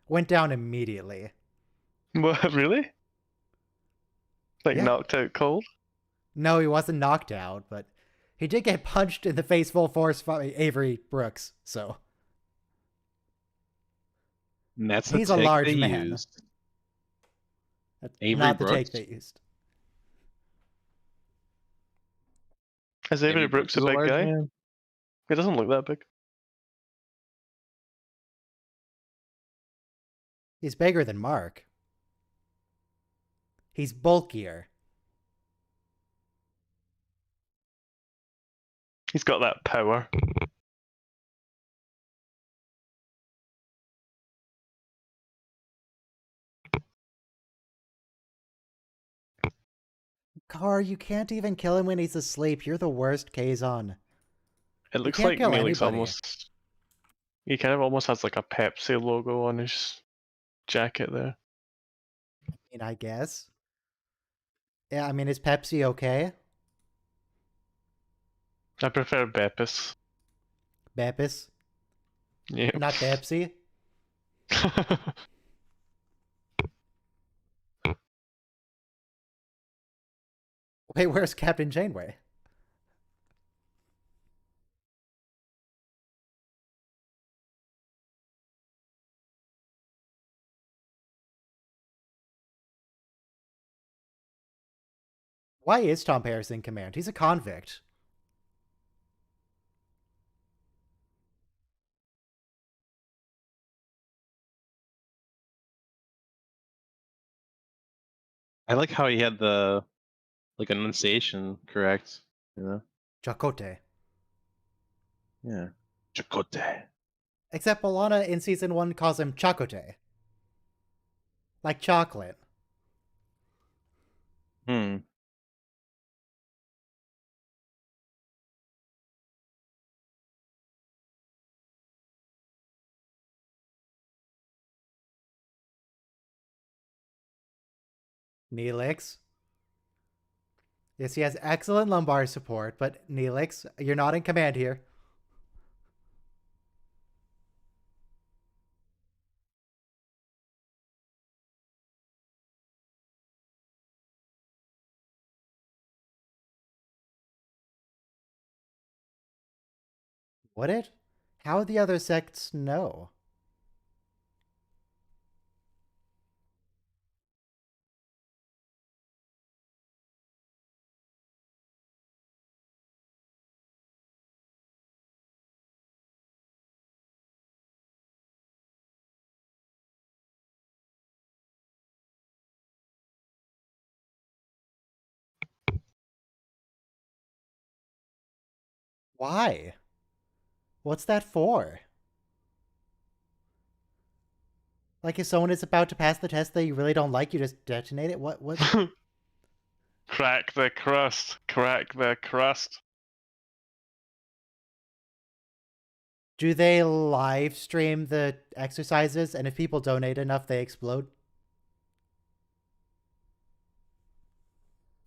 Went down immediately. What, really? Like Yeah. knocked out cold? No, he wasn't knocked out, but he did get punched in the face full force by Avery Brooks, so. And that's He's the a take large they man. used. That's Avery not the Brooks? take they used. Is Avery Brooks a is big large guy? man. He doesn't look that big. He's bigger than Mark. He's bulkier. He's got that power. Car, you can't even kill him when he's asleep. You're the worst Kazon. It looks can't like kill Neelix anybody. almost. He kind of almost has like a Pepsi logo on his jacket there. I guess. Yeah, is Pepsi okay? I prefer Beppis. Bepis? Yeah. Not Pepsi? Wait, where's Captain Janeway? Why is Tom Paris in command? He's a convict. I like how he had the enunciation correct. Chakotay. Yeah. Chakotay. Except Bolana in season 1 calls him Chakotay. Like chocolate. Hmm. Neelix. Yes, he has excellent lumbar support, but Neelix, you're not in command here. Would it? How would the other sects know? Why? What's that for? Like, if someone is about to pass the test that you really don't like, you just detonate it? What? Crack the crust. Crack the crust. Do they live stream the exercises, and if people donate enough, they explode?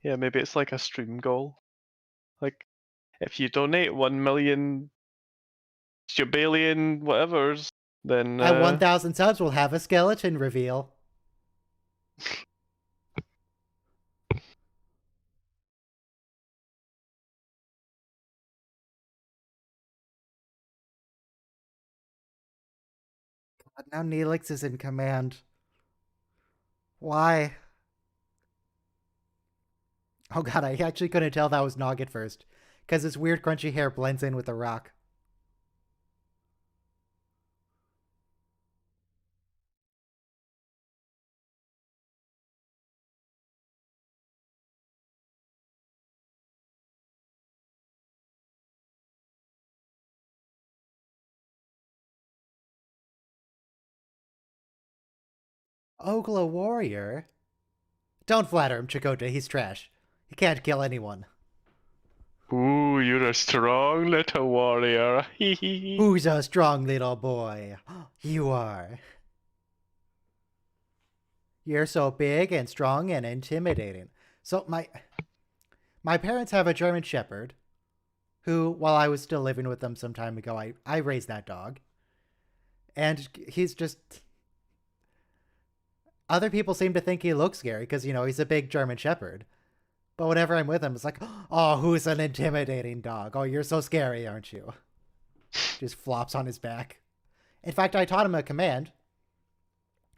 Yeah, maybe it's like a stream goal. Like, if you donate 1 million jubillion whatevers, then At 1,000 subs, we'll have a skeleton reveal. God, now Neelix is in command. Why? Oh god, I actually couldn't tell that was Nog at first, because his weird crunchy hair blends in with the rock. Ogla warrior? Don't flatter him, Chakotay, he's trash. He can't kill anyone. ooh, you're a strong little warrior. Who's a strong little boy? You are. You're so big and strong and intimidating. So my parents have a German Shepherd, who, while I was still living with them some time ago, I raised that dog. And he's just... Other people seem to think he looks scary because, you know, he's a big German Shepherd. But whenever I'm with him, it's like, oh, who's an intimidating dog? Oh, you're so scary, aren't you? Just flops on his back. In fact, I taught him a command.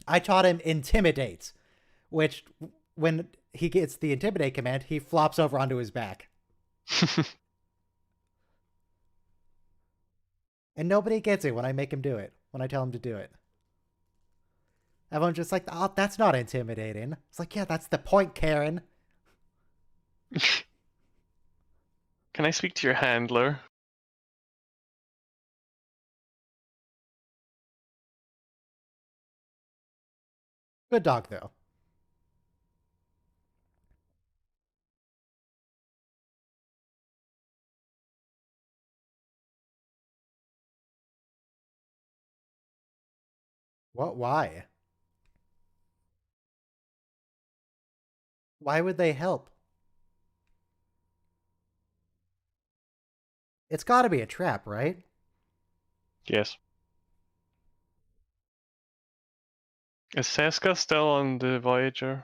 I taught him intimidate, which when he gets the intimidate command, he flops over onto his back. And nobody gets it when I make him do it, when I tell him to do it. Everyone's just like, oh, that's not intimidating. It's like, yeah, that's the point, Karen. Can I speak to your handler? Good dog, though. What? Why? Why would they help? It's gotta be a trap, right? Yes. Is Seska still on the Voyager?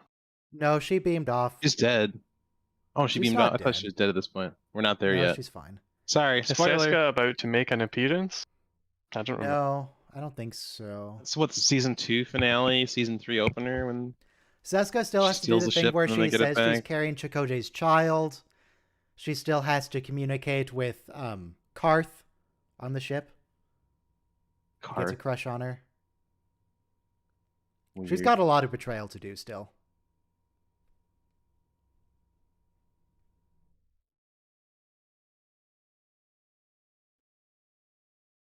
No, she beamed off. She's dead. Oh, she She's beamed not out. I thought dead. she was dead at this point. We're not there No, yet. she's fine. Sorry, Is spoiler. Seska about to make an appearance? I don't remember. No, I don't think so. That's what's the season 2 finale, season 3 opener when Seska still She has to do steals the the thing ship where and then she they get it says she's back. carrying Chakotay's child. She still has to communicate with Karth on the ship. He gets a Karth. crush on her. She's Weird. got a lot of betrayal to do still.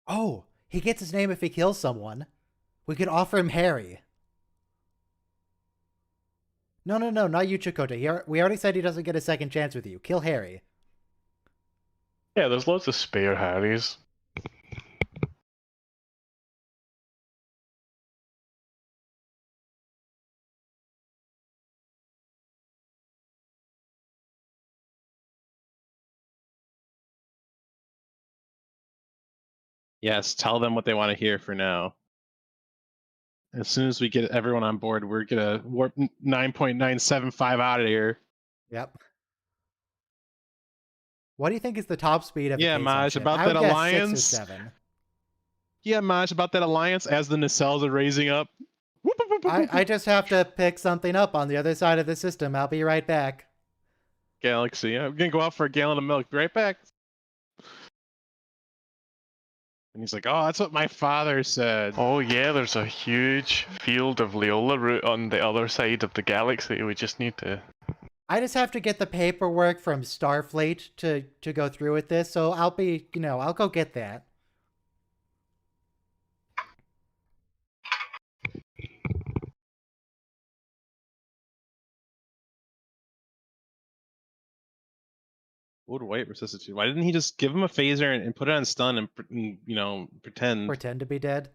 Oh, he gets his name if he kills someone. We could offer him Harry. No, not you, Chakotay. We already said he doesn't get a second chance with you. Kill Harry. Yeah, there's loads of spare Harrys. Yes, tell them what they want to hear for now. As soon as we get everyone on board, we're gonna warp 9.975 out of here. Yep. What do you think is the top speed of a Yeah, Kazon Maj, ship? about I would that guess alliance. 6 or 7. Yeah, Maj, about that alliance as the nacelles are raising up. I just have to pick something up on the other side of the system. I'll be right back. Galaxy. I'm gonna go out for a gallon of milk. Be right back. And he's like, "Oh, that's what my father said." Oh yeah, there's a huge field of Leola root on the other side of the galaxy. We just need to. I just have to get the paperwork from Starfleet to go through with this, so I'll be, I'll go get that. Would white resuscitate? Why didn't he just give him a phaser and put it on stun and pretend? Pretend to be dead.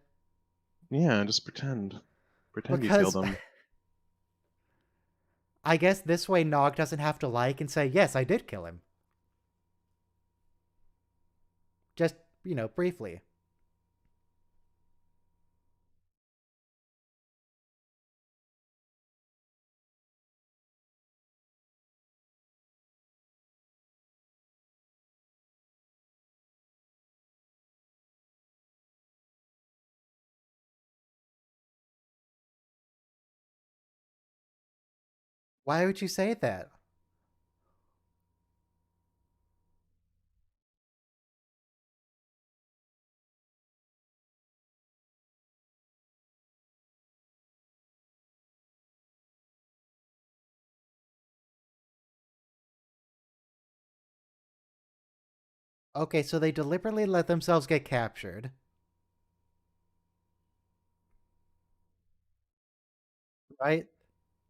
Yeah, just pretend. Pretend you Because killed him. I guess this way Nog doesn't have to and say, yes, I did kill him. Just, briefly. Why would you say that? Okay, so they deliberately let themselves get captured. Right?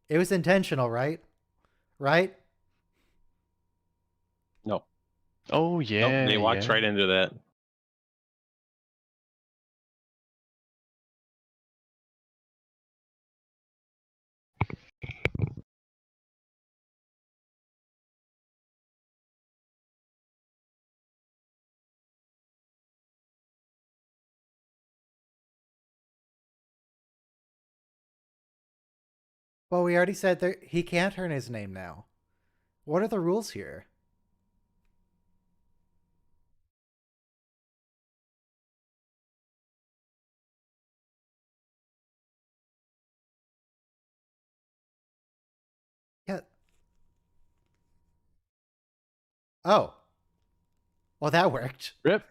It was intentional, right? Right? No. Oh yeah. Nope, they walked yeah. right into that. Well, we already said that he can't earn his name now. What are the rules here? Yeah. Oh. Well, that worked. Rip.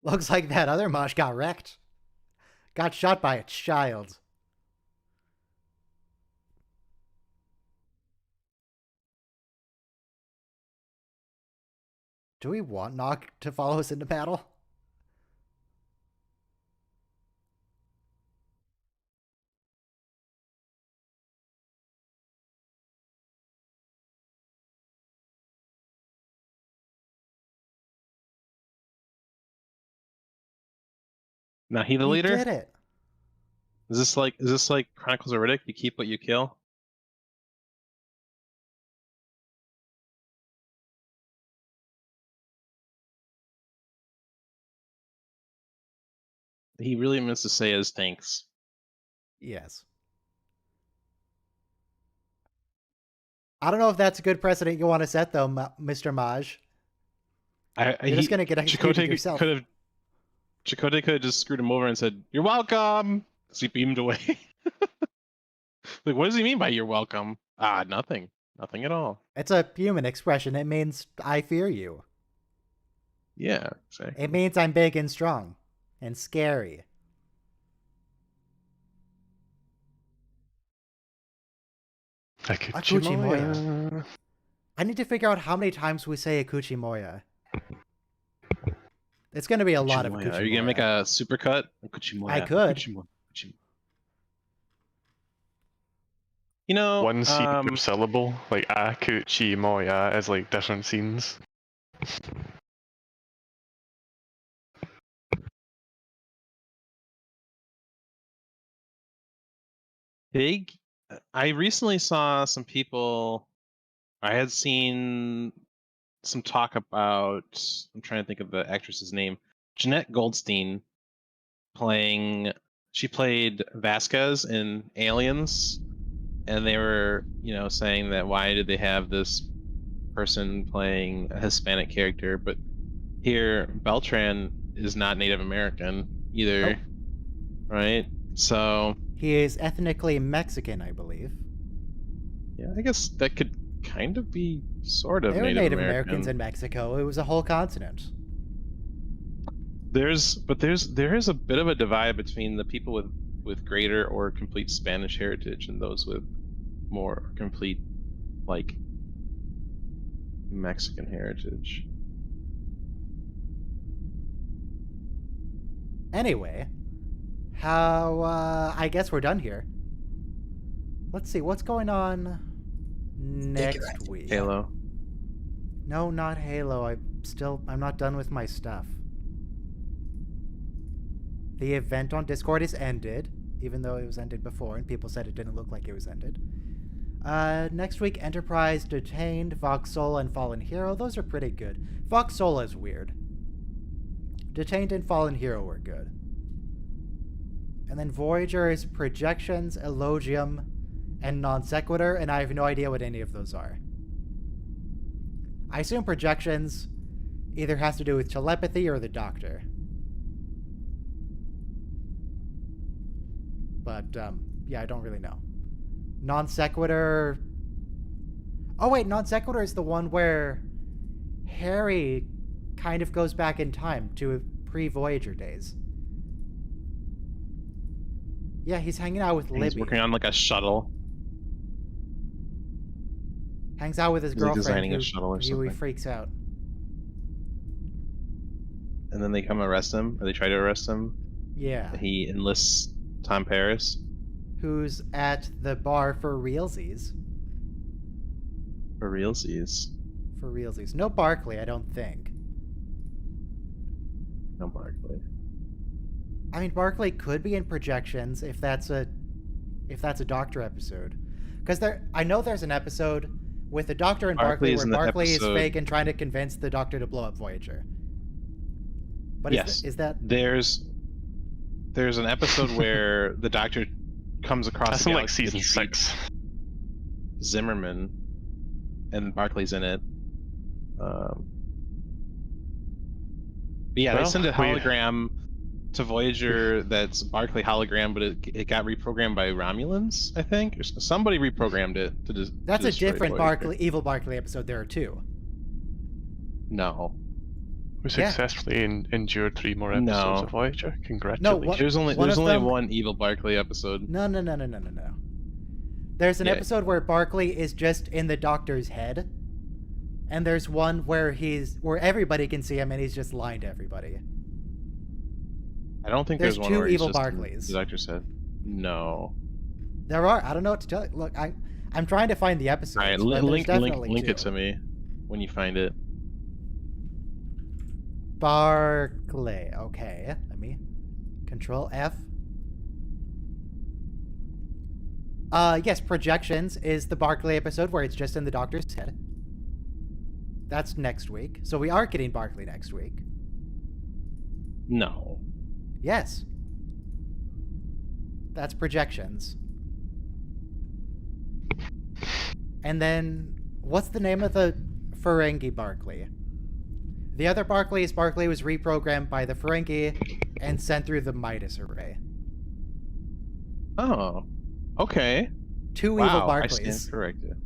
Looks like that other Mosh got wrecked. Got shot by a child. Do we want Nog to follow us into battle? Now he the He leader? did it. Is this like Chronicles of Riddick? You keep what you kill? He really meant to say his thanks. Yes. I don't know if that's a good precedent you want to set, though, Mr. Maj. You're just going to get executed yourself. Chakotay could have just screwed him over and said, "You're welcome." So he beamed away. Like, what does he mean by "you're welcome"? Ah, nothing. Nothing at all. It's a human expression. It means I fear you. Yeah, exactly. It means I'm big and strong and scary. Akuchimoya. I need to figure out how many times we say Akuchimoya. It's going to be a lot of Akuchimoya. Are you gonna make a supercut? Akuchimoya. I could. Akuchimoya. You know, One scene per syllable, like Akuchimoya, as like different scenes. I recently saw some people. I had seen some talk about, I'm trying to think of the actress's name, Jeanette Goldstein she played Vasquez in Aliens, and they were, saying that why did they have this person playing a Hispanic character, but here Beltran is not Native American either, Nope. right? So He is ethnically Mexican, I believe. yeah, I guess that could kind of be sort of There were Native Native American. Americans in Mexico. It was a whole continent. There is a bit of a divide between the people with greater or complete Spanish heritage and those with more complete, like, Mexican heritage. Anyway, I guess we're done here. Let's see, what's going on next week? Halo. No, not Halo. I'm not done with my stuff. The event on Discord is ended, even though it was ended before, and people said it didn't look like it was ended. Next week, Enterprise, Detained, Vox Sola, and Fallen Hero. Those are pretty good. Vox Sola is weird. Detained and Fallen Hero were good. And then Voyager is Projections, Elogium, and Non Sequitur, and I have no idea what any of those are. I assume Projections either has to do with telepathy or the Doctor. But, yeah, I don't really know. Non Sequitur... Oh, wait, Non Sequitur is the one where Harry kind of goes back in time to pre-Voyager days. Yeah, he's hanging out with Libby. He's working on, like, a shuttle. Hangs out with his girlfriend, designing a shuttle or he something. freaks out. And then they come arrest him, or they try to arrest him. Yeah. He enlists Tom Paris. Who's at the bar for realsies. For realsies. For realsies. No Barkley, I don't think. No Barkley. I mean, Barkley could be in Projections if that's a Doctor episode. Because I know there's an episode with the Doctor and Barkley where Barkley is fake and trying to convince the Doctor to blow up Voyager. But yes, is that... There's an episode where the Doctor comes across That's the in like galaxy season and meets 6. Zimmerman, and Barkley's in it. But yeah, they send a hologram to Voyager that's Barkley hologram, but it got reprogrammed by Romulans, I think. Or somebody reprogrammed it to just. That's a different evil Barkley episode. There are 2. No. We successfully endured 3 more episodes of Voyager. Congratulations. There's only one evil Barkley episode. No. There's an episode where Barkley is just in the Doctor's head, and there's one where everybody can see him and he's just lying to everybody. I don't think there's one 2 where evil he's just Barclays. The Doctor said. No. There are. I don't know what to tell you. Look, I'm trying to find the episode. All right, link it to me when you find it. Barclay. Okay, let me Control F. Yes, Projections is the Barclay episode where it's just in the Doctor's head. That's next week. So we are getting Barclay next week. No. Yes. That's Projections. And then, what's the name of the Ferengi Barclay? The other Barclay was reprogrammed by the Ferengi and sent through the Midas array. Oh. Okay. 2 evil Barclays. I stand corrected.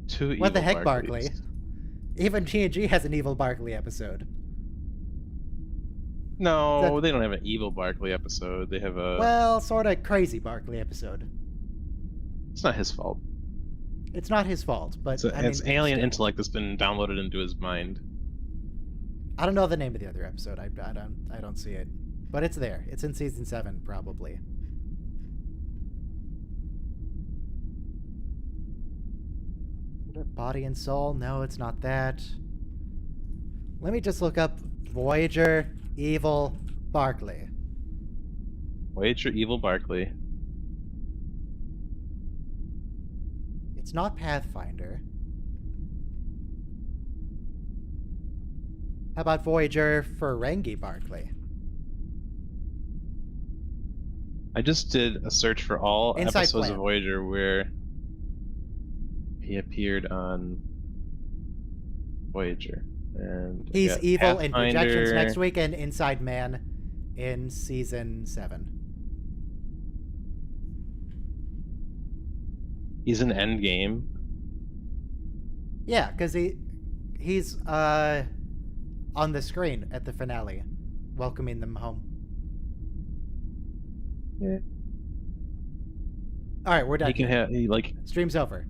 2 evil What the heck, Barclays. Barclay? Even G&G has an evil Barclay episode. No, they don't have an evil Barclay episode. They have a... Well, sort of crazy Barclay episode. It's not his fault. It's not his fault, but it's alien intellect that's been downloaded into his mind. I don't know the name of the other episode. I don't see it, but it's there. It's in season 7, probably. Body and Soul? No, it's not that. Let me just look up Voyager Evil Barclay. Voyager Evil Barclay. It's not Pathfinder. How about Voyager Ferengi Barclay? I just did a search for all Inside episodes Plan. of Voyager where he appeared on Voyager. And I He's got evil in Projections Pathfinder. next week and Inside Man in season 7. He's in Endgame. Yeah, because he's on the screen at the finale, welcoming them home. Yeah. All right, we're done. He can here. have he like Stream's over.